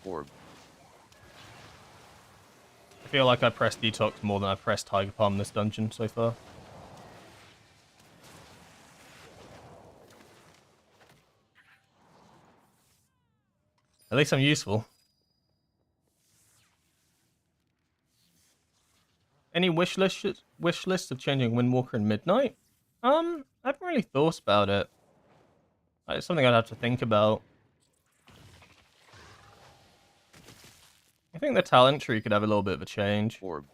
Orb. I feel like I pressed Detox more than I pressed Tiger Palm in this dungeon so far. At least I'm useful. Any wish lists of changing Windwalker in Midnight? I haven't really thought about it. It's something I'd have to think about. I think the talent tree could have a little bit of a change. Orb.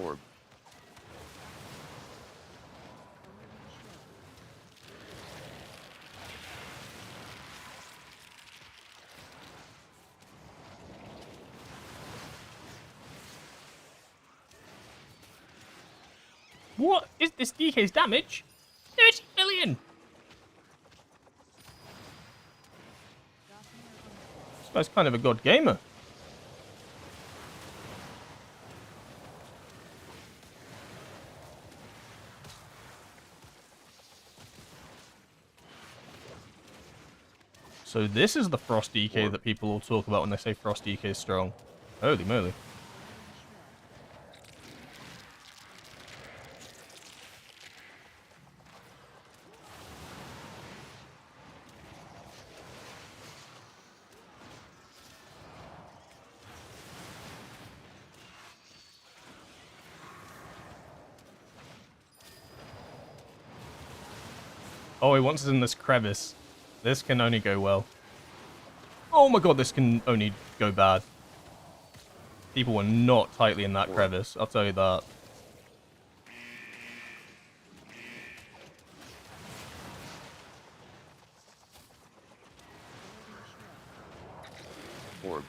Orb. What is this DK's damage? 30 million! This guy's kind of a god gamer. So this is the Frost DK Orb. that people all talk about when they say Frost DK is strong. Holy moly. Oh, he wants us in this crevice. This can only go well. Oh my god, this can only go bad. People were not tightly in that crevice, I'll tell you that. Orb.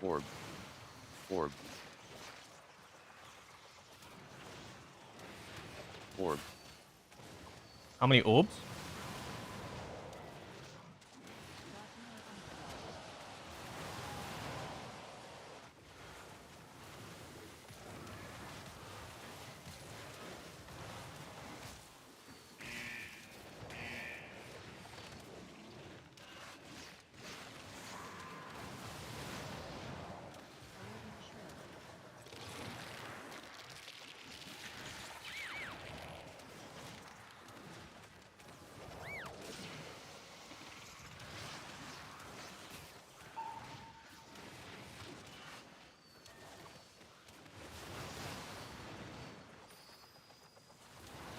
Orb. Orb. Orb. How many orbs?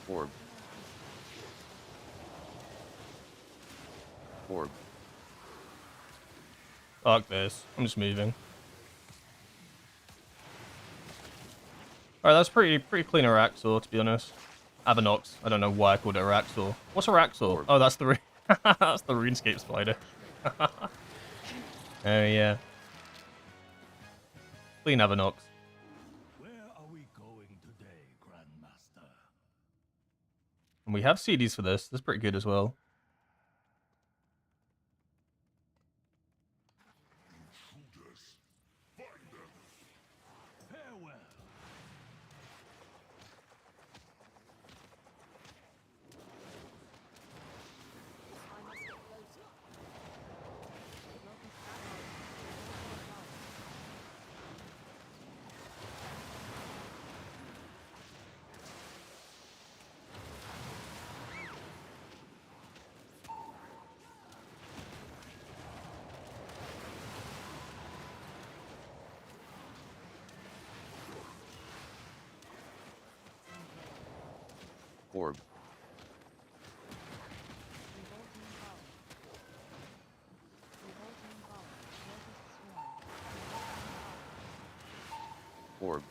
Orb. Orb. Fuck this. I'm just moving. Alright, that's pretty clean Araxor, to be honest. Avanox. I don't know why I called it Araxor. What's Araxor? Orb. Oh, that's the that's the RuneScape spider. Oh yeah. Clean Avanox. Where are we going today, Grandmaster? And we have CDs for this. That's pretty good as well. Farewell. Orb. Orb.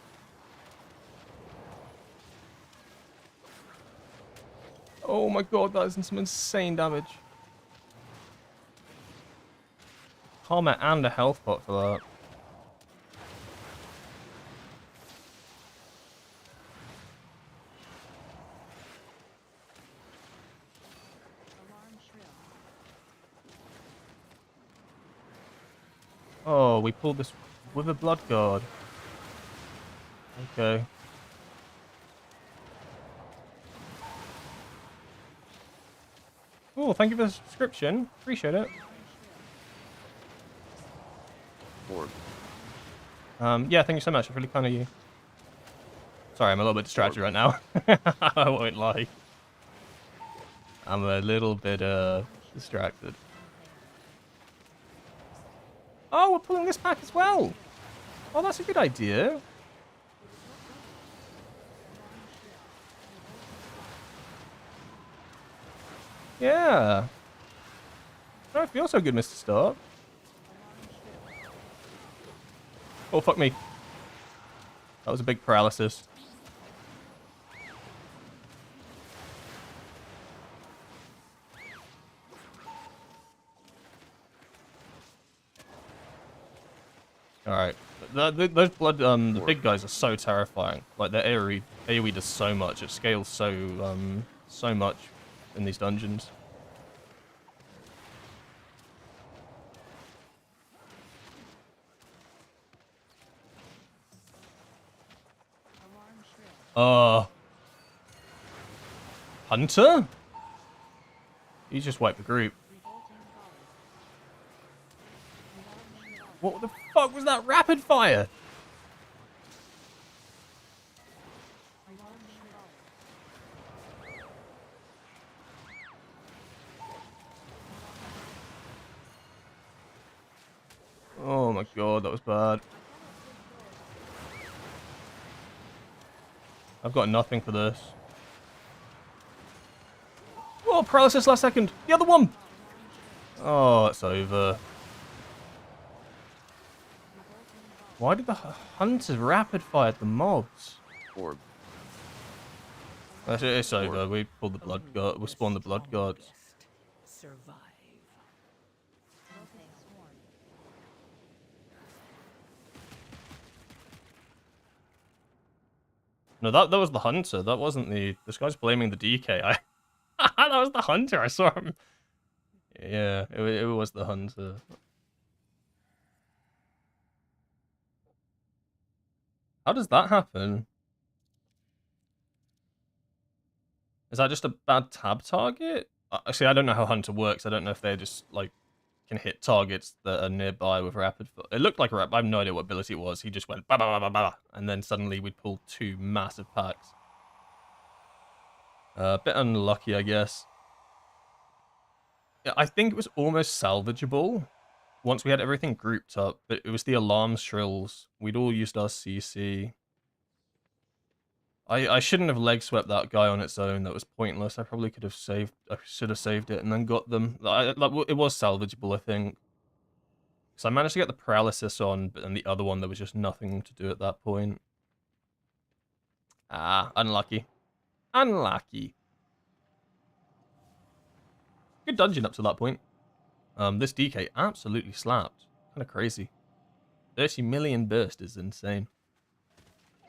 Oh my god, that is some insane damage. Karma and a health pot for that. Oh, we pulled this with a blood guard. Okay. Oh, thank you for the subscription. Appreciate it. Orb. Yeah, thank you so much. It's really kind of you. Sorry, I'm a little bit distracted right now. I won't lie. I'm a little bit distracted. Oh, we're pulling this back as well. Oh, that's a good idea. Yeah. Oh, it feels so good, Mr. Stark. Oh, fuck me. That was a big paralysis. Alright. Those blood, the big guys are so terrifying. Like, their AoE does so much. It scales so much in these dungeons. Oh. Hunter? He just wiped the group. Revolting volley. Revolving volley. What the fuck was that rapid fire? Revolving volley. Oh my god, that was bad. I've got nothing for this. Oh, paralysis last second. The other one. Oh, it's over. Why did the hunters rapid fire the mobs? Orb. It's over. We pulled the blood god. We spawned the blood gods. Survive. Rotating swarm. No, that was the hunter. That wasn't the. This guy's blaming the DK. That was the hunter. I saw him. Yeah, it was the hunter. How does that happen? Is that just a bad tab target? Actually, I don't know how hunter works. I don't know if they just like can hit targets that are nearby with rapid. It looked like a rap. I have no idea what ability it was. He just went ba ba ba ba ba, and then suddenly we'd pull 2 massive packs. A bit unlucky, I guess. Yeah, I think it was almost salvageable once we had everything grouped up, but it was the alarm shrills. We'd all used our CC. I shouldn't have leg swept that guy on its own. That was pointless. I probably could have saved. I should have saved it and then got them. It was salvageable, I think. So I managed to get the paralysis on, but then the other one there was just nothing to do at that point. Ah, unlucky. Unlucky. Good dungeon up to that point. This DK absolutely slapped. Kind of crazy. 30 million burst is insane.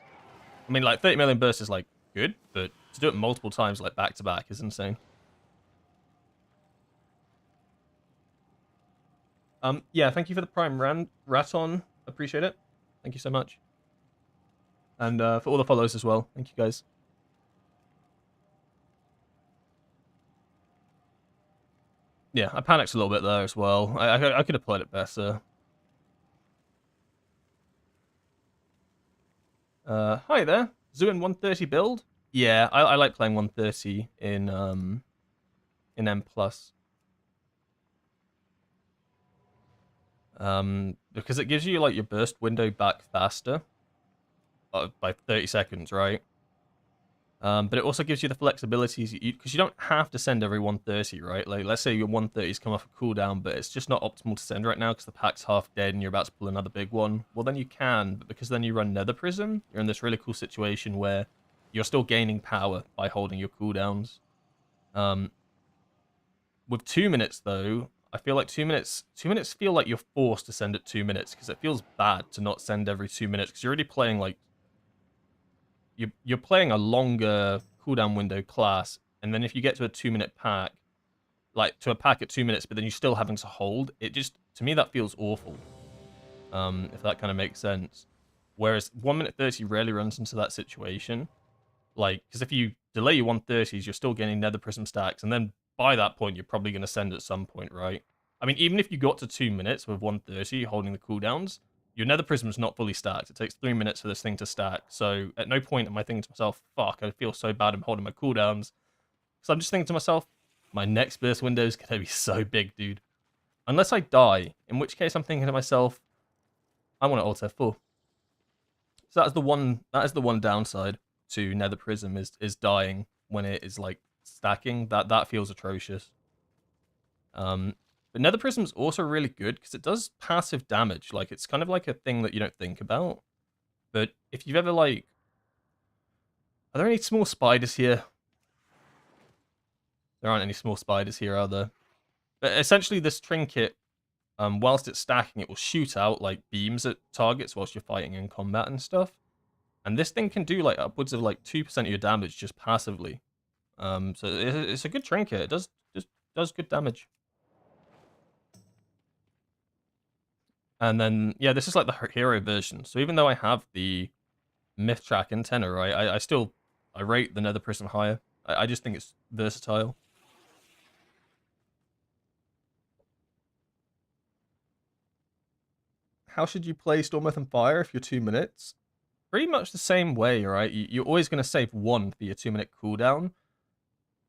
I mean, like, 30 million burst is, like, good, but to do it multiple times, like, back-to-back is insane. Yeah, thank you for the Prime Raton. Appreciate it. Thank you so much. And for all the follows as well. Thank you, guys. Yeah, I panicked a little bit there as well. I could have played it better. Hi there. Zuin 130 build? Yeah, I like playing 130 in M+. Because it gives you, like, your burst window back faster. By 30 seconds, right? But it also gives you the flexibilities, because you don't have to send every 130, right? Like, let's say your 130's come off a cooldown, but it's just not optimal to send right now because the pack's half dead and you're about to pull another big one. Well, then you can, but because then you run Nether Prism, you're in this really cool situation where you're still gaining power by holding your cooldowns. With 2 minutes, though, I feel like 2 minutes feel like you're forced to send at 2 minutes because it feels bad to not send every 2 minutes because you're already playing, like, you're playing a longer cooldown window class, and then if you get to a 2 minute pack, like to a pack at 2 minutes, but then you're still having to hold, it just, to me, that feels awful. If that kind of makes sense. Whereas 1 minute 30 rarely runs into that situation. Like, because if you delay your 130s, you're still getting Nether Prism stacks, and then by that point, you're probably going to send at some point, right? I mean, even if you got to 2 minutes with 130 holding the cooldowns, your Nether Prism is not fully stacked. It takes 3 minutes for this thing to stack. So at no point am I thinking to myself, fuck, I feel so bad I'm holding my cooldowns. So I'm just thinking to myself, my next burst window is going to be so big, dude. Unless I die, in which case I'm thinking to myself, I want to alt F4. So that is the one downside to Nether Prism is dying when it is like stacking. That feels atrocious. But Nether Prism's also really good because it does passive damage. Like, it's kind of like a thing that you don't think about. But if you've ever, like... Are there any small spiders here? There aren't any small spiders here, are there? But essentially, this trinket, whilst it's stacking, it will shoot out, like, beams at targets whilst you're fighting in combat and stuff. And this thing can do, like, upwards of, like, 2% of your damage just passively. So it's a good trinket. It does good damage. And then, yeah, this is like the hero version. So even though I have the myth track antenna, right, I rate the Nether Prism higher. I just think it's versatile. How should you play Storm Earth and Fire if you're 2 minutes? Pretty much the same way, right? You're always going to save 1 for your 2-minute cooldown,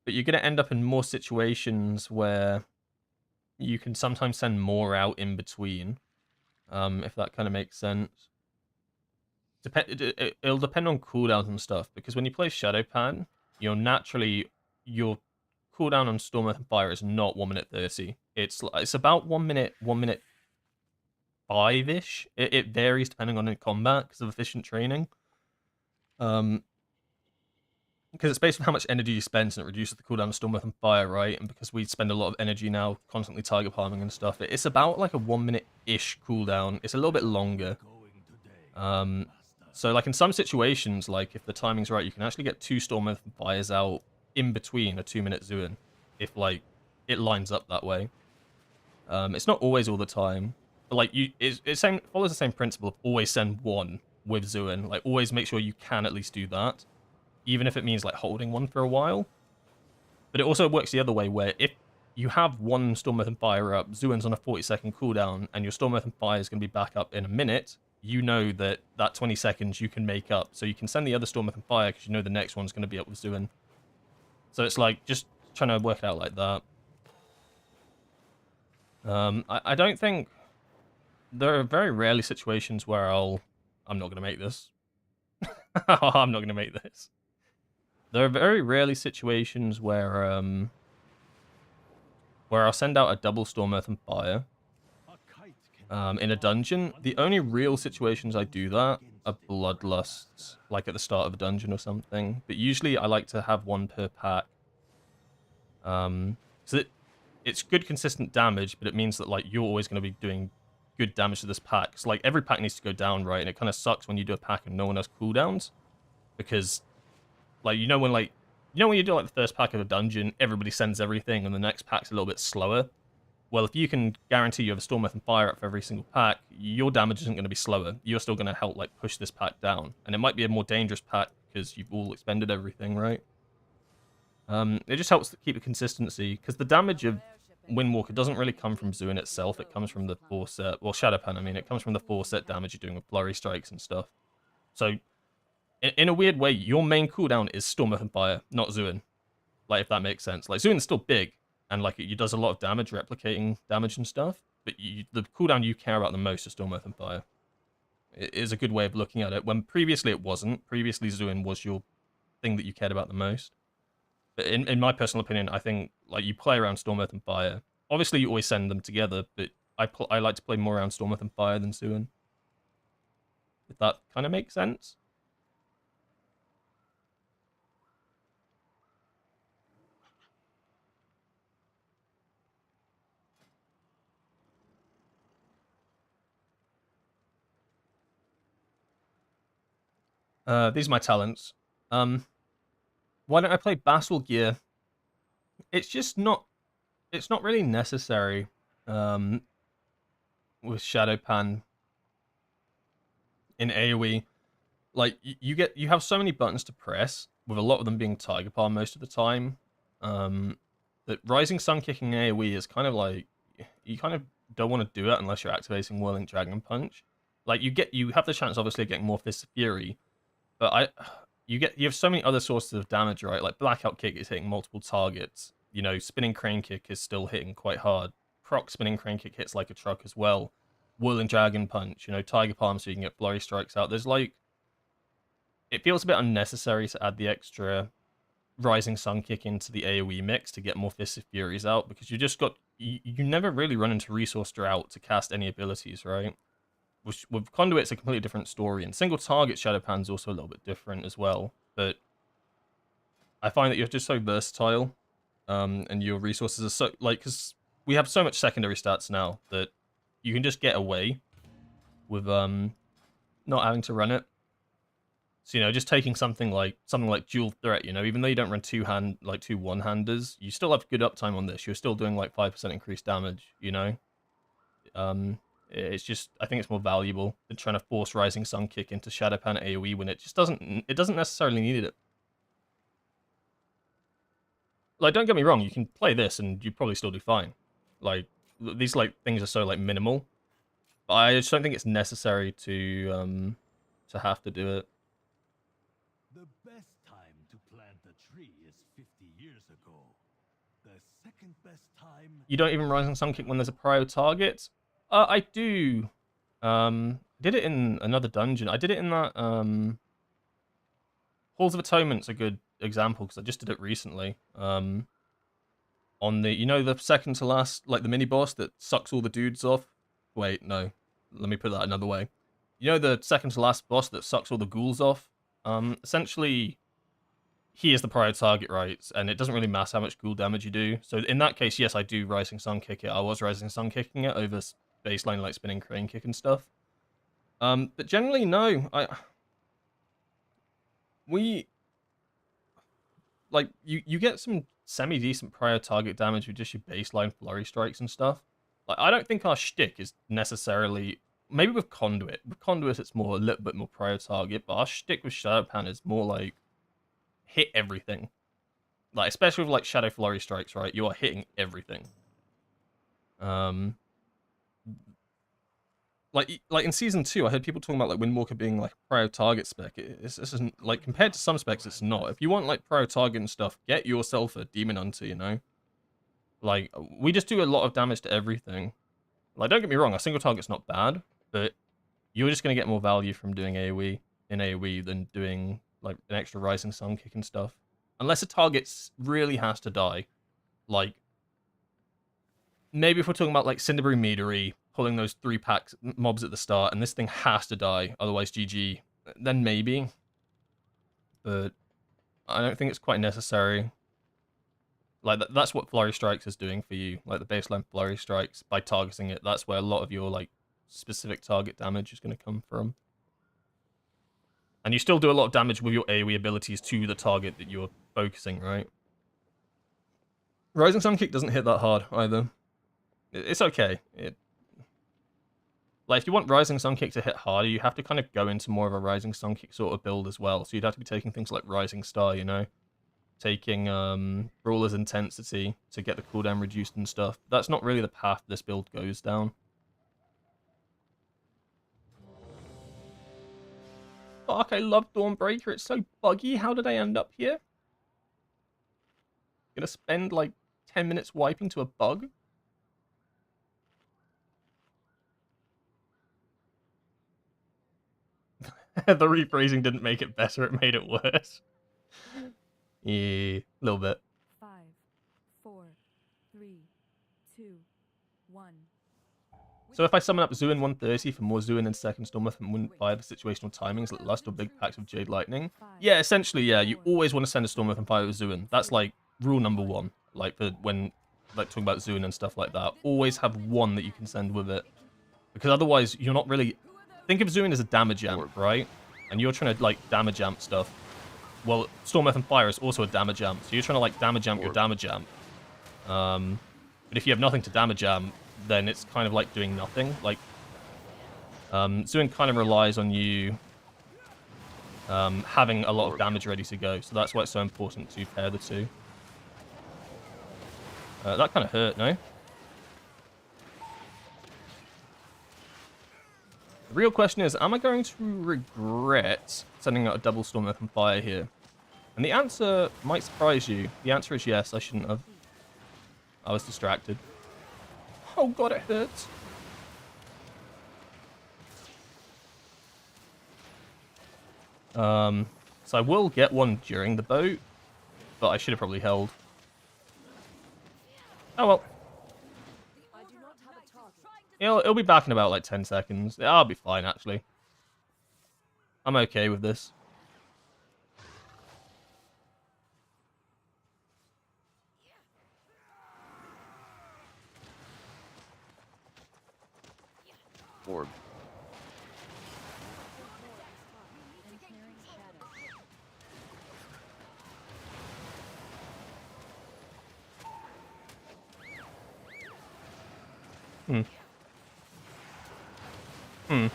but you're going to end up in more situations where you can sometimes send more out in between, if that kind of makes sense. It'll depend on cooldowns and stuff, because when you play Shadowpan, your cooldown on Storm Earth and Fire is not 1 minute 30. It's about 1 minute 5-ish. It varies depending on the combat because of efficient training. Because it's based on how much energy you spend, and it reduces the cooldown of Storm Earth and Fire, right? And because we spend a lot of energy now constantly target palming and stuff, it's about like a 1 minute-ish cooldown. It's a little bit longer. So like in some situations, like if the timing's right, you can actually get 2 Storm Earth and Fires out in between a 2-minute Zuin, if like it lines up that way. It's not always all the time, but like it follows the same principle of always send 1 with Zuin. Like always make sure you can at least do that, even if it means like holding 1 for a while. But it also works the other way, where if you have 1 Storm Earth and Fire up, Zuin's on a 40-second cooldown, and your Storm Earth and Fire is going to be back up in a minute, you know that 20 seconds you can make up. So you can send the other Storm Earth and Fire because you know the next one's going to be up with Zuin. So it's like just trying to work it out like that. I don't think... There are very rarely situations where I'm not going to make this. I'm not going to make this. There are very rarely situations where I'll send out a double Storm Earth and Fire in a dungeon. The only real situations I do that are bloodlusts, like at the start of a dungeon or something. But usually I like to have 1 per pack. So it's good consistent damage, but it means that like you're always going to be doing good damage to this pack. So like every pack needs to go down, right? And it kind of sucks when you do a pack and no one has cooldowns, because like when you do like the first pack of a dungeon, everybody sends everything, and the next pack's a little bit slower. Well, if you can guarantee you have a Storm Earth and Fire up for every single pack, your damage isn't going to be slower. You're still going to help like push this pack down, and it might be a more dangerous pack because you've all expended everything, right? It just helps to keep the consistency, because the damage of Windwalker doesn't really come from Zuin itself. It comes from the 4-set, well, Shadowpan, I mean, it comes from the 4-set damage you're doing with Flurry Strikes and stuff. So, in a weird way, your main cooldown is Storm Earth and Fire, not Zuin. Like, if that makes sense. Like, Zuin's still big, and like it does a lot of damage, replicating damage and stuff, but the cooldown you care about the most is Storm Earth and Fire. It is a good way of looking at it, when previously it wasn't. Previously, Zuin was your thing that you cared about the most. But in my personal opinion, I think like you play around Storm Earth and Fire. Obviously, you always send them together, but I like to play more around Storm Earth and Fire than Zuin. If that kind of makes sense. These are my talents. Why don't I play Battle Gear? It's just not... It's not really necessary with Shadowpan in AoE. Like, you have so many buttons to press, with a lot of them being Tiger Palm most of the time, that Rising Sun kicking AoE is kind of like... You kind of don't want to do it unless you're activating Whirling Dragon Punch. Like, you have the chance, obviously, of getting more Fists of Fury, but you have so many other sources of damage, right? Like, Blackout Kick is hitting multiple targets. You know, Spinning Crane Kick is still hitting quite hard. Proc Spinning Crane Kick hits like a truck as well. Whirling Dragon Punch, you know, Tiger Palm so you can get Flurry Strikes out. There's like... It feels a bit unnecessary to add the extra Rising Sun Kick into the AoE mix to get more Fists of Furies out, because you just got... You never really run into resource drought to cast any abilities, right? With Conduit, it's a completely different story, and single target Shadowpan's also a little bit different as well, but I find that you're just so versatile, and your resources are so, like, because we have so much secondary stats now that you can just get away with not having to run it. So, you know, just taking something like Dual Threat, you know, even though you don't run two one-handers, you still have good uptime on this. You're still doing like 5% increased damage, you know. It's just, I think it's more valuable than trying to force Rising Sun Kick into Shadowpan AoE when it just doesn't necessarily need it. Like, don't get me wrong, you can play this and you probably still do fine. Like, these like things are so like minimal, but I just don't think it's necessary to have to do it. The best time to plant a tree is 50 years ago. The second best time. You don't even Rising Sun Kick when there's a prio target. I do. Did it in another dungeon. I did it in that Halls of Atonement's a good example because I just did it recently. On the, you know, the second to last, like the mini boss that sucks all the dudes off. Wait, no, let me put that another way. You know the second to last boss that sucks all the ghouls off. Essentially, he is the prior target, right? And it doesn't really matter how much ghoul damage you do. So in that case, yes, I do Rising Sun Kick it. I was Rising Sun Kicking it over baseline like spinning crane kick and stuff. But generally, no. You get some semi-decent prior target damage with just your baseline flurry strikes and stuff. Like, I don't think our shtick is necessarily, maybe with Conduit. With Conduit, it's more a little bit more prior target, but our shtick with Shadowpan is more like hit everything. Like, especially with like Shadow Flurry strikes, right? You are hitting everything. Like in season 2, I heard people talking about like Windwalker being like a prior target spec. This isn't like, compared to some specs, it's not. If you want like prior target and stuff, get yourself a Demon Hunter, you know. Like, we just do a lot of damage to everything. Like, don't get me wrong, a single target's not bad, but you're just gonna get more value from doing AoE in AoE than doing like an extra Rising Sun Kick and stuff. Unless a target really has to die. Like, maybe if we're talking about like Cinderbrew Meadery, pulling those 3 packs mobs at the start, and this thing has to die, otherwise GG, then maybe. But I don't think it's quite necessary. Like, that's what Flurry Strikes is doing for you. Like, the baseline Flurry Strikes, by targeting it, that's where a lot of your, like, specific target damage is going to come from. And you still do a lot of damage with your AoE abilities to the target that you're focusing, right? Rising Sun Kick doesn't hit that hard, either. It's okay. Like, if you want Rising Sun Kick to hit harder, you have to kind of go into more of a Rising Sun Kick sort of build as well. So you'd have to be taking things like Rising Star, you know? Taking Brawler's Intensity to get the cooldown reduced and stuff. That's not really the path this build goes down. Fuck, I love Dawnbreaker. It's so buggy. How did I end up here? Gonna spend like 10 minutes wiping to a bug? The rephrasing didn't make it better, it made it worse. Yeah, a little bit. 5, 4, 3, 2, 1. So if I summon up Zuin 130 for more Zuin and second Stormwolf and wouldn't fire the situational timings like Lust or big packs of Jade Lightning, yeah, essentially, yeah, you always want to send a Stormwolf and fire with Zuin. That's like rule number 1. Like for when like talking about Zuin and stuff like that. Always have one that you can send with it. Because otherwise you're not really, think of Zuin as a damage amp, right? And you're trying to like damage amp stuff. Well, Storm Earth and Fire is also a damage amp, so you're trying to like damage amp your damage amp. But if you have nothing to damage amp, then it's kind of like doing nothing. Like, Zuin kind of relies on you having a lot of damage ready to go, so that's why it's so important to pair the two. That kind of hurt, no? The real question is, am I going to regret sending out a double Storm Earth and Fire here? And the answer might surprise you. The answer is yes, I shouldn't have. I was distracted. Oh god, it hurts. So I will get one during the boat, but I should have probably held. Oh well. It'll be back in about like 10 seconds. I'll be fine, actually. I'm okay with this. Orb. Hmm. Hmm.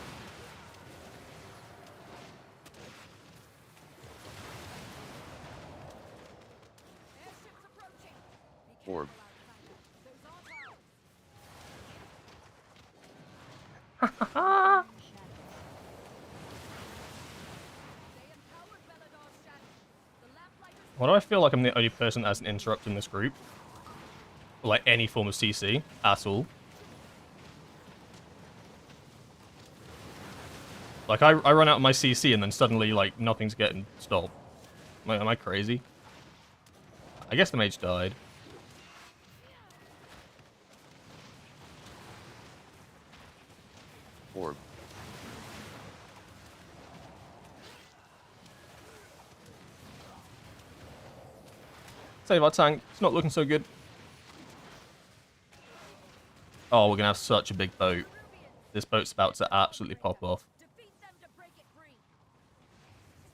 Orb. Why do I feel like I'm the only person that has an interrupt in this group? Or like any form of CC at all. Like I run out of my CC and then suddenly like nothing's getting stopped. Am I crazy? I guess the mage died. Orb. Save our tank. It's not looking so good. Oh, we're gonna have such a big boat. This boat's about to absolutely pop off.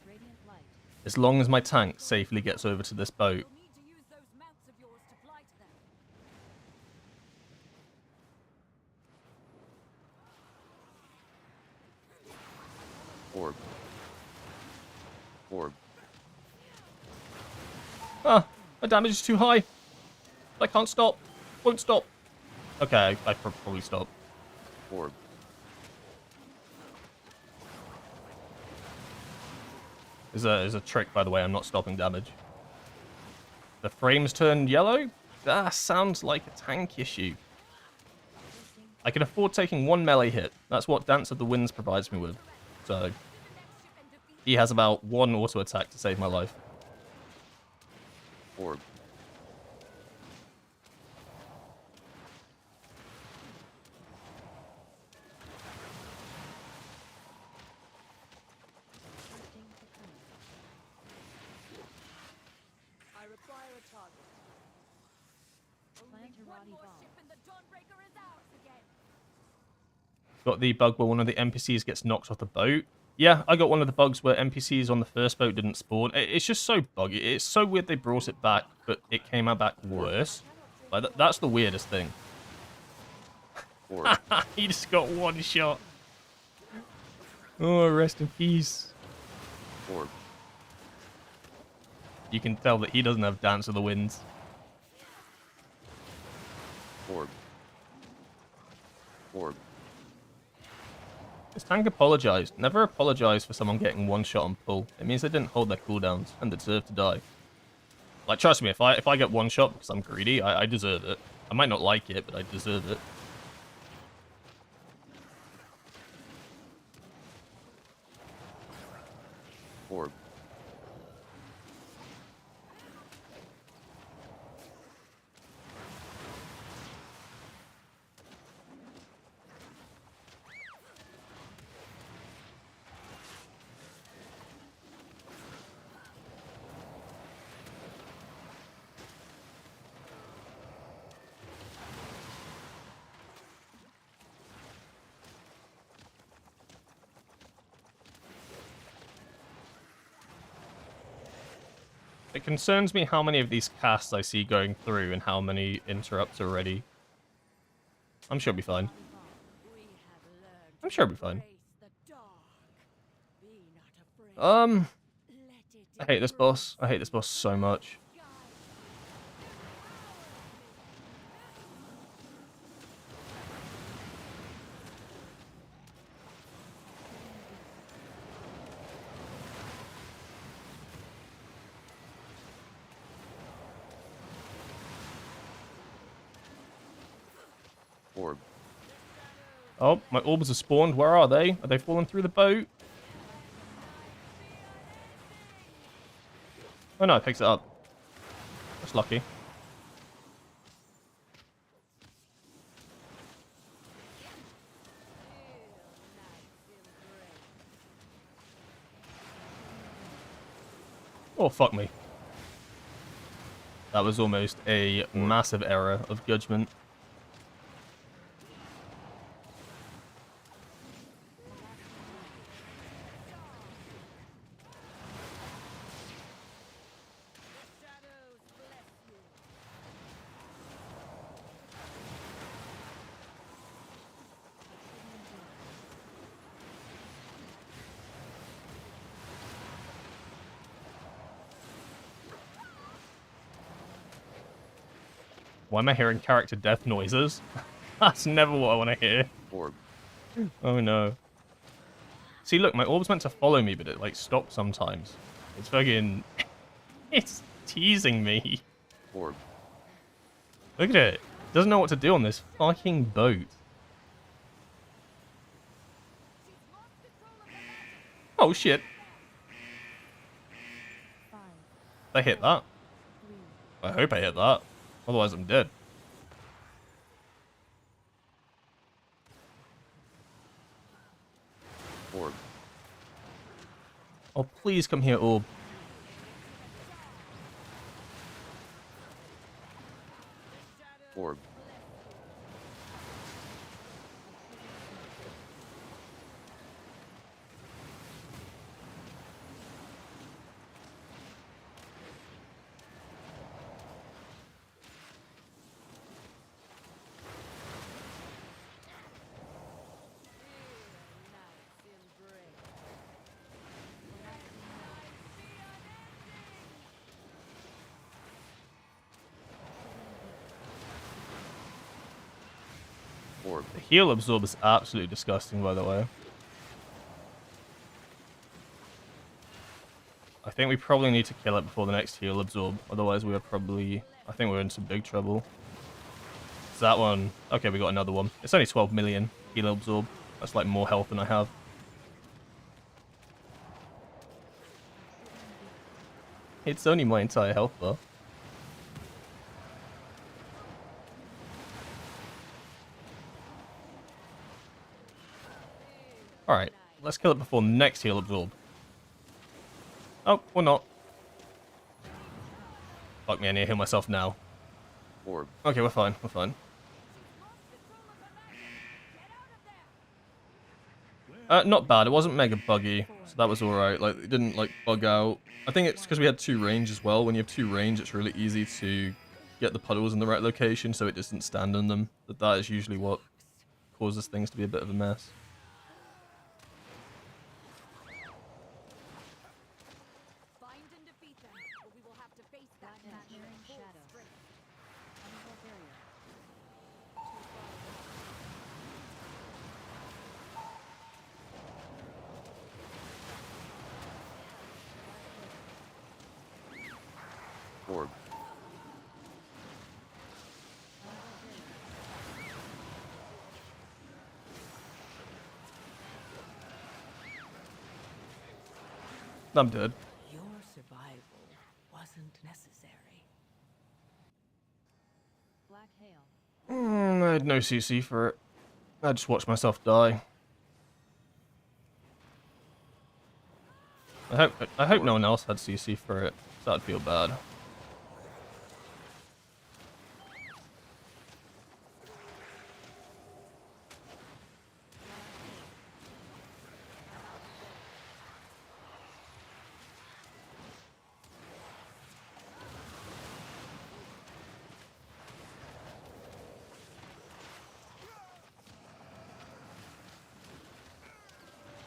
Radiant light. As long as my tank safely gets over to this boat. You'll need to use those mounts of yours to fly to them. Orb. Orb. Ah, my damage is too high. I can't stop. Won't stop. Okay, I probably stop. Orb. There's a trick, by the way. I'm not stopping damage. The frames turn yellow? That sounds like a tank issue. I can afford taking one melee hit. That's what Dance of the Winds provides me with. So, he has about one auto attack to save my life. Orb. I require a target. Plant a rotty bomb. Got the bug where one of the NPCs gets knocked off the boat. Yeah, I got one of the bugs where NPCs on the first boat didn't spawn. It's just so buggy. It's so weird they brought it back, but it came out back worse. Like, that's the weirdest thing. Orb. He just got one shot. Oh, rest in peace. Orb. You can tell that he doesn't have Dance of the Winds. Orb. Orb. This tank apologized. Never apologize for someone getting one shot on pull. It means they didn't hold their cooldowns and deserve to die. Like, trust me, if I get one shot because I'm greedy, I deserve it. I might not like it, but I deserve it. Orb. It concerns me how many of these casts I see going through and how many interrupts already. I'm sure it'll be fine. I'm sure it'll be fine. I hate this boss. I hate this boss so much. Orb. Oh, my orbs have spawned. Where are they? Are they falling through the boat? Oh no, it picks it up. That's lucky. Oh, fuck me. That was almost a massive error of judgment. Why am I hearing character death noises? That's never what I want to hear. Orb. Oh no. See, look, my orb's meant to follow me, but it, like, stops sometimes. It's fucking... It's teasing me. Orb. Look at it. It doesn't know what to do on this fucking boat. Oh, shit. 5, I hit that. 3, I hope I hit that. Otherwise, I'm dead. Orb. Oh, please come here, orb. Orb. Orb. The heal absorb is absolutely disgusting, by the way. I think we probably need to kill it before the next heal absorb. Otherwise, we are probably... I think we're in some big trouble. It's that one. Okay, we got another one. It's only 12 million heal absorb. That's like more health than I have. It's only my entire health bar. Alright, let's kill it before next heal absorb. Oh, or not. Fuck me, I need to heal myself now. Orb. Okay, we're fine, we're fine. Not bad, it wasn't mega buggy, so that was alright. Like, it didn't, like, bug out. I think it's because we had 2 range as well. When you have 2 range, it's really easy to get the puddles in the right location so it doesn't stand on them. But that is usually what causes things to be a bit of a mess. Find and defeat them, or we will have to face that match Clearing at full shadows. strength. Chemical barrier. Orb. I'm dead. Your survival wasn't necessary. Black hail. I had no CC for it. I just watched myself die. I hope no one else had CC for it. So I'd feel bad.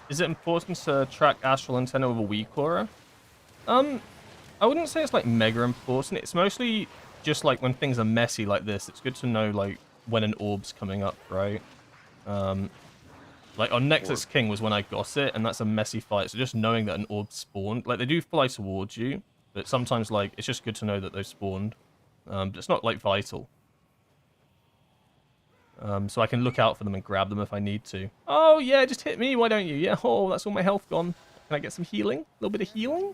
Is it important to track astral antenna with a weak aura? I wouldn't say it's like mega important. It's mostly just like when things are messy like this. It's good to know like when an orb's coming up, right? Like on Nexus King was when I got it, and that's a messy fight. So just knowing that an orb spawned, like they do fly towards you, but sometimes like it's just good to know that they've spawned. But it's not like vital. So I can look out for them and grab them if I need to. Oh yeah, just hit me. Why don't you? Yeah. Oh, that's all my health gone. Can I get some healing? A little bit of healing?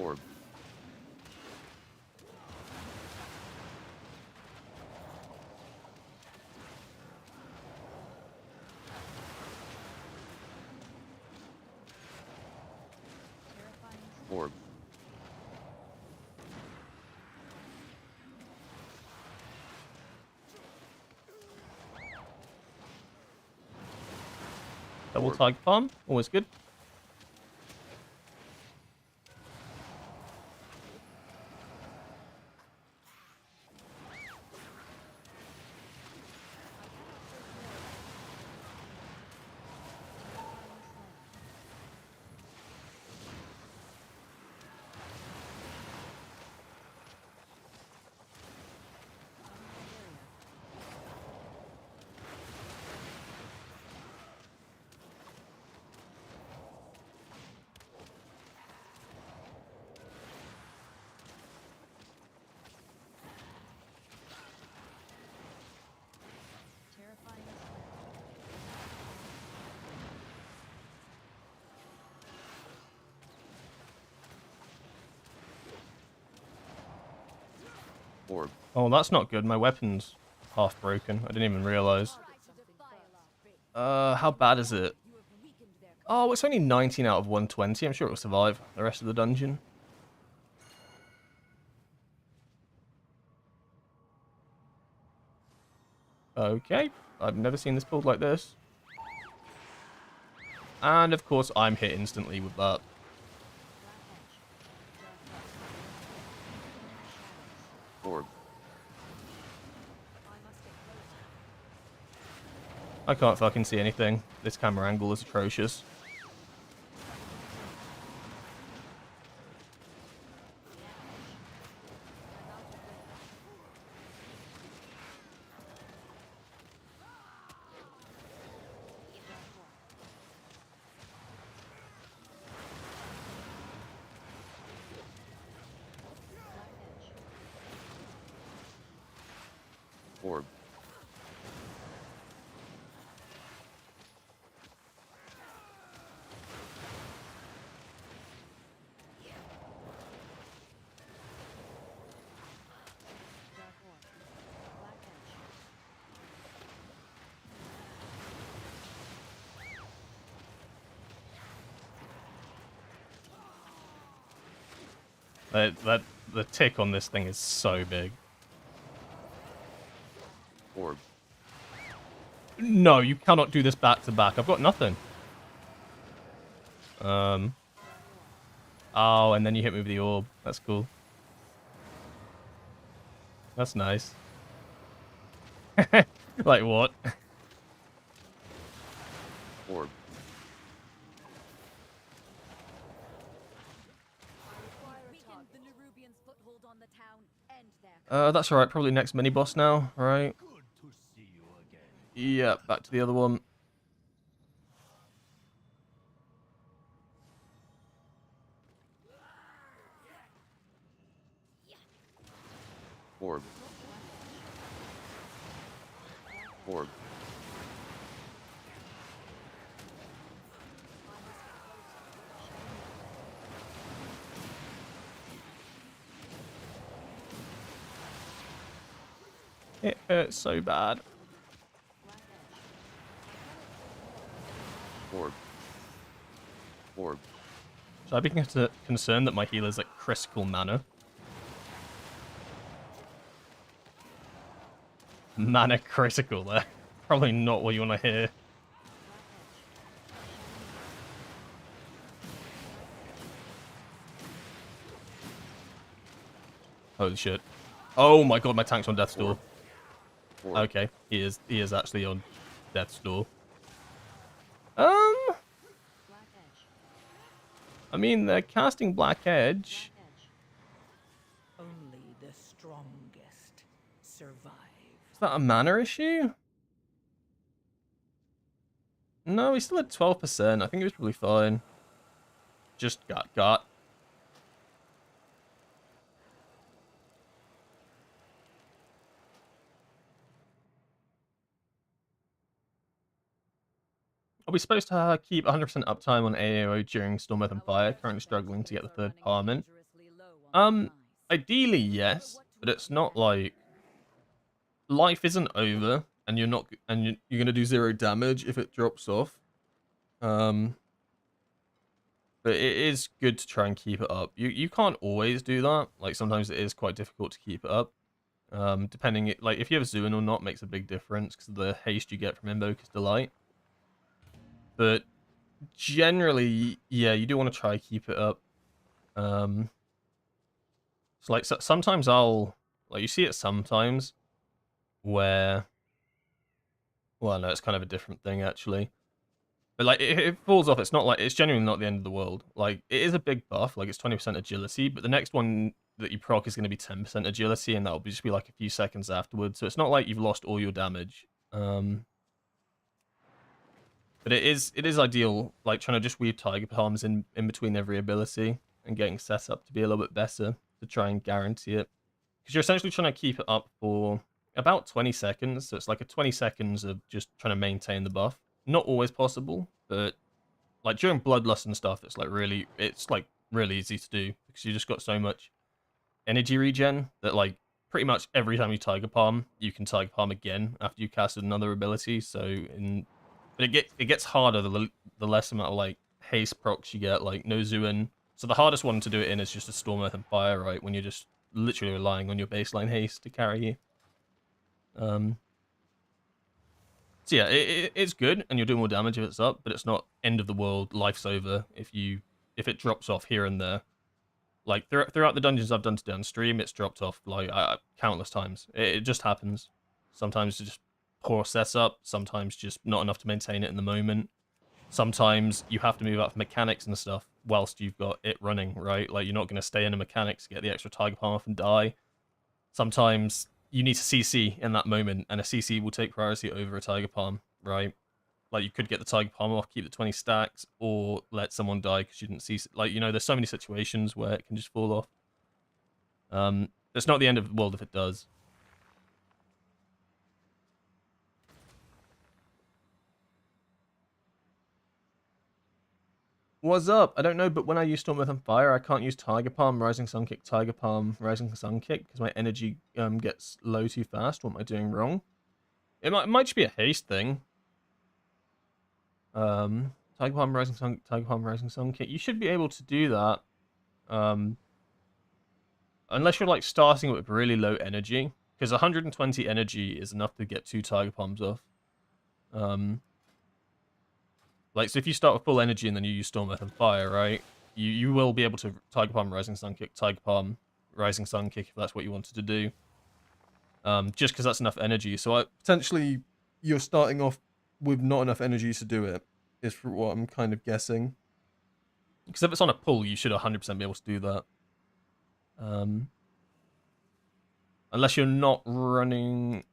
Orb. Orb. Double Orb. tiger palm. Always good. Orb. Oh, that's not good. My weapon's half broken. I didn't even realize. How bad is it? Oh, it's only 19 out of 120. I'm sure it will survive the rest of the dungeon. Okay. I've never seen this build like this. And, of course, I'm hit instantly with that. Orb. I can't fucking see anything. This camera angle is atrocious. Orb. The tick on this thing is so big. Orb. No, you cannot do this back to back. I've got nothing. Oh, and then you hit me with the orb. That's cool. That's nice. Like what? Orb. That's alright. Probably next mini boss now, right? Good to see you again. Yeah, back to the other one. Orb. Orb. It hurts so bad. Orb. Orb. Should I be concerned that my healer's like critical mana? Mana critical there. Probably not what you want to hear. Holy shit. Oh my god, my tank's on death's door. Orb. Okay, he is actually on death's door. I mean, they're casting Black Edge. Only the strongest survive. Is that a mana issue? No, he's still at 12%. I think he was probably fine. Just got. Are we supposed to keep 100% uptime on AAO during Storm Earth and Fire? Currently struggling to get the third parliament. Ideally, yes, but it's not like life isn't over, and you're gonna do 0 damage if it drops off. But it is good to try and keep it up. You can't always do that. Like sometimes it is quite difficult to keep it up. Depending, like if you have Zuin or not makes a big difference because of the haste you get from Invoker's Delight. But generally, yeah, you do want to try to keep it up. So like sometimes you see it sometimes where, well, no, it's kind of a different thing actually. But like it falls off. It's not like, it's genuinely not the end of the world. Like it is a big buff. Like it's 20% agility, but the next one that you proc is going to be 10% agility, and that'll just be like a few seconds afterwards. So it's not like you've lost all your damage. But it is ideal, like trying to just weave Tiger Palms in between every ability and getting set up to be a little bit better to try and guarantee it. Because you're essentially trying to keep it up for about 20 seconds. So it's like a 20 seconds of just trying to maintain the buff. Not always possible, but like during Bloodlust and stuff, it's like really easy to do because you just got so much energy regen that like pretty much every time you Tiger Palm, you can Tiger Palm again after you casted another ability. But it gets harder the less amount of like haste procs you get, like no Zuin. So the hardest one to do it in is just a Storm, Earth, and Fire, right? When you're just literally relying on your baseline haste to carry you. So yeah, it's good, and you'll do more damage if it's up, but it's not end of the world, life's over if it drops off here and there. Like throughout the dungeons I've done today on stream, it's dropped off like countless times. It just happens. Sometimes it's just poor setup. Sometimes just not enough to maintain it in the moment. Sometimes you have to move out for mechanics and stuff whilst you've got it running, right? Like you're not going to stay in a mechanics, get the extra Tiger Palm off and die. Sometimes you need to CC in that moment, and a CC will take priority over a Tiger Palm, right? Like, you could get the Tiger Palm off, keep the 20 stacks, or let someone die because you didn't CC. Like, you know, there's so many situations where it can just fall off. It's not the end of the world if it does. What's up? I don't know, but when I use Storm, Earth, and Fire, I can't use Tiger Palm, Rising Sun Kick, Tiger Palm, Rising Sun Kick, because my energy gets low too fast. What am I doing wrong? It might just be a haste thing. Tiger Palm, Rising Sun, Tiger Palm, Rising Sun Kick. You should be able to do that. Unless you're like starting with really low energy, because 120 energy is enough to get 2 Tiger Palms off. Like, so if you start with full energy and then you use Storm, Earth, and Fire, right? You will be able to Tiger Palm, Rising Sun Kick, Tiger Palm, Rising Sun Kick if that's what you wanted to do. Just because that's enough energy. So potentially you're starting off with not enough energy to do it, is for what I'm kind of guessing. Because if it's on a pull, you should 100% be able to do that. Unless you're not running...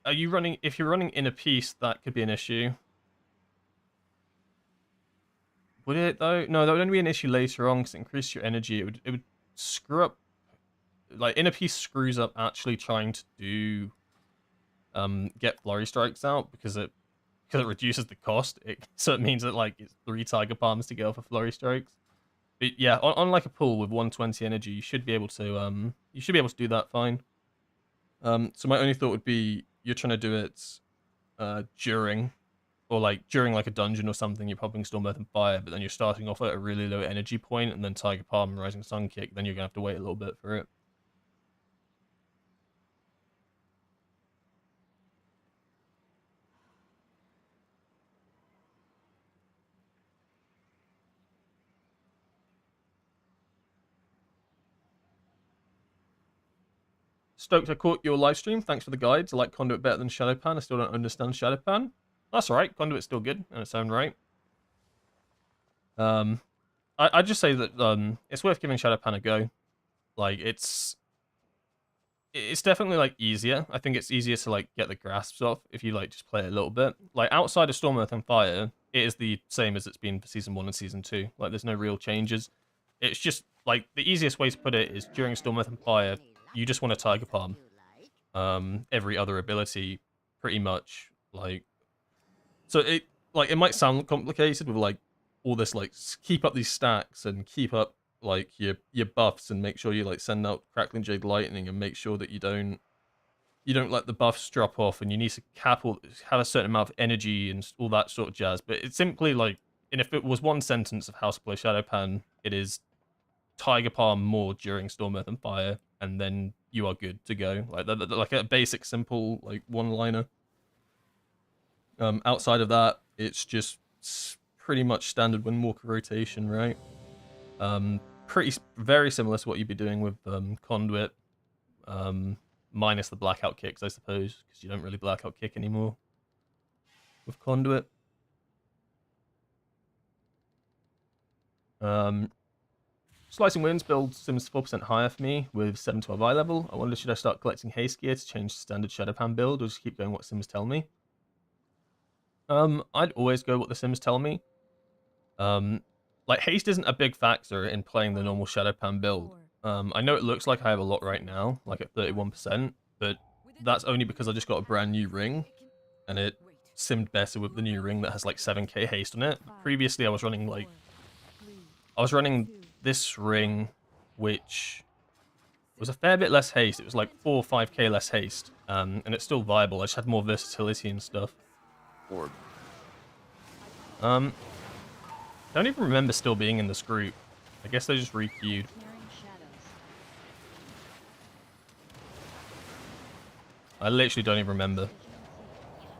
Are you running... If you're running in a piece, that could be an issue. Would it, though? No, that would only be an issue later on, because it increases your energy. It would screw up... Like, inner piece screws up actually trying to do... get flurry strikes out, because it reduces the cost. So it means that, like, it's 3 Tiger Palms to get off of flurry strikes. But yeah, on like a pull with 120 energy, you should be able to do that fine. So my only thought would be you're trying to do it during like a dungeon or something, you're popping Storm, Earth, and Fire, but then you're starting off at a really low energy point, and then Tiger Palm and Rising Sun Kick, then you're gonna have to wait a little bit for it. Stoked I caught your live stream. Thanks for the guides. I like Conduit better than Shadowpan. I still don't understand Shadowpan. That's alright. Conduit's still good in its own right. I'd just say that it's worth giving Shadowpan a go. Like, it's definitely like easier. I think it's easier to like get the grasps off if you like just play it a little bit. Like, outside of Storm, Earth, and Fire, it is the same as it's been for Season 1 and Season 2. Like, there's no real changes. It's just, like, the easiest way to put it is during Storm, Earth, and Fire, you just want to Tiger Palm. Every other ability, pretty much. Like, so it might sound complicated with like all this, like, keep up these stacks and keep up like your buffs and make sure you like send out Crackling Jade Lightning and make sure that you don't let the buffs drop off, and you need to have a certain amount of energy and all that sort of jazz. But it's simply like, and if it was one sentence of how to play Shadowpan, it is Tiger Palm more during Storm, Earth, and Fire, and then you are good to go. Like a basic, simple, like, one-liner. Outside of that, it's just pretty much standard Windwalker rotation, right? Very similar to what you'd be doing with Conduit, minus the blackout kicks, I suppose, because you don't really blackout kick anymore with Conduit. Slicing Winds builds Sims 4% higher for me with 712 eye level. I wonder, should I start collecting haste gear to change the standard Shadowpan build, or just keep going what Sims tell me? I'd always go what the Sims tell me. Like, haste isn't a big factor in playing the normal Shadowpan build. I know it looks like I have a lot right now, like at 31%, but that's only because I just got a brand new ring, and it simmed better with the new ring that has like 7k haste on it. Previously, I was running this ring, which was a fair bit less haste. It was like 4 or 5k less haste, and it's still viable. I just had more versatility and stuff. Orb. Don't even remember still being in this group. I guess they just requeued. Snaring shadows. I literally don't even remember.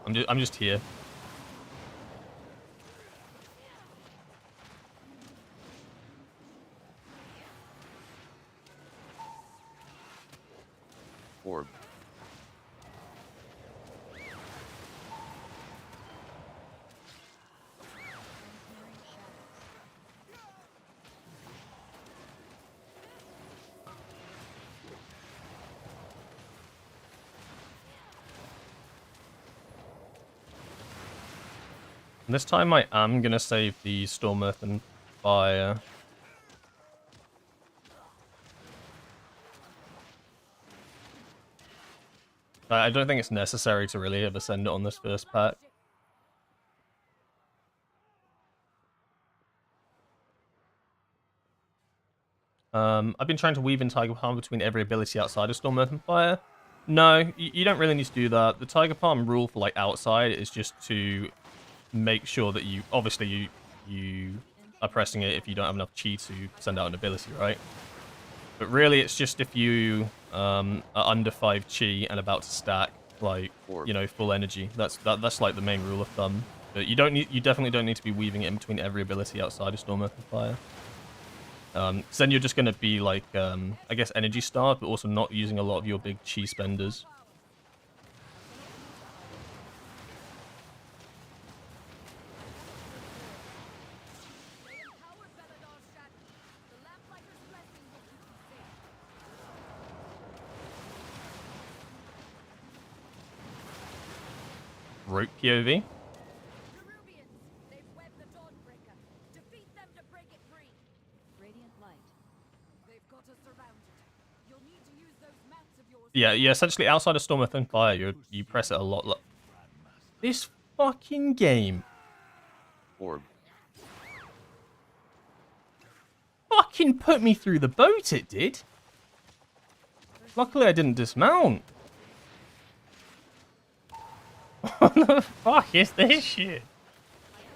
I'm just here. Orb. Snaring shadows. And this time I am gonna save the Storm Earth and Fire. I don't think it's necessary to really ever send it on this first pack. I've been trying to weave in Tiger Palm between every ability outside of Storm, Earth, and Fire. No, you don't really need to do that. The Tiger Palm rule for like outside is just to make sure that you, obviously you are pressing it if you don't have enough chi to send out an ability, right? But really it's just if you are under 5 chi and about to stack, like, you know, full energy. That's like the main rule of thumb. But you definitely don't need to be weaving it in between every ability outside of Storm, Earth, and Fire. Because then you're just going to be like, I guess, energy starved, but also not using a lot of your big chi spenders. Rope POV. Peruvians, they've webbed the Dawnbreaker. Defeat them to break it free. Radiant light. They've got us surrounded. You'll need to use those mats of yours. Yeah, essentially outside of Storm, Earth, and Fire, you press it a lot. This fucking game. Orb. Fucking put me through the boat, it did. Luckily I didn't dismount. What the fuck is this shit?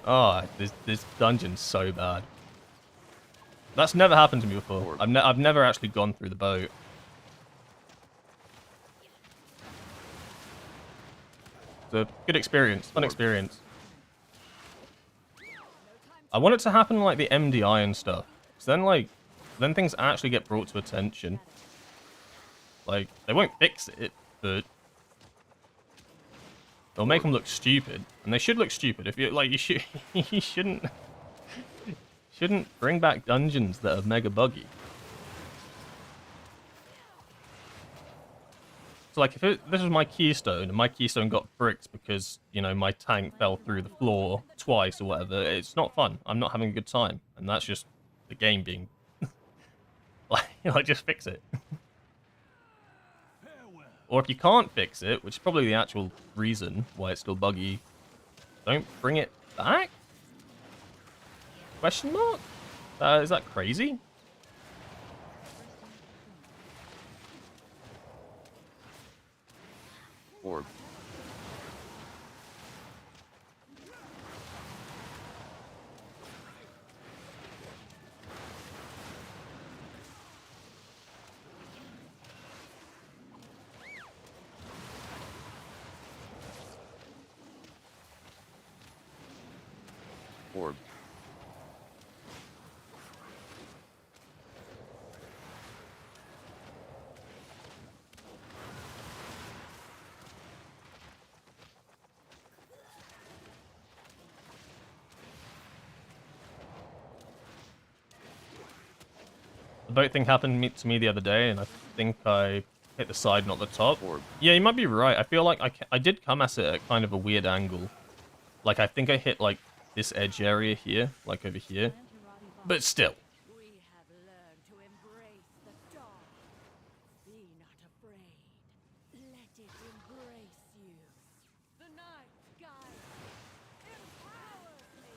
Oh, this dungeon's so bad. That's never happened to me before. I've never actually gone through the boat. It's a good experience, fun experience. I want it to happen like the MDI and stuff. Because then things actually get brought to attention. Like, they won't fix it, but they'll make them look stupid, and they should look stupid. If you like, you shouldn't bring back dungeons that are mega buggy. So like, if this was my keystone, and my keystone got bricked because, you know, my tank fell through the floor twice or whatever, it's not fun. I'm not having a good time, and that's just the game being like, just fix it. Or if you can't fix it, which is probably the actual reason why it's still buggy, don't bring it back? Question mark? Is that crazy? Orb. Orb. The boat thing happened to me the other day, and I think I hit the side, not the top. Orb. Yeah, you might be right. I feel like I did come at it at kind of a weird angle. Like, I think I hit, like, this edge area here, like over here. But still. We have learned to embrace the dawn. Be not afraid. Let it embrace you. The night sky empowers me.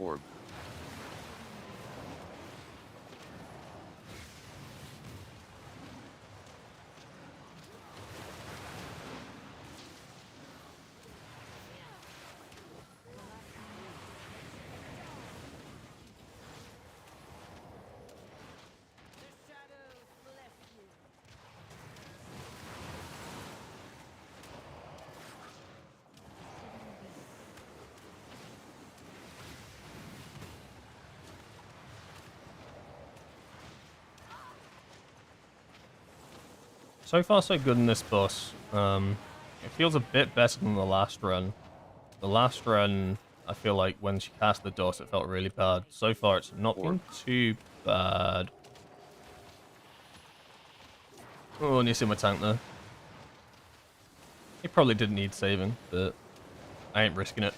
Orb. The shadows bless you. So far, so good in this boss. It feels a bit better than the last run. The last run, I feel like when she cast the DOS, it felt really bad. So far, it's not been too bad. Oh, and you see my tank there. He probably didn't need saving, but I ain't risking it.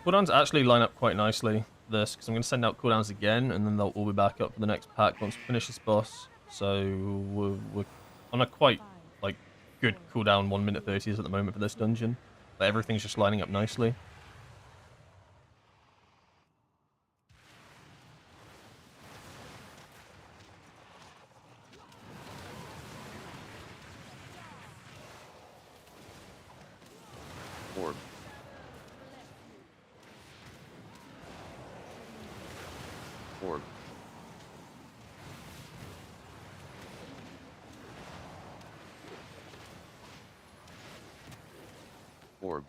Cooldowns actually line up quite nicely for this, because I'm going to send out cooldowns again, and then they'll all be back up for the next pack once we finish this boss. So we're on a quite like good cooldown 1 minute 30s at the moment for this dungeon, but everything's just lining up nicely. Orb. Orb. Orb.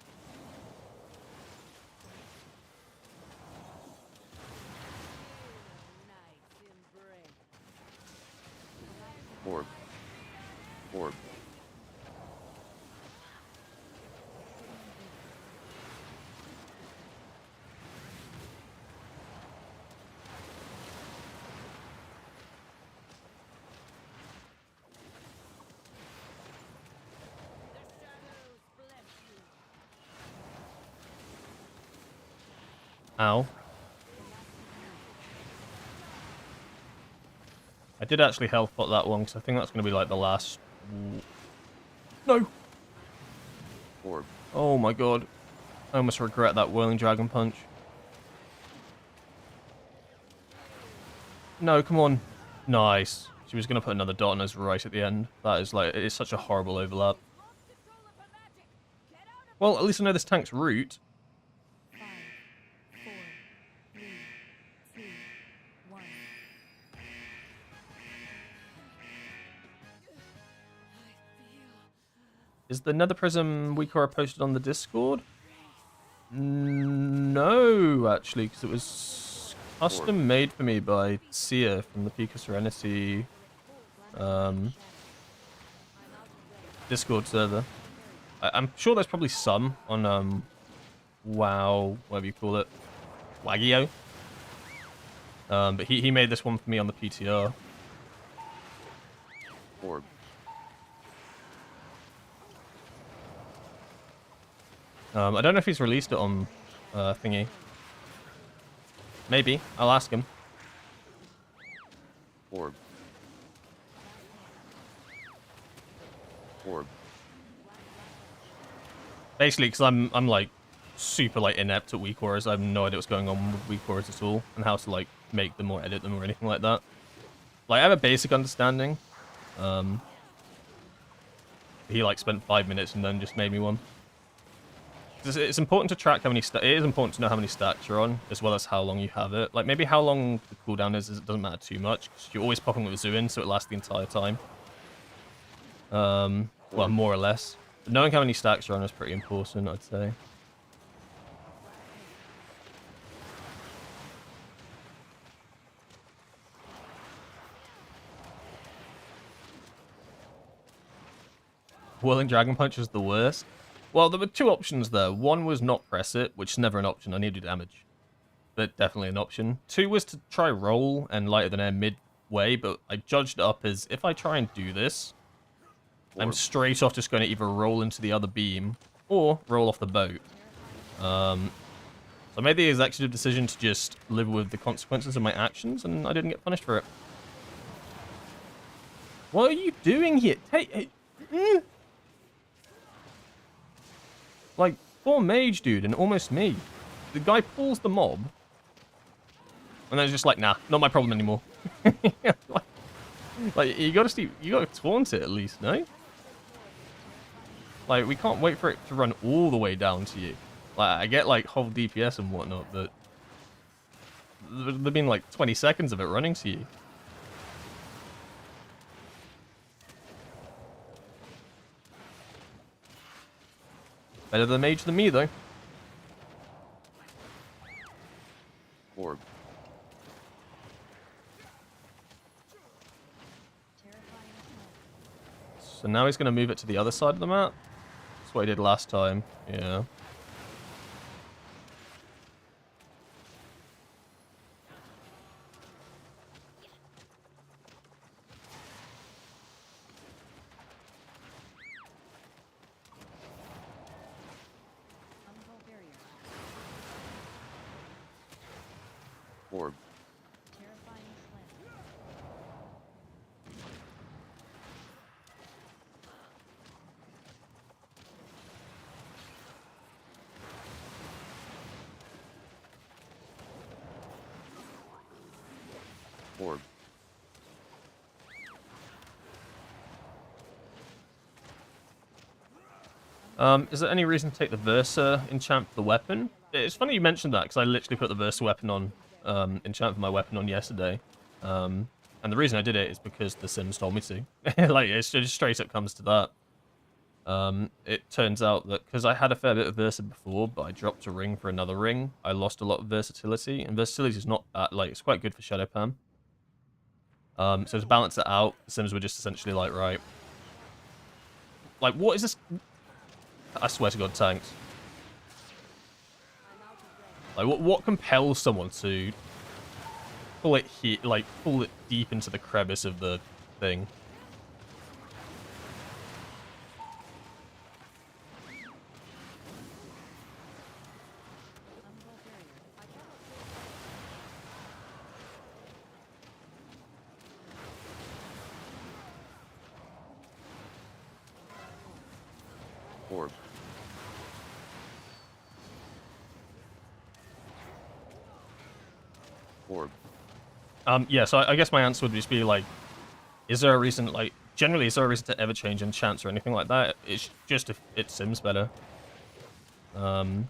Night's embrace. Orb. Orb. The shadows bless you. Ow. I did actually health pot that one, because I think that's going to be like the last... No! Orb. Oh my god. I almost regret that Whirling Dragon Punch. No, come on. Nice. She was going to put another dot on us right at the end. That is like, it is such a horrible overlap. Well, at least I know this tank's route. 5, 4, 3, 2, 1. Is the Nether Prism WeakAura posted on the Discord? No, actually, because it was custom made for me by Sia from the Peak of Serenity Discord server. I'm sure there's probably some on WoW, whatever you call it, Wagio. But he made this one for me on the PTR. Orb. I don't know if he's released it on thingy. Maybe. I'll ask him. Orb. Orb. Basically, because I'm like super like inept at WeakAuras. I have no idea what's going on with WeakAuras at all, and how to like make them or edit them or anything like that. Like I have a basic understanding. He like spent 5 minutes and then just made me one. It's important to track how many it is important to know how many stacks you're on, as well as how long you have it. Like, maybe how long the cooldown is it doesn't matter too much, because you're always popping with Zoo in, so it lasts the entire time. Well, more or less. But knowing how many stacks you're on is pretty important, I'd say. Whirling Dragon Punch is the worst. Well, there were two options there. One was not press it, which is never an option. I need to do damage. But definitely an option. Two was to try roll and lighter than air midway, but I judged it up as if I try and do this, I'm straight off just going to either roll into the other beam or roll off the boat. So I made the executive decision to just live with the consequences of my actions, and I didn't get punished for it. What are you doing here? Hey, Like, poor mage, dude, and almost me. The guy pulls the mob, and then it's just like, nah, not my problem anymore. like, you gotta taunt it at least, no? Like, we can't wait for it to run all the way down to you. Like, I get, like, whole DPS and whatnot, but there've been, like, 20 seconds of it running to you. Better the mage than me, though. Orb. So now he's going to move it to the other side of the map. That's what he did last time. Yeah. Orb. Orb. Is there any reason to take the Versa enchant for the weapon? It's funny you mentioned that, because I literally put the Versa weapon on, enchant for my weapon on yesterday. And the reason I did it is because the Sims told me to. Like, it's just straight up comes to that. It turns out that, because I had a fair bit of Versa before, but I dropped a ring for another ring, I lost a lot of versatility, and versatility is not that, like, it's quite good for Shadow Pam. So to balance it out, the Sims were just essentially like, right. Like, what is this? I swear to God, tanks. Like, what compels someone to pull it here, like, pull it deep into the crevice of the thing? Orb. Orb. Yeah, so I guess my answer would just be, like, is there a reason, like, generally, is there a reason to ever change enchants or anything like that? It's just if it sims better. Orb.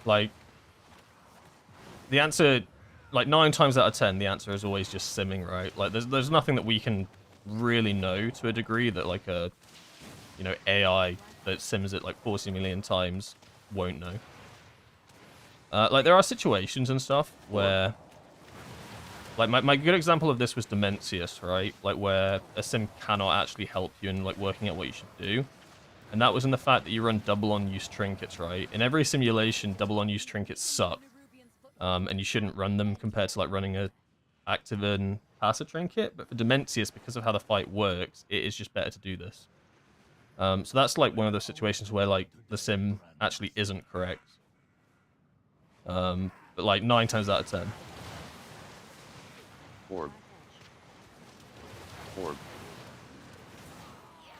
Like, the answer, like, 9 times out of 10, the answer is always just simming, right? Like, there's nothing that we can really know to a degree that, like, a, you know, AI that sims it, like, 40 million times won't know. Like, there are situations and stuff where, like, my good example of this was Dimensius, right? Like, where a sim cannot actually help you in, like, working out what you should do. And that was in the fact that you run double unused trinkets, right? In every simulation, double unused trinkets suck. And you shouldn't run them compared to, like, running a active and passive trinket. But for Dimensius, because of how the fight works, it is just better to do this. So that's, like, one of those situations where, like, the sim actually isn't correct. But, like, 9 times out of 10. Orb. Orb.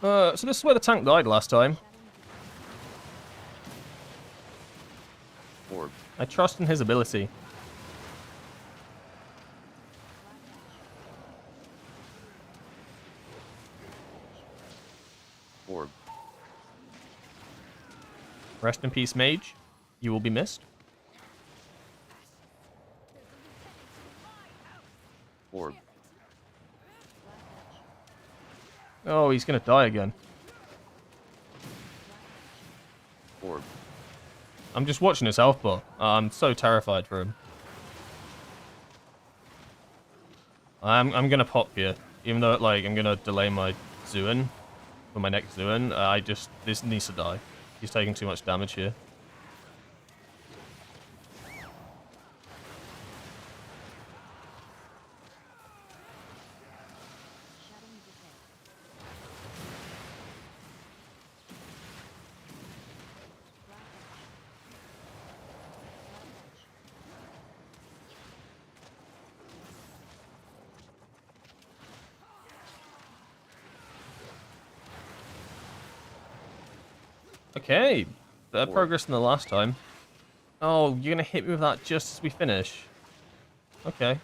So this is where the tank died last time. Orb. I trust in his ability. Orb. Rest in peace, mage. You will be missed. Orb. Oh, he's gonna die again. Orb. I'm just watching his health bar. I'm so terrified for him. I'm gonna pop here, even though, like, I'm gonna delay my Zuin for my next Zuin. This needs to die. He's taking too much damage here. Okay, better Orb. progress than the last time. Oh, you're gonna hit me with that just as we finish. Okay.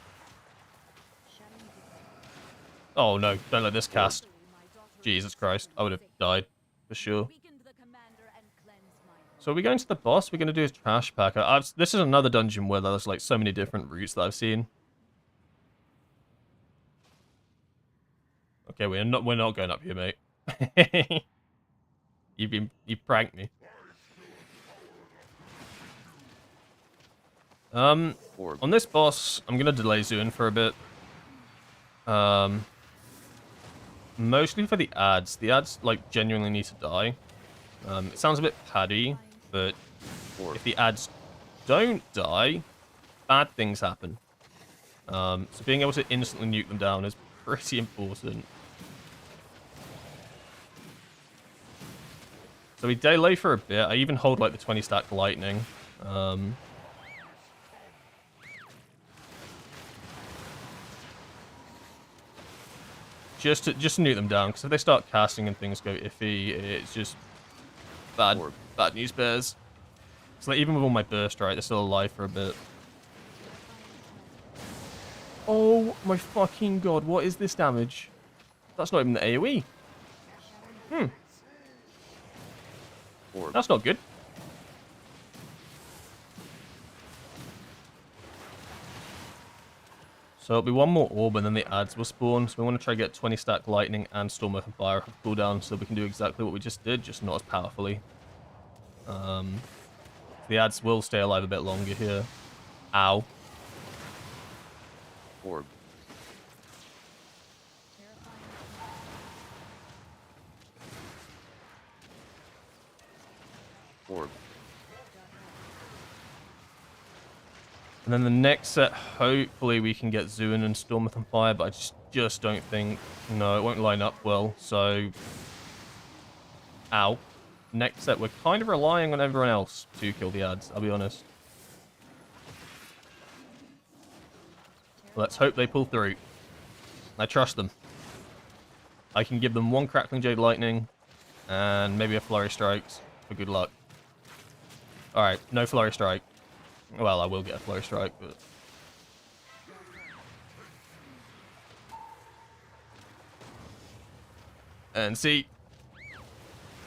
Oh no, don't let this cast. Jesus Christ, I would have died for sure. So are we going to the boss? We're going to do his trash pack. This is another dungeon where there's like so many different routes that I've seen. Okay, we're not going up here, mate. You pranked me. Orb. On this boss, I'm gonna delay Zoon for a bit. Mostly for the ads. The ads like genuinely need to die. It sounds a bit paddy, but Orb. if the ads don't die, bad things happen. So being able to instantly nuke them down is pretty important. So we delay for a bit. I even hold like the 20 stack lightning. Just to nuke them down, because if they start casting and things go iffy, it's just bad news bears. So like even with all my burst, right, they're still alive for a bit. Oh my fucking god, what is this damage? That's not even the AoE. Orb. That's not good. So it'll be one more orb and then the ads will spawn. So we want to try to get 20 stack lightning and storm and fire cooldown so we can do exactly what we just did, just not as powerfully. The ads will stay alive a bit longer here. Ow. Orb. Orb. And then the next set, hopefully we can get Zoon and Stormeth on fire, but I just don't think... No, it won't line up well, so... Ow. Next set, we're kind of relying on everyone else to kill the ads, I'll be honest. Let's hope they pull through. I trust them. I can give them one Crackling Jade Lightning, and maybe a Flurry Strikes for good luck. Alright, no Flurry Strike. Well, I will get a Flurry Strike, but... And see...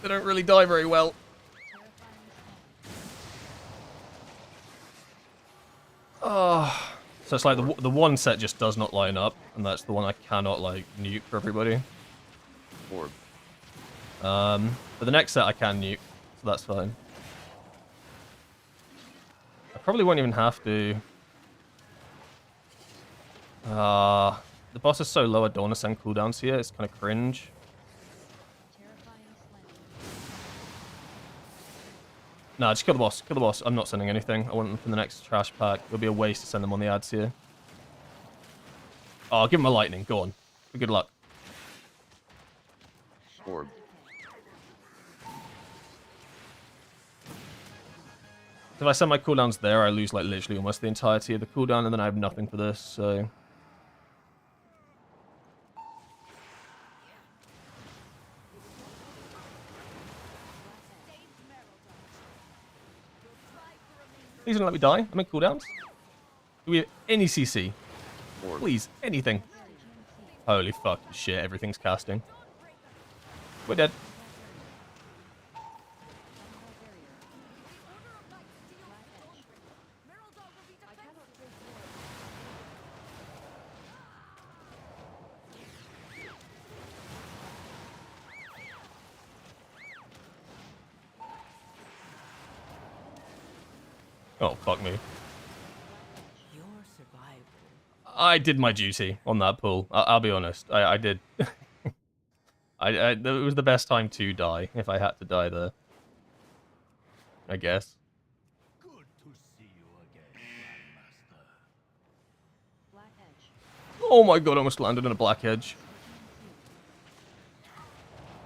They don't really die very well. Oh. So it's like the one set just does not line up, and that's the one I cannot, like, nuke for everybody. Orb. But the next set I can nuke, so that's fine. I probably won't even have to. The boss is so low, I don't want to send cooldowns here. It's kind of cringe. Nah, just kill the boss. Kill the boss. I'm not sending anything. I want them for the next trash pack. It'll be a waste to send them on the ads here. Oh, give him a lightning. Go on. Good luck. Orb. If I send my cooldowns there, I lose like literally almost the entirety of the cooldown, and then I have nothing for this, so... Please don't let me die. I'm in cooldowns. Do we have any CC? Orb. Please, anything. Holy fuck, shit, everything's casting. We're dead. Oh, fuck me. Your survival. I did my duty on that pull. I'll be honest. I did. It was the best time to die, if I had to die there. I guess. Good to see you again, Grandmaster. Black edge. Oh my god, I almost landed in a black edge.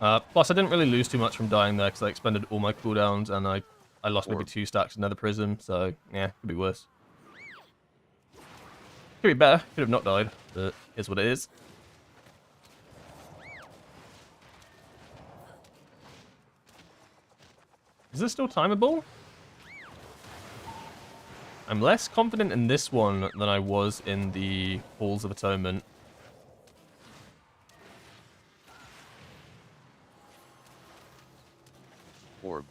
Plus, I didn't really lose too much from dying there, because I expended all my cooldowns, and I lost maybe 2 stacks in Nether Prism, so, yeah, could be worse. Could be better. Could have not died, but here's what it is. Is this still timeable? I'm less confident in this one than I was in the Halls of Atonement. Orb.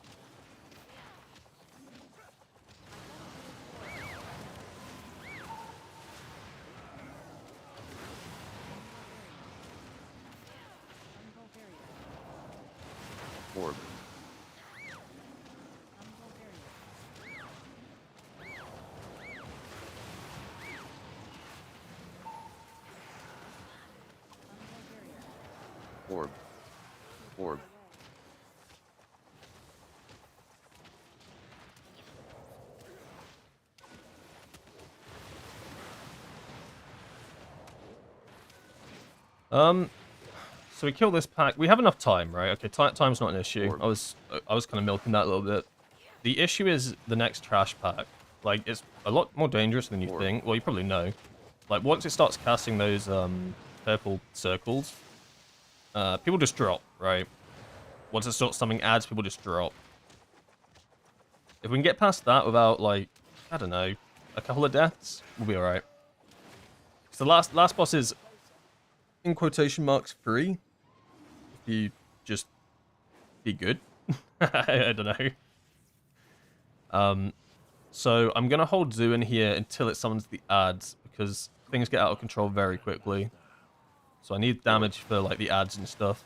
Orb. Orb. Orb. So we kill this pack. We have enough time, right? Okay, time's not an issue. Orb. I was kind of milking that a little bit. The issue is the next trash pack. Like, it's a lot more dangerous than you Orb. think. Well, you probably know. Like, once it starts casting those purple circles, people just drop, right? Once it starts summoning ads, people just drop. If we can get past that without, like, I don't know, a couple of deaths, we'll be alright. So the last boss is, in quotation marks, free. If you just be good. I don't know. So I'm going to hold Zoo in here until it summons the ads, because things get out of control very quickly. So I need damage for, like, the ads and stuff.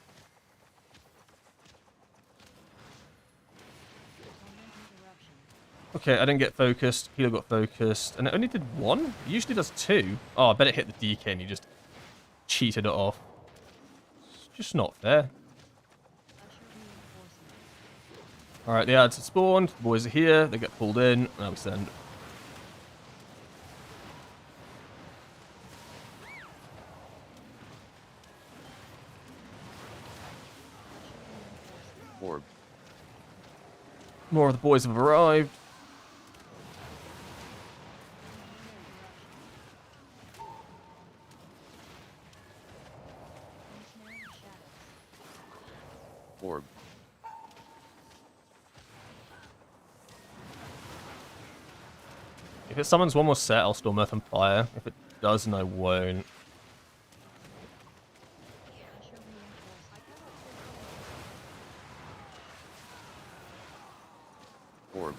Okay, I didn't get focused. Healer got focused. And it only did one? It usually does two. Oh, I bet it hit the DK and you just cheated it off. It's just not fair. Alright, the ads have spawned. The boys are here. They get pulled in. Now we send. Orb. More of the boys have arrived. Orb. If it summons one more set, I'll storm Earth and Fire. If it doesn't, I won't. Orb.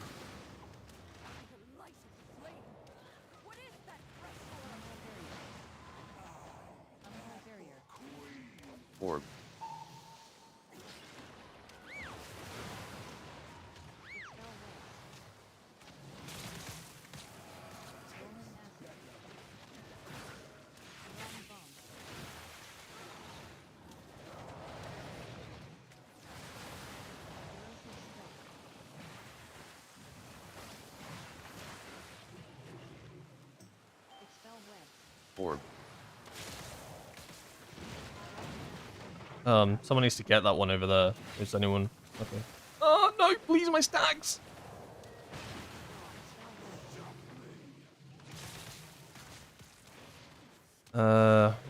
Orb. Orb. Someone needs to get that one over there. Is anyone? Okay. Oh, no, please, my stacks!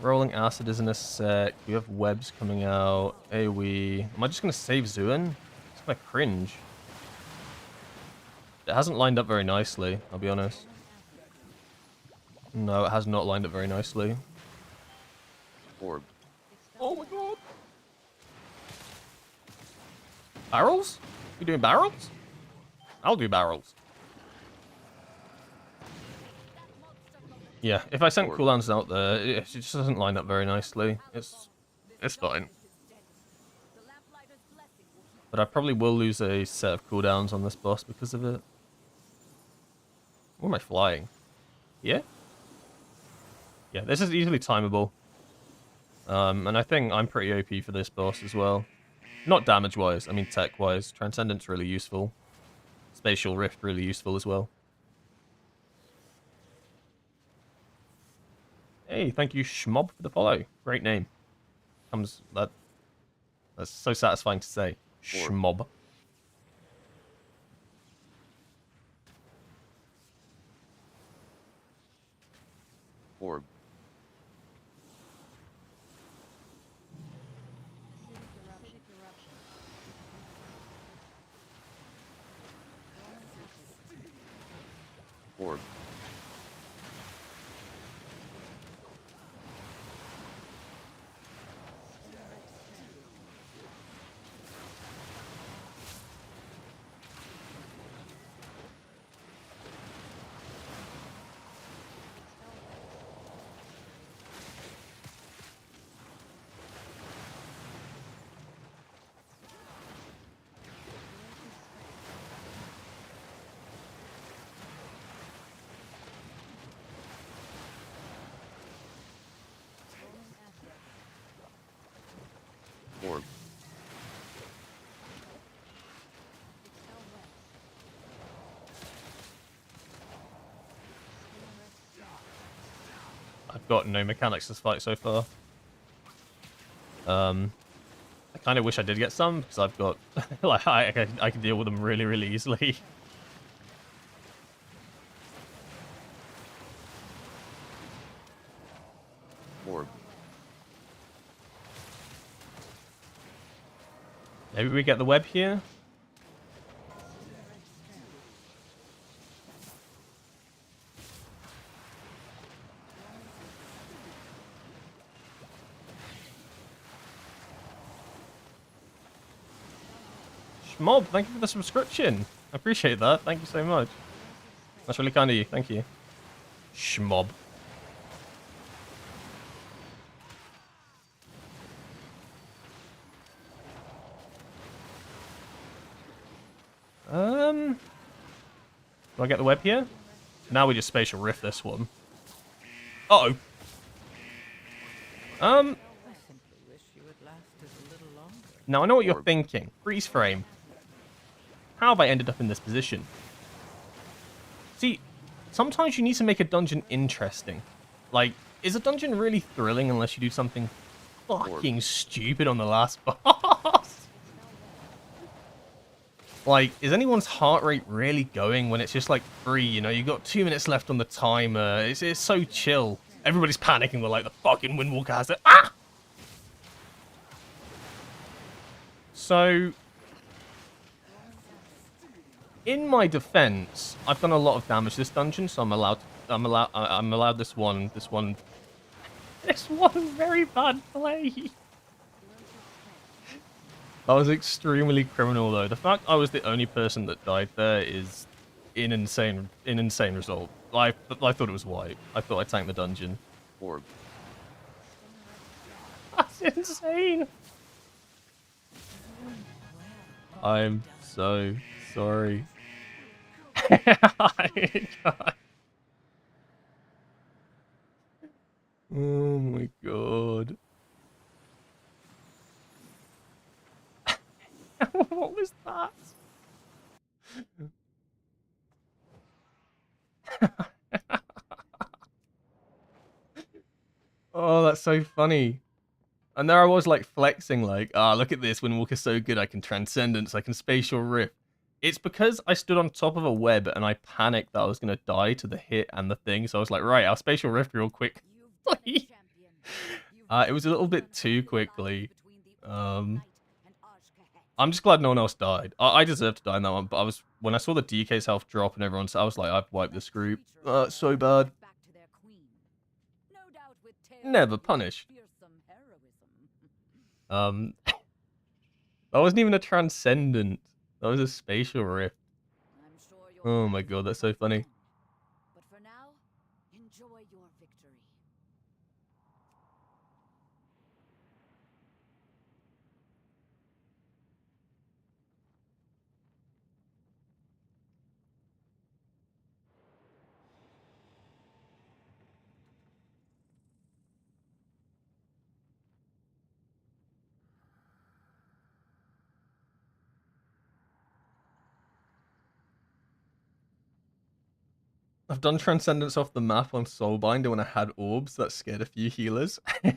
Rolling acid is in a sec. We have webs coming out. AoE. Am I just gonna save Zuin? It's kinda cringe. It hasn't lined up very nicely, I'll be honest. No, it has not lined up very nicely. Orb. Oh my god! Barrels? You doing barrels? I'll do barrels. Yeah, if I sent cooldowns out there, it just doesn't line up very nicely. It's fine. But I probably will lose a set of cooldowns on this boss because of it. Where am I flying? Yeah? Yeah, this is easily timeable. And I think I'm pretty OP for this boss as well. Not damage-wise, I mean tech-wise. Transcendence really useful. Spatial Rift really useful as well. Hey, thank you, Schmob, for the follow. Great name. That's so satisfying to say. Schmob. Orb. Orb. Orb. I've got no mechanics this fight so far. I kind of wish I did get some because I've got like I can deal with them really really easily. Orb. Maybe we get the web here. Schmob, thank you for the subscription. I appreciate that. Thank you so much. That's really kind of you. Thank you. Schmob. Do I get the web here? Now we just spatial rift this one. Uh-oh. I simply wish you had lasted a little longer. Now I know what you're thinking. Freeze frame. How have I ended up in this position? See, sometimes you need to make a dungeon interesting. Like, is a dungeon really thrilling unless you do something fucking stupid on the last boss? Like, is anyone's heart rate really going when it's just like free, you know? You got 2 minutes left on the timer. It's so chill. Everybody's panicking. They're like, the fucking Windwalker has it. Ah! So, in my defense, I've done a lot of damage this dungeon, so I'm allowed this one very bad play. That was extremely criminal, though. The fact I was the only person that died there is an insane result. I thought it was white. I thought I tanked the dungeon. Orb. That's insane. I'm so sorry. Oh my god. What was that? Oh, that's so funny. And there I was like flexing like, look at this, Windwalker's so good, I can transcendence, I can spatial rift. It's because I stood on top of a web and I panicked that I was going to die to the hit and the thing, so I was like, right, I'll spatial rift real quick. It was a little bit too quickly. I'm just glad no one else died. I deserved to die in that one, but when I saw the DK's health drop and everyone's, I was like, I've wiped this group. It's so bad. Never punished. That wasn't even a transcendent. That was a spatial rift. Oh my god, that's so funny. But for now, enjoy your victory. I've done transcendence off the map on Soulbinder when I had orbs. That scared a few healers. Oh,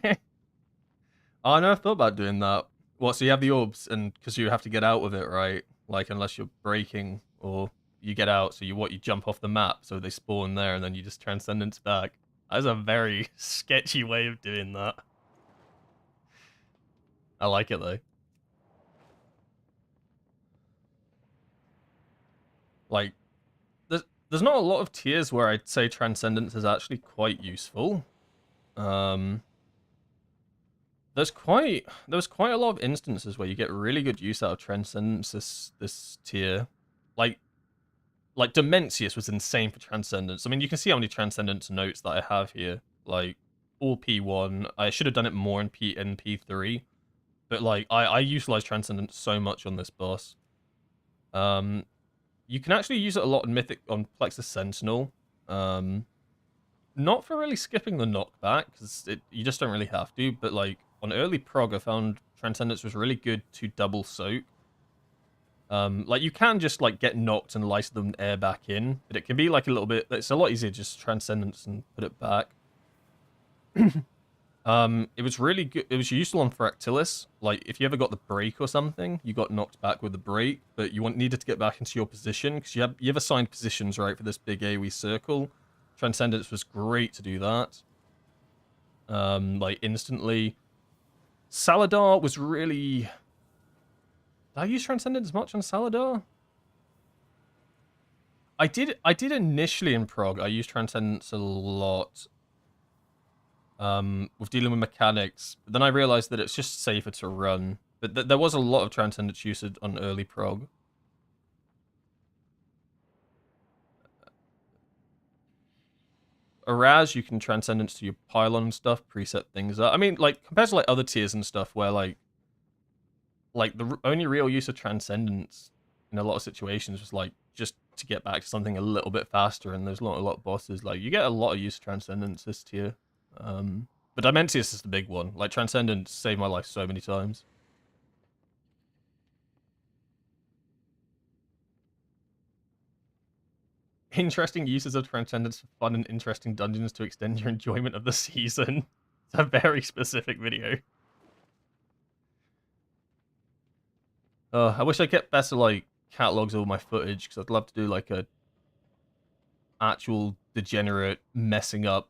I never thought about doing that. What, so you have the orbs, and because you have to get out with it, right? Like, unless you're breaking, or you get out, so you jump off the map, so they spawn there, and then you just transcendence back. That's a very sketchy way of doing that. I like it, though. Like, the there's not a lot of tiers where I'd say Transcendence is actually quite useful. There's quite a lot of instances where you get really good use out of Transcendence this tier. Like Dimensius was insane for Transcendence. I mean, you can see how many Transcendence notes that I have here. Like, all P1. I should have done it more in P3. But, like, I utilize Transcendence so much on this boss. You can actually use it a lot in Mythic on Plexus Sentinel. Not for really skipping the knockback, because you just don't really have to. But, like, on early prog, I found Transcendence was really good to double soak. Like, you can just, like, get knocked and light them air back in, but it can be, like, a little bit... It's a lot easier to just Transcendence and put it back. It was really good. It was useful on Fractilis. Like, if you ever got the break or something, you got knocked back with the break, but you needed to get back into your position, because you have assigned positions, right, for this big AoE circle. Transcendence was great to do that. Like, instantly. Saladar was really... Did I use Transcendence much on Saladar? I did initially in prog. I used Transcendence a lot. With dealing with mechanics. But then I realized that it's just safer to run. But there was a lot of Transcendence usage on early prog. Araz, you can Transcendence to your pylon and stuff, preset things up. I mean, like, compared to, like, other tiers and stuff where, like the only real use of Transcendence in a lot of situations was, like, just to get back to something a little bit faster, and there's not a lot of bosses. Like, you get a lot of use of Transcendence this tier. But Dimensius is the big one. Like, Transcendence saved my life so many times. Interesting uses of Transcendence for fun and interesting dungeons to extend your enjoyment of the season. It's a very specific video. I wish I kept better, like, catalogs of all my footage, because I'd love to do, like, a actual degenerate messing up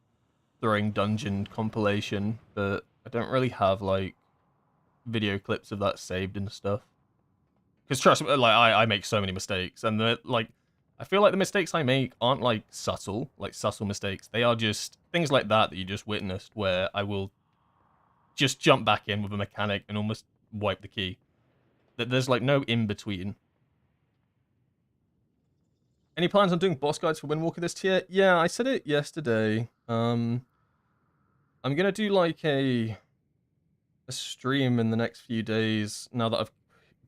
throwing dungeon compilation, but I don't really have, like, video clips of that saved and stuff. Because trust me, like, I make so many mistakes, and like, I feel like the mistakes I make aren't, like, subtle mistakes. They are just things like that you just witnessed, where I will just jump back in with a mechanic and almost wipe the key. There's, like, no in-between. Any plans on doing boss guides for Windwalker this tier? Yeah, I said it yesterday. I'm gonna do, like, a stream in the next few days, now that I've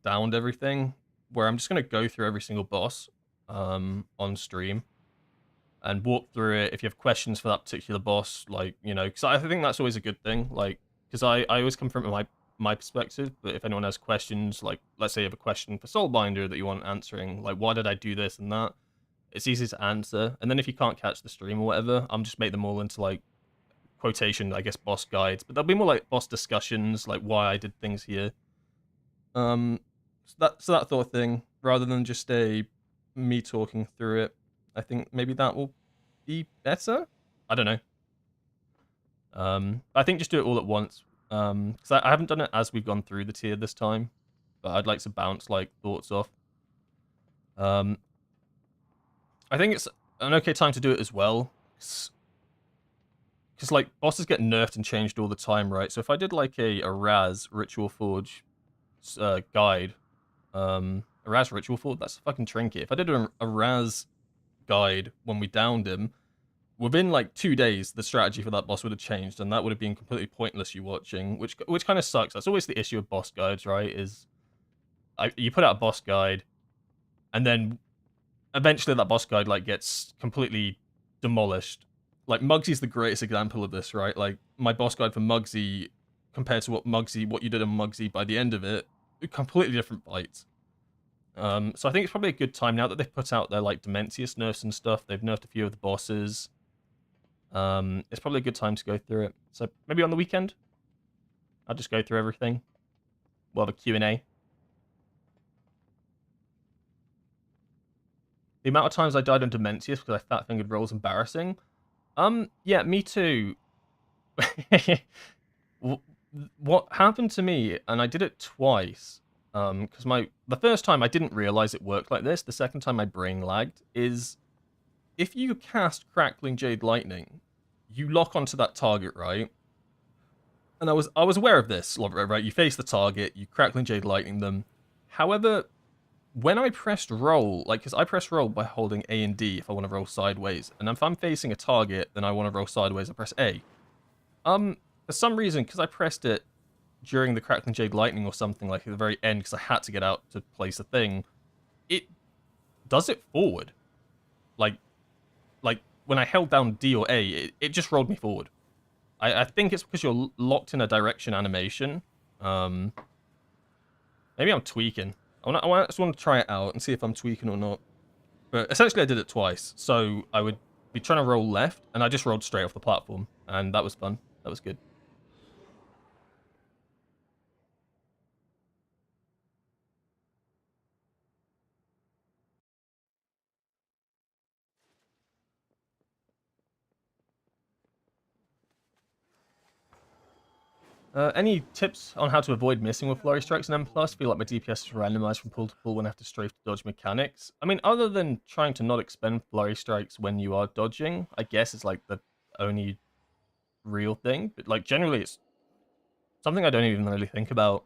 downed everything, where I'm just gonna go through every single boss on stream and walk through it. If you have questions for that particular boss, like, you know, because I think that's always a good thing, like, because I always come from my perspective, but if anyone has questions, like, let's say you have a question for Soulbinder that you want answering, like, why did I do this and that, it's easy to answer. And then if you can't catch the stream or whatever, I'm just make them all into, like, quotation, I guess, boss guides, but they'll be more like boss discussions, like why I did things here. So that sort of thing, rather than just me talking through it. I think maybe that will be better. I don't know. I think just do it all at once. Because I haven't done it as we've gone through the tier this time, but I'd like to bounce, like, thoughts off. I think it's an okay time to do it as well, because, like, bosses get nerfed and changed all the time, right? So if I did, like, a Raz Ritual Forge guide, a Raz Ritual Forge, that's a fucking trinket. If I did a Raz guide when we downed him, within, like, 2 days, the strategy for that boss would have changed, and that would have been completely pointless you watching, which kind of sucks. That's always the issue with boss guides, right? Is you put out a boss guide, and then eventually that boss guide, like, gets completely demolished. Like, Mugsy's the greatest example of this, right? Like, my boss guide for Mugsy, compared to what you did on Mugsy by the end of it, completely different fights. So I think it's probably a good time, now that they've put out their, like, Dimensius nerfs and stuff, they've nerfed a few of the bosses. It's probably a good time to go through it. So maybe on the weekend, I'll just go through everything. We'll have a Q&A. The amount of times I died on Dimensius because I fat-fingered rolls embarrassing. Yeah, me too. What happened to me, and I did it twice, because the first time I didn't realize it worked like this, the second time my brain lagged, is if you cast Crackling Jade Lightning, you lock onto that target, right? And I was aware of this, right? You face the target, you Crackling Jade Lightning them. However, when I pressed roll, like, because I press roll by holding A and D if I want to roll sideways, and if I'm facing a target, then I want to roll sideways, I press A. For some reason, because I pressed it during the Crackling Jade Lightning or something, like at the very end, because I had to get out to place a thing, it does it forward. Like when I held down D or A, it just rolled me forward. I think it's because you're locked in a direction animation. Maybe I'm tweaking. I just want to try it out and see if I'm tweaking or not. But essentially I did it twice. So I would be trying to roll left, and I just rolled straight off the platform. And that was fun. That was good. Any tips on how to avoid missing with Flurry Strikes in M+? Feel like my DPS is randomized from pull to pull when I have to strafe to dodge mechanics. I mean, other than trying to not expend Flurry Strikes when you are dodging, I guess it's like the only real thing. But like generally it's something I don't even really think about.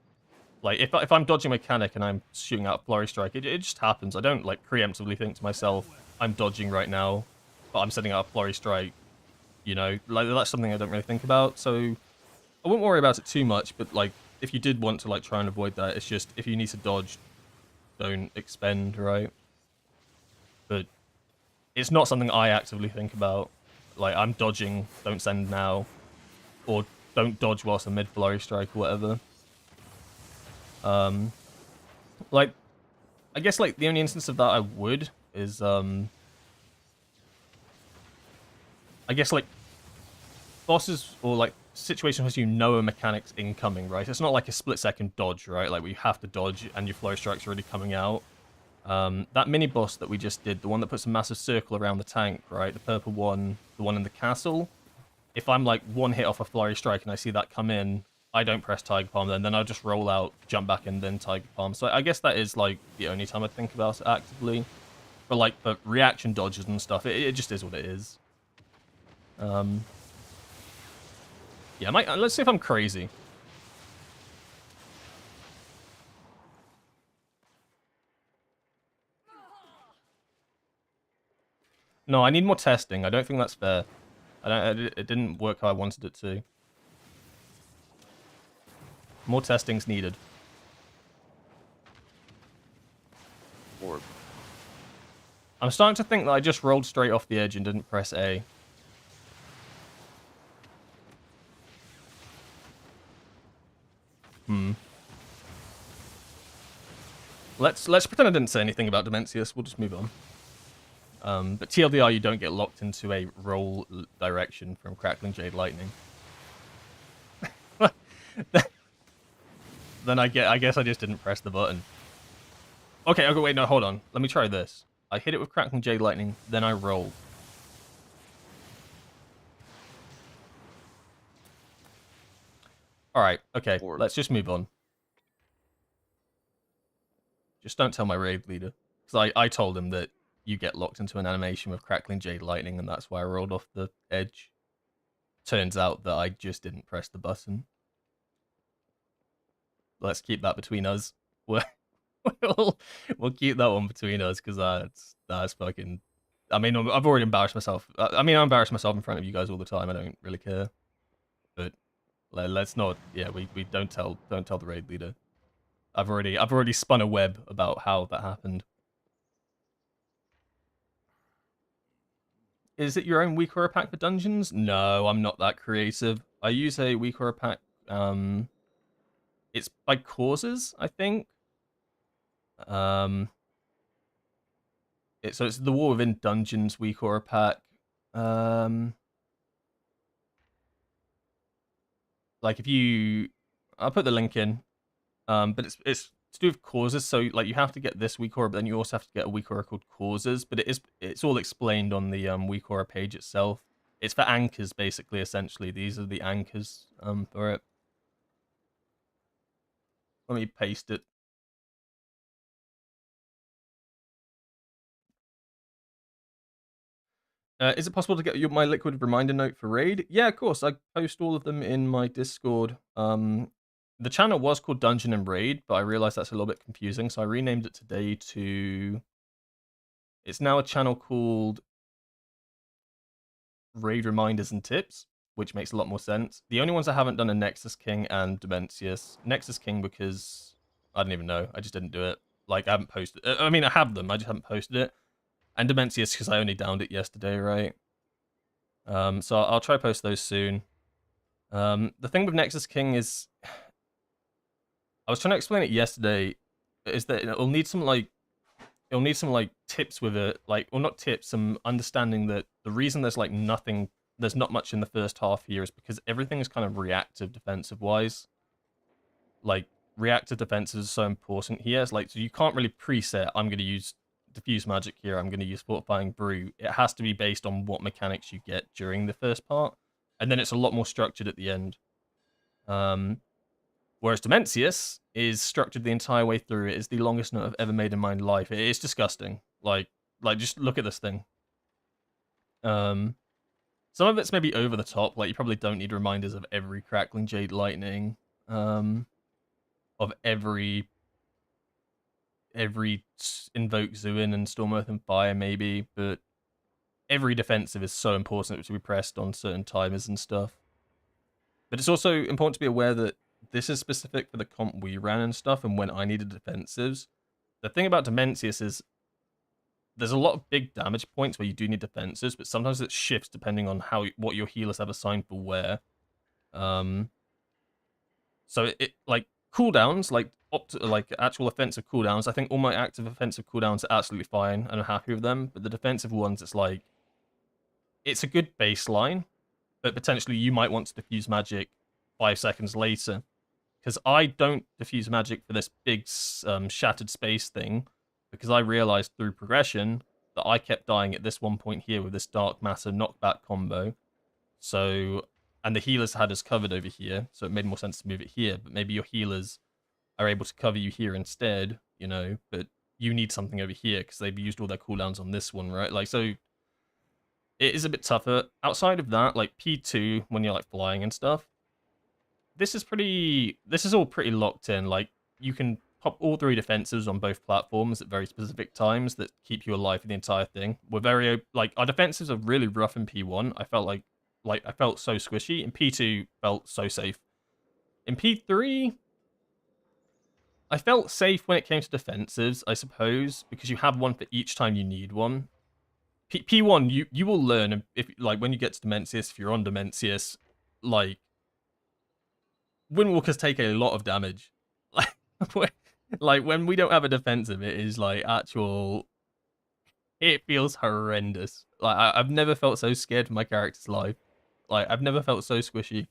Like if I'm dodging mechanic and I'm shooting out a Flurry Strike, it just happens. I don't like preemptively think to myself, I'm dodging right now, but I'm setting out a Flurry Strike. You know, like that's something I don't really think about. So I wouldn't worry about it too much, but like if you did want to like try and avoid that, it's just if you need to dodge, don't expend, right? But it's not something I actively think about. Like I'm dodging, don't send now, or don't dodge whilst I'm mid flurry strike or whatever. Like I guess like the only instance of that I would is I guess like bosses or like situations where you know a mechanic's incoming, right? It's not like a split-second dodge, right? Like where you have to dodge and your flow strike's already coming out. That mini-boss that we just did, the one that puts a massive circle around the tank, right? The purple one, the one in the castle. If I'm like one hit off a flurry strike and I see that come in, I don't press Tiger Palm then I'll just roll out, jump back in, then Tiger Palm. So I guess that is like the only time I think about it actively. But like for reaction dodges and stuff, it just is what it is. Yeah, let's see if I'm crazy. No, I need more testing. I don't think that's fair. It didn't work how I wanted it to. More testing's needed. Orb. I'm starting to think that I just rolled straight off the edge and didn't press A. Let's pretend I didn't say anything about Dimensius. We'll just move on. But TLDR, you don't get locked into a roll direction from Crackling Jade Lightning. Then I guess I just didn't press the button. Okay, wait, no, hold on. Let me try this. I hit it with Crackling Jade Lightning, then I roll. Alright, okay, Orb. let's just move on. Just don't tell my raid leader. Because I told him that you get locked into an animation with Crackling Jade Lightning, and that's why I rolled off the edge. Turns out that I just didn't press the button. Let's keep that between us. We'll keep that one between us, because that's fucking... I mean, I've already embarrassed myself. I mean, I embarrass myself in front of you guys all the time. I don't really care. But let's not... Yeah, we don't tell the raid leader. I've already spun a web about how that happened. Is it your own weak horror pack for dungeons? No, I'm not that creative. I use a weak horror pack. It's by causes, I think. So it's the War Within Dungeons weak horror pack. Like if you, I'll put the link in. But it's to do with causes. So like you have to get this weak horror, but then you also have to get a weak horror called causes. But it's all explained on the weak horror page itself. It's for anchors, basically. Essentially, these are the anchors for it. Let me paste it. Is it possible to get my liquid reminder note for raid? Yeah, of course. I post all of them in my Discord. The channel was called Dungeon and Raid, but I realized that's a little bit confusing, so I renamed it today to... It's now a channel called Raid Reminders and Tips, which makes a lot more sense. The only ones I haven't done are Nexus King and Dimensius. Nexus King because I don't even know. I just didn't do it. Like, I haven't posted... I mean, I have them. I just haven't posted it. And Dimensius because I only downed it yesterday, right? So I'll try post those soon. The thing with Nexus King is, I was trying to explain it yesterday, is that it'll need some like tips with it, like, or not tips, some understanding that the reason there's like nothing, there's not much in the first half here is because everything is kind of reactive defensive wise. Like, reactive defense is so important here. It's like, so you can't really preset, I'm going to use diffuse magic here, I'm going to use fortifying brew. It has to be based on what mechanics you get during the first part, and then it's a lot more structured at the end. Whereas Dimensius is structured the entire way through. It is the longest note I've ever made in my life. It is disgusting. Like just look at this thing. Some of it's maybe over the top. Like, you probably don't need reminders of every crackling jade lightning, of every invoke Zuin and Storm Earth and Fire maybe, but every defensive is so important to be pressed on certain timers and stuff. But it's also important to be aware that this is specific for the comp we ran and stuff, and when I needed defensives. The thing about Dimensius is there's a lot of big damage points where you do need defensives, but sometimes it shifts depending on what your healers have assigned for where. So it like cooldowns, like actual offensive cooldowns. I think all my active offensive cooldowns are absolutely fine, and I'm happy with them. But the defensive ones, it's like, it's a good baseline, but potentially you might want to diffuse magic 5 seconds later. Because I don't diffuse magic for this big shattered space thing, because I realized through progression that I kept dying at this one point here with this Dark Matter knockback combo. So, and the healers had us covered over here, so it made more sense to move it here. But maybe your healers are able to cover you here instead, you know, but you need something over here because they've used all their cooldowns on this one, right? Like, so it is a bit tougher. Outside of that, like P2, when you're like flying and stuff, this is all pretty locked in. Like, you can pop all 3 defensives on both platforms at very specific times that keep you alive for the entire thing. We're very, like, our defensives are really rough in P1. I felt like I felt so squishy. In P2, felt so safe. In P3, I felt safe when it came to defensives, I suppose, because you have one for each time you need one. P1, you will learn, if like when you get to Dimensius, if you're on Dimensius, like, Windwalkers take a lot of damage. Like when we don't have a defensive, it is like actual. It feels horrendous. Like I've never felt so scared for my character's life. Like I've never felt so squishy.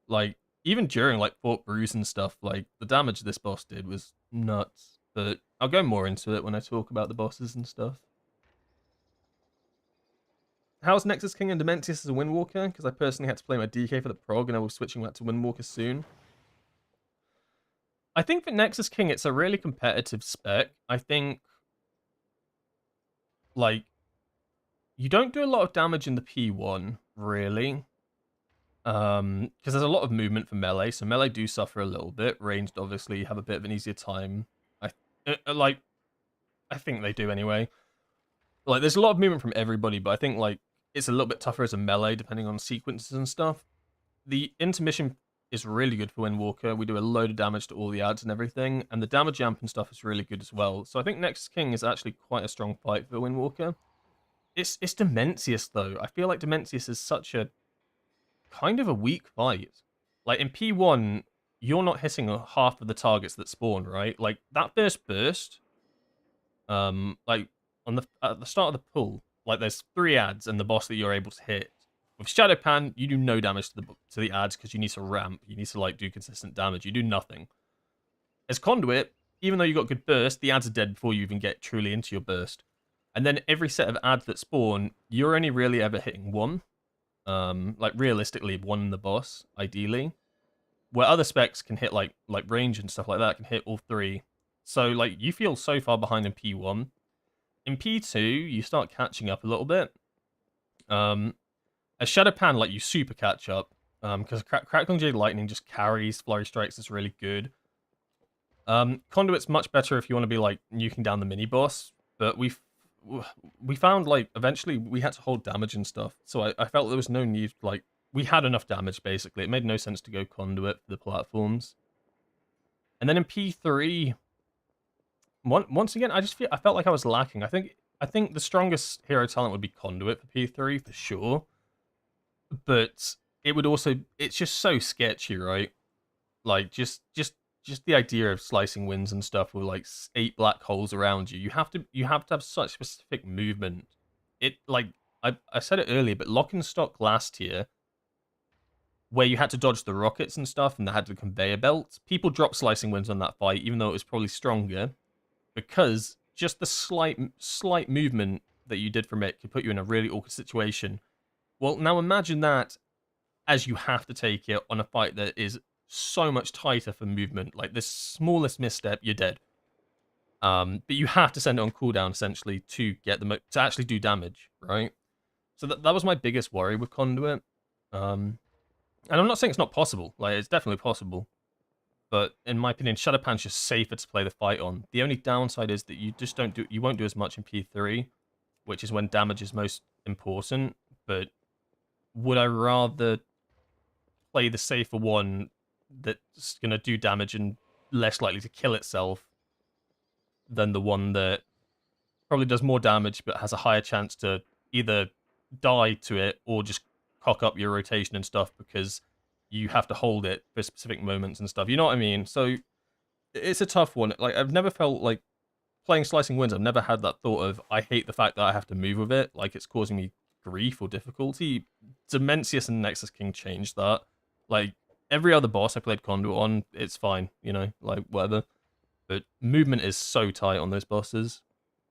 Like even during like Fort Bruise and stuff, like the damage this boss did was nuts. But I'll go more into it when I talk about the bosses and stuff. How's Nexus King and Dimensius as a Windwalker? Because I personally had to play my DK for the prog, and I was switching back to Windwalker soon. I think for Nexus King, it's a really competitive spec. I think, like, you don't do a lot of damage in the P1, really. Because there's a lot of movement for melee, so melee do suffer a little bit. Ranged, obviously, have a bit of an easier time. I think they do anyway. Like, there's a lot of movement from everybody, but I think, like, it's a little bit tougher as a melee, depending on sequences and stuff. The intermission is really good for Windwalker. We do a load of damage to all the ads and everything, and the damage amp and stuff is really good as well. So I think Nexus King is actually quite a strong fight for Windwalker. It's Dimensius, though. I feel like Dimensius is such a kind of a weak fight. Like, in P1, you're not hitting half of the targets that spawn, right? Like, that first burst, like, at the start of the pull, like, there's 3 ads and the boss that you're able to hit. With Shadow Pan, you do no damage to the ads because you need to ramp. You need to, like, do consistent damage. You do nothing. As Conduit, even though you got good burst, the ads are dead before you even get truly into your burst. And then every set of ads that spawn, you're only really ever hitting 1. Like, realistically, 1 in the boss, ideally. Where other specs can hit, like range and stuff like that, can hit all 3. So, like, you feel so far behind in P1. In P2, you start catching up a little bit. As Shadowpan, like, you super catch up, because Crackling Jade Lightning just carries Flurry Strikes. It's really good. Conduit's much better if you want to be, like, nuking down the mini-boss, but we found, like, eventually we had to hold damage and stuff, so I felt there was no need, like, we had enough damage, basically. It made no sense to go Conduit for the platforms. And then in P3, once again, I felt like I was lacking. I think the strongest hero talent would be Conduit for P3, for sure. But it would also, it's just so sketchy, right? Like, just the idea of slicing winds and stuff with, like, 8 black holes around you. You have to have such specific movement. It, like, I said it earlier, but Lock and Stock last year, where you had to dodge the rockets and stuff, and they had the conveyor belts, people dropped slicing winds on that fight, even though it was probably stronger, because just the slight movement that you did from it could put you in a really awkward situation. Well, now imagine that as you have to take it on a fight that is so much tighter for movement. Like, the smallest misstep, you're dead. But you have to send it on cooldown, essentially, to get to actually do damage, right? So that was my biggest worry with Conduit. And I'm not saying it's not possible. Like, it's definitely possible. But in my opinion, Shadowpan's just safer to play the fight on. The only downside is that you won't do as much in P3, which is when damage is most important. But would I rather play the safer one that's going to do damage and less likely to kill itself than the one that probably does more damage but has a higher chance to either die to it or just cock up your rotation and stuff because you have to hold it for specific moments and stuff. You know what I mean? So it's a tough one. Like, I've never felt like playing Slicing Winds, I've never had that thought of, I hate the fact that I have to move with it, like it's causing me grief or difficulty. Dimensius and Nexus King changed that. Like, every other boss I played Conduit on, it's fine, you know, like, whatever. But movement is so tight on those bosses.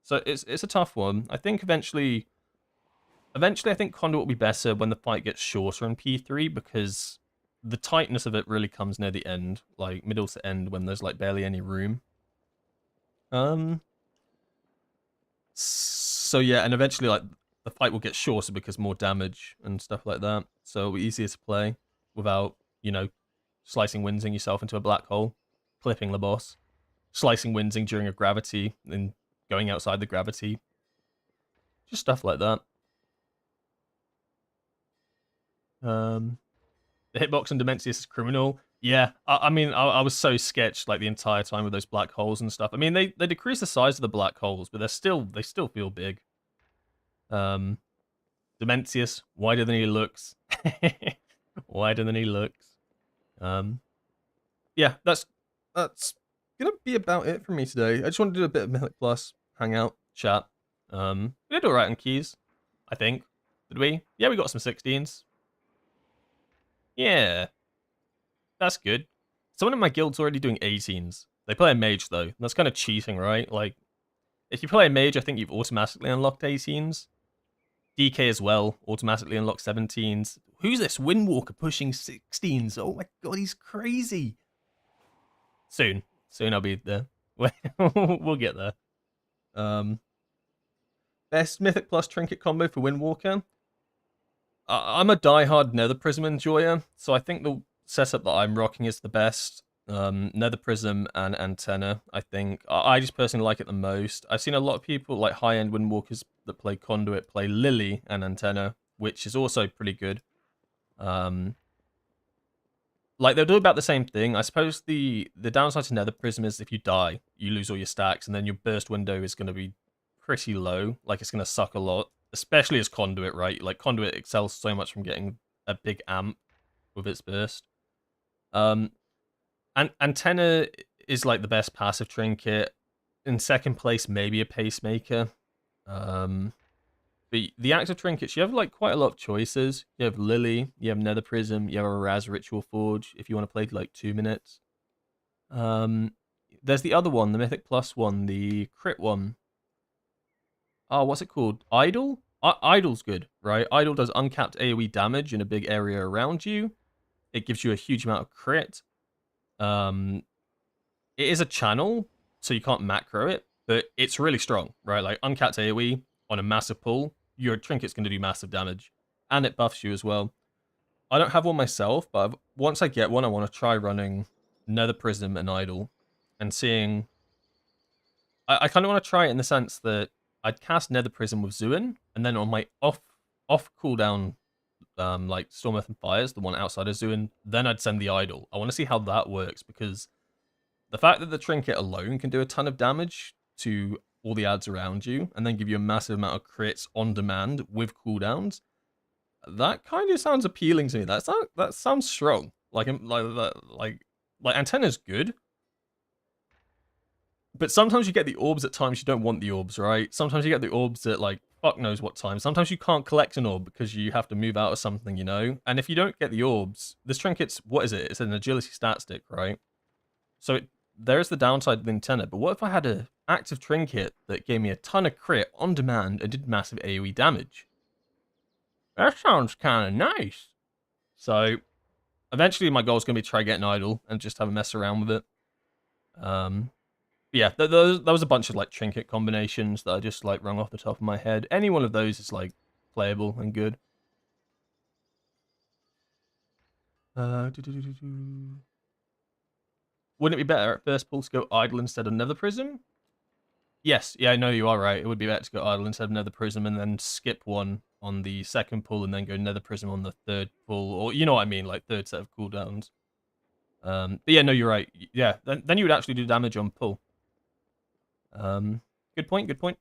So it's a tough one. I think eventually I think Conduit will be better when the fight gets shorter in P3, because the tightness of it really comes near the end, like middle to end, when there's like barely any room. So yeah, and eventually like the fight will get shorter because more damage and stuff like that. So it'll be easier to play without, you know, slicing windsing yourself into a black hole, clipping the boss, slicing windsing during a gravity, and going outside the gravity. Just stuff like that. The hitbox on Dimensius is criminal. Yeah, I mean, I was so sketched like the entire time with those black holes and stuff. I mean, they decrease the size of the black holes, but they still feel big. Dimensius, wider than he looks. Wider than he looks. Yeah, that's gonna be about it for me today. I just wanted to do a bit of Mythic Plus, hang out, chat. We did alright on keys, I think. Did we? Yeah, we got some 16s. Yeah. That's good. Someone in my guild's already doing 18s. They play a mage, though. That's kind of cheating, right? Like, if you play a mage, I think you've automatically unlocked 18s. DK as well, automatically unlocked 17s. Who's this Windwalker pushing 16s? Oh my god, he's crazy. Soon I'll be there. We'll get there. Best Mythic Plus trinket combo for Windwalker. I'm a diehard Nether Prism enjoyer, so I think the setup that I'm rocking is the best. Nether Prism and Antenna, I think. I just personally like it the most. I've seen a lot of people, like high-end Windwalkers that play Conduit, play Lily and Antenna, which is also pretty good. Like, they'll do about the same thing. I suppose the downside to Nether Prism is if you die, you lose all your stacks, and then your burst window is going to be pretty low. Like, it's going to suck a lot, especially as Conduit, right? Like, Conduit excels so much from getting a big amp with its burst. And Antenna is like the best passive trinket. In second place, maybe a pacemaker. But the active trinkets, you have like quite a lot of choices. You have Lily, you have Nether Prism, you have a Raz Ritual Forge if you want to play like 2 minutes. There's the other one, the Mythic Plus one, the crit one. Oh, what's it called? Idol? Idol's good, right? Idol does uncapped AoE damage in a big area around you. It gives you a huge amount of crit. It is a channel, so you can't macro it, but it's really strong, right? Like, uncapped AoE on a massive pull, your trinket's going to do massive damage, and it buffs you as well. I don't have one myself, but once I get one, I want to try running Nether Prism and Idol, and seeing. I kind of want to try it in the sense that I'd cast Nether Prism with Zuin, and then on my off cooldown, like Storm Earth and Fires, the one outside of Zuin, then I'd send the Idol. I want to see how that works, because the fact that the trinket alone can do a ton of damage to all the ads around you, and then give you a massive amount of crits on demand with cooldowns, that kind of sounds appealing to me. That sounds strong. Like Antenna's good, but sometimes you get the orbs at times you don't want the orbs, right? Sometimes you get the orbs at like fuck knows what time. Sometimes you can't collect an orb because you have to move out of something, you know? And if you don't get the orbs, this trinket's, what is it? It's an agility stat stick, right? So there's the downside of the antenna, but what if I had an active trinket that gave me a ton of crit on demand and did massive AoE damage? That sounds kind of nice. So eventually my goal is going to be try get an idol and just have a mess around with it. Yeah, there was a bunch of like trinket combinations that I just like rung off the top of my head. Any one of those is like playable and good. Wouldn't it be better at first pull to go idle instead of Nether Prism? Yes, yeah, I know you are right. It would be better to go idle instead of Nether Prism and then skip one on the second pull and then go Nether Prism on the third pull, or you know what I mean, like third set of cooldowns. But yeah, no, you're right. Yeah, then you would actually do damage on pull. Good point, good point.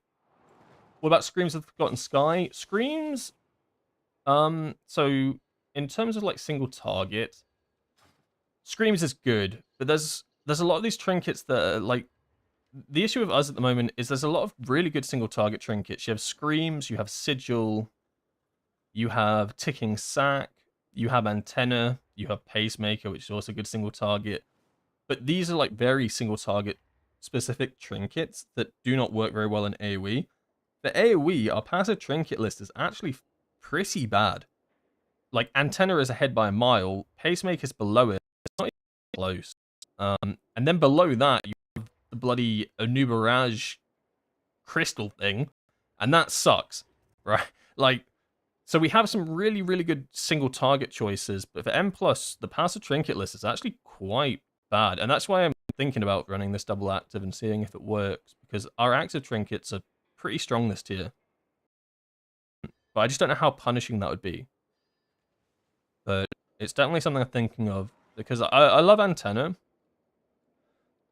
What about Screams of the Forgotten Sky? Screams, so in terms of like single target, Screams is good, but there's a lot of these trinkets that are like, the issue with us at the moment is there's a lot of really good single target trinkets. You have Screams, you have Sigil, you have Ticking Sack, you have Antenna, you have Pacemaker, which is also a good single target. But these are like very single target specific trinkets that do not work very well in AoE. The AoE, our passive trinket list is actually pretty bad. Like Antenna is ahead by a mile, Pacemaker's below it, it's not even close. And then below that, you have the bloody Anubaraj crystal thing, and that sucks, right? Like, so we have some really, really good single target choices, but for M+, the passive trinket list is actually quite bad, and that's why I'm thinking about running this double active and seeing if it works, because our active trinkets are pretty strong this tier. But I just don't know how punishing that would be. But it's definitely something I'm thinking of, because I love Antenna,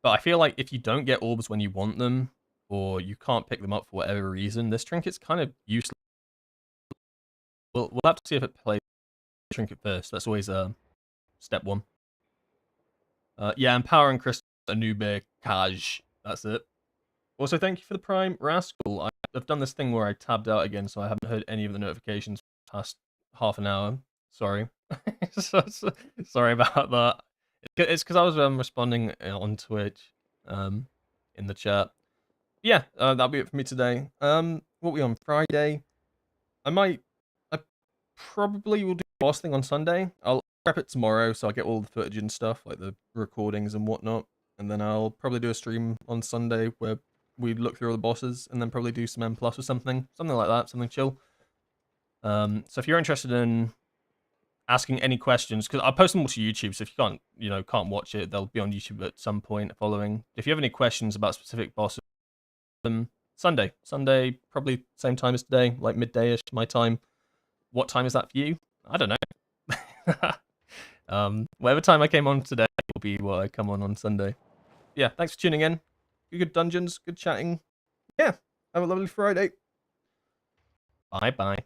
but I feel like if you don't get orbs when you want them, or you can't pick them up for whatever reason, this trinket's kind of useless. We'll have to see if it plays trinket first. That's always step one. Yeah, Empower and Crystal Anube Kaj. That's it. Also, thank you for the Prime Rascal. I've done this thing where I tabbed out again, so I haven't heard any of the notifications past half an hour. Sorry. Sorry about that. It's because I was responding on Twitch in the chat. Yeah, that'll be it for me today. What are we on Friday? I probably will do the boss thing on Sunday. I'll prep it tomorrow, so I'll get all the footage and stuff, like the recordings and whatnot. And then I'll probably do a stream on Sunday where we look through all the bosses, and then probably do some M+ or something like that, something chill. So if you're interested in asking any questions, because I'll post them all to YouTube, so if you can't watch it, they'll be on YouTube at some point following. If you have any questions about specific bosses, Sunday, probably same time as today, like midday-ish my time. What time is that for you? I don't know. Whatever time I came on today will be what I come on Sunday. Yeah, thanks for tuning in. Good dungeons, good chatting. Yeah, have a lovely Friday. Bye-bye.